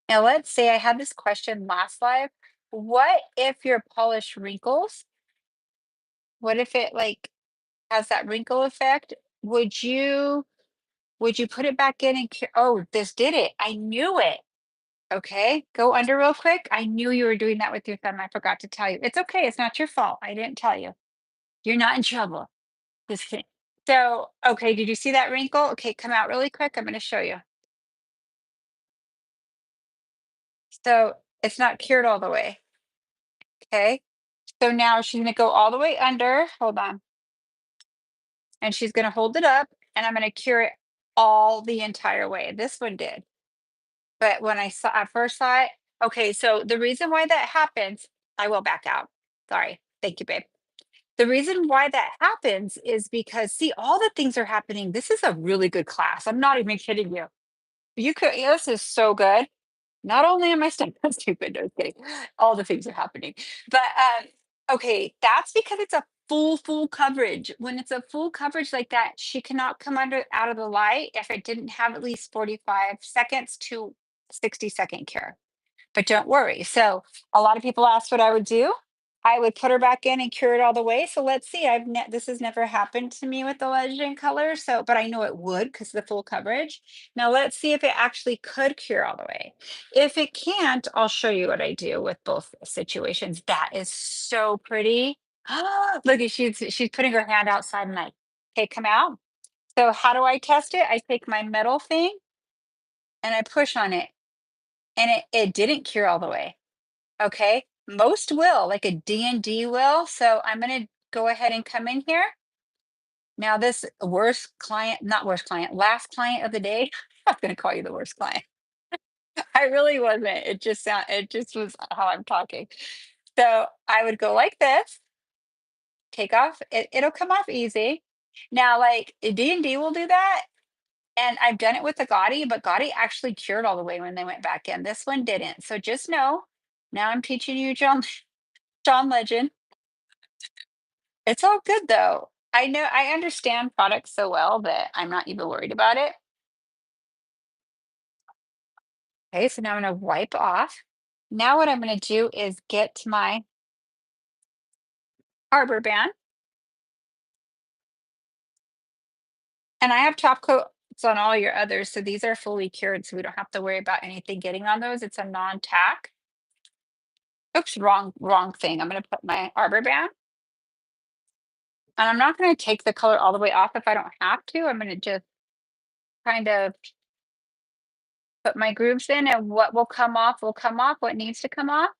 Now, let's say I had this question last live. What if your polish wrinkles? What if it like has that wrinkle effect? Would you would you put it back in and oh, this did it. I knew it. Okay, go under real quick. I knew you were doing that with your thumb. I forgot to tell you. It's okay. It's not your fault. I didn't tell you. You're not in trouble. Just kidding. So, okay, did you see that wrinkle? Okay, come out really quick. I'm going to show you. So it's not cured all the way. Okay. So now she's going to go all the way under. Hold on. And she's going to hold it up and I'm going to cure it all the entire way. This one did. But when I first saw it, okay, so the reason why that happens, I will back out. Sorry. Thank you, babe. The reason why that happens is because see, all the things are happening. This is a really good class. I'm not even kidding you. You could, yeah, this is so good. Not only am I stupid, no just kidding. All the things are happening. But okay, that's because it's a full coverage. When it's a full coverage like that, she cannot come under out of the light if it didn't have at least 45 seconds to 60-second cure. But don't worry. So a lot of people asked what I would do. I would put her back in and cure it all the way. So let's see. This has never happened to me with the legend color. So, but I know it would because of the full coverage. Now let's see if it actually could cure all the way. If it can't, I'll show you what I do with both situations. That is so pretty. Look at she's putting her hand outside and like, okay, come out. So how do I test it? I take my metal thing and I push on it and it didn't cure all the way. Okay, most will, like a D&D will. So go ahead and come in here. Now this worst client, not worst client, last client of the day. I'm going to call you the worst client. I really wasn't. It just was how I'm talking. So I would go like this, take off. It'll come off easy. Now, like D&D will do that, and I've done it with the Gotti, but Gotti actually cured all the way when they went back in. This one didn't. So just know. Now I'm teaching you John Legend. It's all good though. I know I understand products so well that I'm not even worried about it. Okay, so now I'm gonna wipe off. Now what I'm gonna do is get my arbor band, and I have top coats on all your others, so these are fully cured, so we don't have to worry about anything getting on those. It's a non-tack. Oops, wrong thing. I'm gonna put my arbor band, and I'm not gonna take the color all the way off if I don't have to. I'm gonna just kind of put my grooves in, and what will come off will come off. What needs to come off?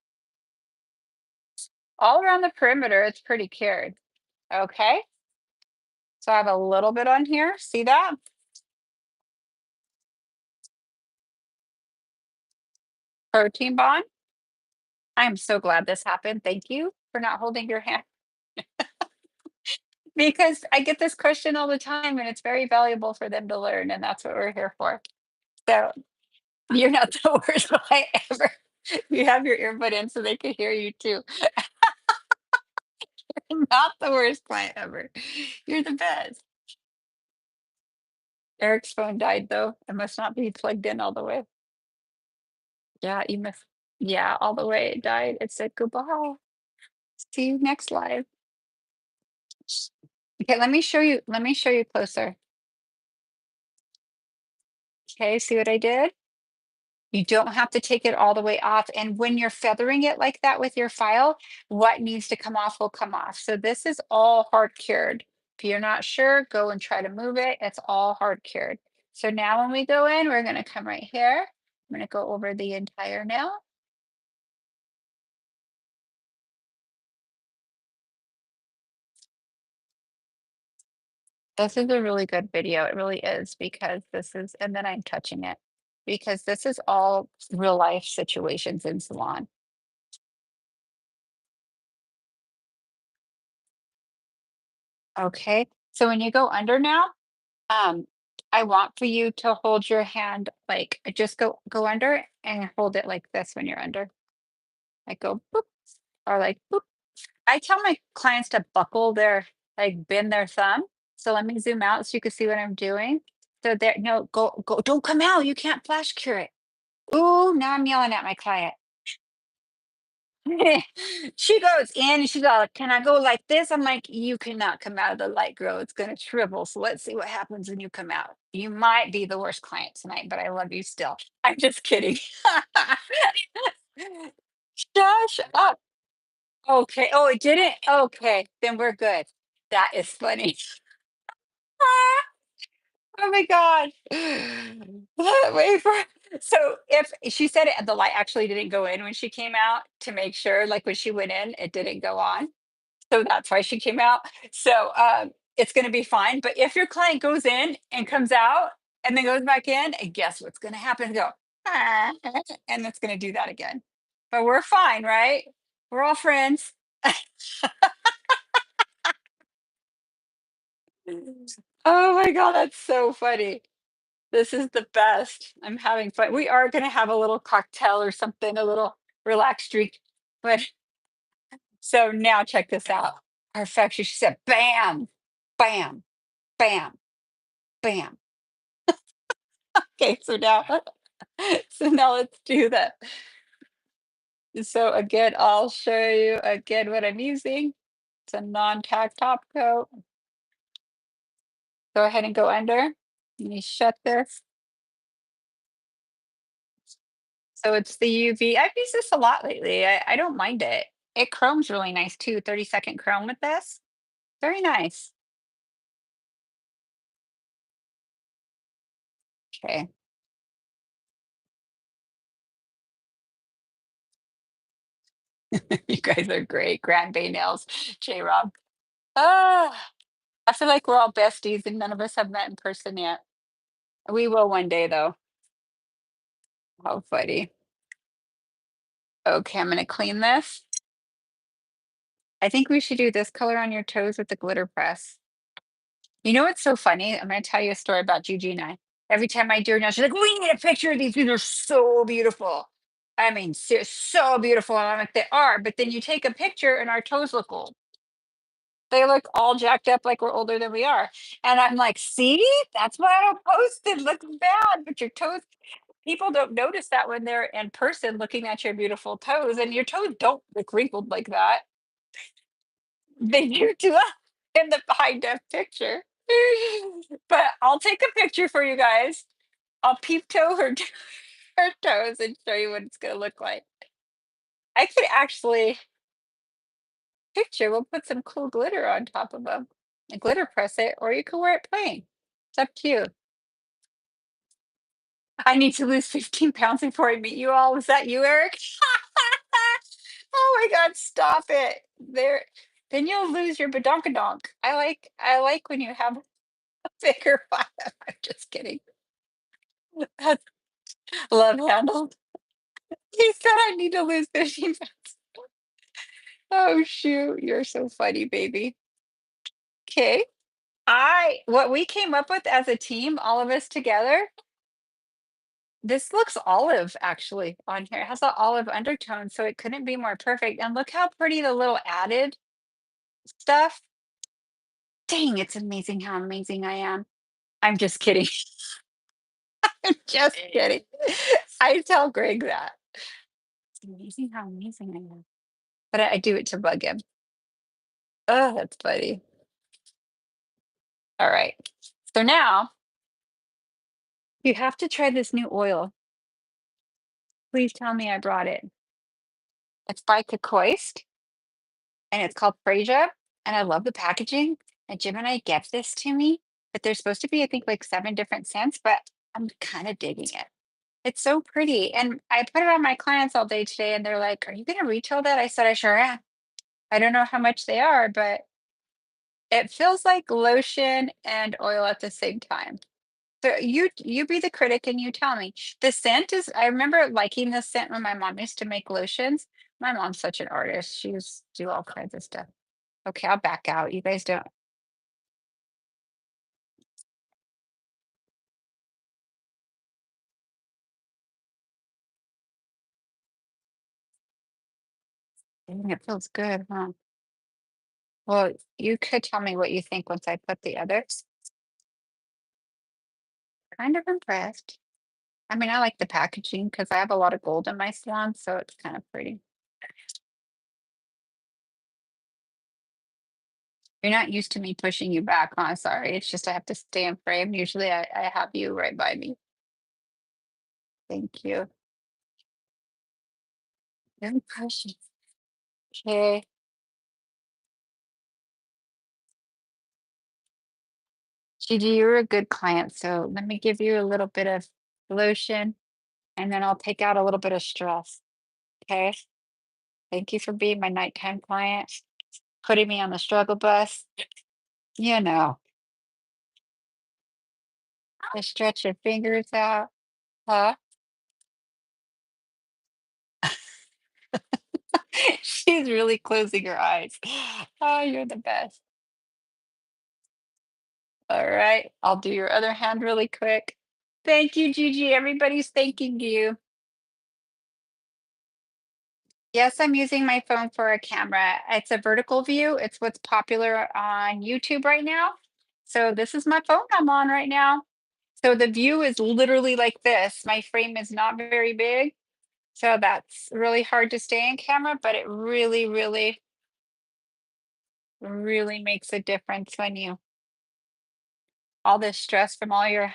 All around the perimeter, it's pretty cured. Okay. So I have a little bit on here. See that? Protein bond. I am so glad this happened. Thank you for not holding your hand because I get this question all the time and it's very valuable for them to learn. And that's what we're here for. So you're not the worst client ever. You have your earbud in so they could hear you too. Not the worst client ever. You're the best. Eric's phone died though. It must not be plugged in all the way. Yeah, you must. Yeah, all the way it died. It said goodbye. See you next live. Okay, let me show you closer. Okay, see what I did? You don't have to take it all the way off. And when you're feathering it like that with your file, what needs to come off will come off. So this is all hard cured. If you're not sure, go and try to move it. It's all hard cured. So now when we go in, we're gonna come right here. I'm gonna go over the entire nail. This is a really good video. It really is because this is, and then I'm touching it because this is all real life situations in salon. Okay. So when you go under now, um, I want for you to hold your hand like just go under and hold it like this when you're under. Like go boop or like boop. I tell my clients to buckle their like bend their thumb. So let me zoom out so you can see what I'm doing. So there, no, go, don't come out. You can't flash cure it. Ooh, now I'm yelling at my client. She goes in and she's all, "Can I go like this?" I'm like, "You cannot come out of the light, girl. It's gonna shrivel. So let's see what happens when you come out. You might be the worst client tonight, but I love you still." I'm just kidding. Shush up. Okay. Oh, it didn't? Okay, then we're good. That is funny. Oh my god. Wait for so if she said it, the light actually didn't go in when she came out to make sure, like when she went in, it didn't go on. So that's why she came out. So it's going to be fine. But if your client goes in and comes out and then goes back in, and guess what's going to happen? Go, "Ah," and it's going to do that again. But we're fine, right? We're all friends. Oh my God, that's so funny. This is the best. I'm having fun. We are going to have a little cocktail or something, a little relaxed drink. But so now check this out. Perfection. She said, bam, bam, bam, bam. Okay, so now so now let's do that. So again, I'll show you again what I'm using. It's a non-tack top coat. Go ahead and go under. Let me shut this. So it's the UV. I've used this a lot lately. I don't mind it. It chromes really nice too. 30-second chrome with this. Very nice. Okay. You guys are great. Grand Bay nails. J Rob. Ah, I feel like we're all besties and none of us have met in person yet. We will one day though. How funny. Okay, I'm gonna clean this. I think we should do this color on your toes with the glitter press. You know what's so funny? I'm gonna tell you a story about Gigi and I. Every time I do her nails, she's like, "We need a picture of these. These are so beautiful." I mean, so beautiful. And I'm like, they are. But then you take a picture, and our toes look old. They look all jacked up like we're older than we are. And I'm like, "See, that's why I don't post it. Looks bad, but your toes." People don't notice that when they're in person looking at your beautiful toes, and your toes don't look wrinkled like that. They do to us in the high def picture. But I'll take a picture for you guys. I'll peep toe her toes and show you what it's gonna look like. I could actually picture. We'll put some cool glitter on top of them and glitter press it, or you can wear it plain. It's up to you. I need to lose 15 pounds before I meet you all. Was that you, Eric? Oh my God, stop it. There, then you'll lose your badonkadonk. I like when you have a bigger bottom. I'm just kidding. That's love handled. He said I need to lose 15 pounds. Oh shoot, you're so funny, baby. Okay. I what we came up with as a team, all of us together, this looks olive actually on here. It has that olive undertone, so it couldn't be more perfect. And look how pretty the little added stuff. Dang, it's amazing how amazing I am. I'm just kidding. I'm just kidding. I tell Greg that. It's amazing how amazing I am. But I do it to bug him. Oh, that's funny. All right. So now you have to try this new oil. Please tell me I brought it. It's by Kokoist and it's called Frasier. And I love the packaging. And Gemini gave this to me, but there's supposed to be, I think, like 7 different scents, but I'm kind of digging it. It's so pretty. And I put it on my clients all day today, and they're like, "Are you going to retail that?" I said, "I sure am." I don't know how much they are, but it feels like lotion and oil at the same time. So you be the critic and you tell me. The scent is I remember liking this scent when my mom used to make lotions. My mom's such an artist. She used to do all kinds of stuff. Okay, I'll back out. You guys don't. Dang, it feels good, huh? Well, you could tell me what you think once I put the others. Kind of impressed. I mean, I like the packaging because I have a lot of gold in my salon, so it's kind of pretty. You're not used to me pushing you back, huh? Sorry. It's just I have to stay in frame. Usually I have you right by me. Thank you. Very precious. Okay. Gigi, you're a good client. So let me give you a little bit of lotion and then I'll take out a little bit of stress. Okay. Thank you for being my nighttime client, putting me on the struggle bus. You know, just stretch your fingers out. Huh? She's really closing her eyes. Oh, you're the best. All right. I'll do your other hand really quick. Thank you, Gigi. Everybody's thanking you. Yes, I'm using my phone for a camera. It's a vertical view. It's what's popular on YouTube right now. So this is my phone I'm on right now. So the view is literally like this. My frame is not very big. So that's really hard to stay in camera, but it really, really, really makes a difference when you all this stress from all your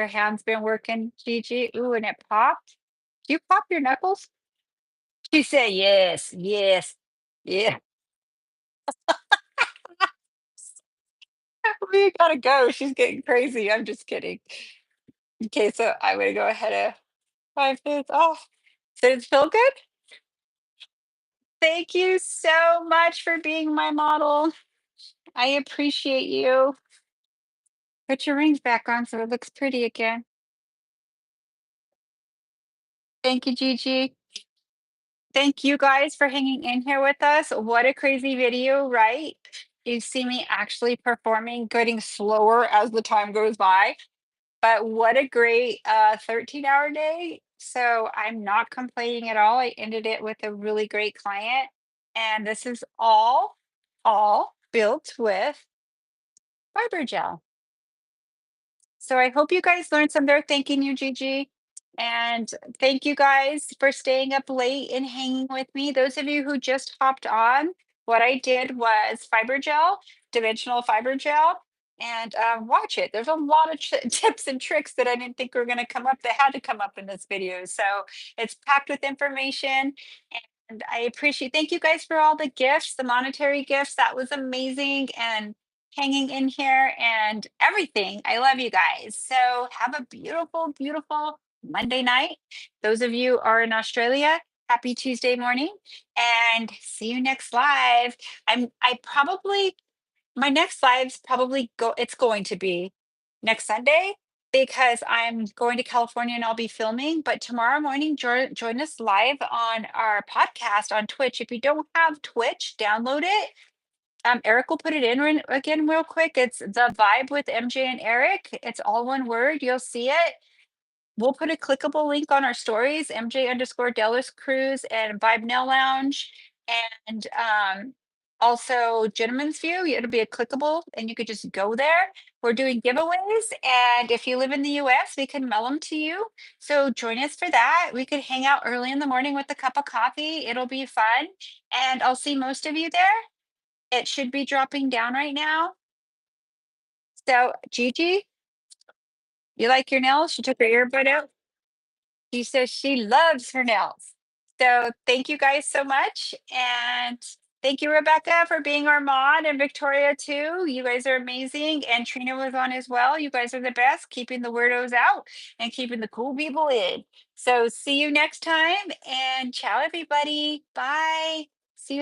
hands been working, Gigi. Ooh, and it popped. Do you pop your knuckles? She said yes, yes, yeah. We gotta go. She's getting crazy. I'm just kidding. Okay, so I'm gonna go ahead and 5 minutes off. Did it feel good? Thank you so much for being my model. I appreciate you. Put your rings back on so it looks pretty again. Thank you, Gigi. Thank you guys for hanging in here with us. What a crazy video, right? You see me actually performing, getting slower as the time goes by. But what a great 13-hour day. So I'm not complaining at all. I ended it with a really great client. And this is all built with fiber gel. So I hope you guys learned some there. Thanking you, Gigi. And thank you guys for staying up late and hanging with me. Those of you who just hopped on, what I did was fiber gel, dimensional fiber gel, and watch it. There's a lot of tips and tricks that I didn't think were going to come up that had to come up in this video. So it's packed with information. And I appreciate, thank you guys for all the gifts, the monetary gifts. That was amazing. And hanging in here and everything. I love you guys. So have a beautiful, beautiful Monday night. Those of you are in Australia, happy Tuesday morning and see you next live. I probably my next live's probably it's going to be next Sunday because I'm going to California and I'll be filming. But tomorrow morning, join us live on our podcast on Twitch. If you don't have Twitch, download it. Eric will put it in again real quick. It's the vibe with MJ and Eric. It's all one word. You'll see it. We'll put a clickable link on our stories, MJ underscore Dallas Cruise and Vibe Nail Lounge. And also Gentleman's View. It'll be a clickable and you could just go there. We're doing giveaways. And if you live in the US, we can mail them to you. So join us for that. We could hang out early in the morning with a cup of coffee. It'll be fun. And I'll see most of you there. It should be dropping down right now. So, Gigi, you like your nails? She took her earbud out. She says she loves her nails. So, thank you guys so much. And thank you, Rebecca, for being our mod, and Victoria, too. You guys are amazing. And Trina was on as well. You guys are the best, keeping the weirdos out and keeping the cool people in. So, see you next time. And ciao, everybody. Bye.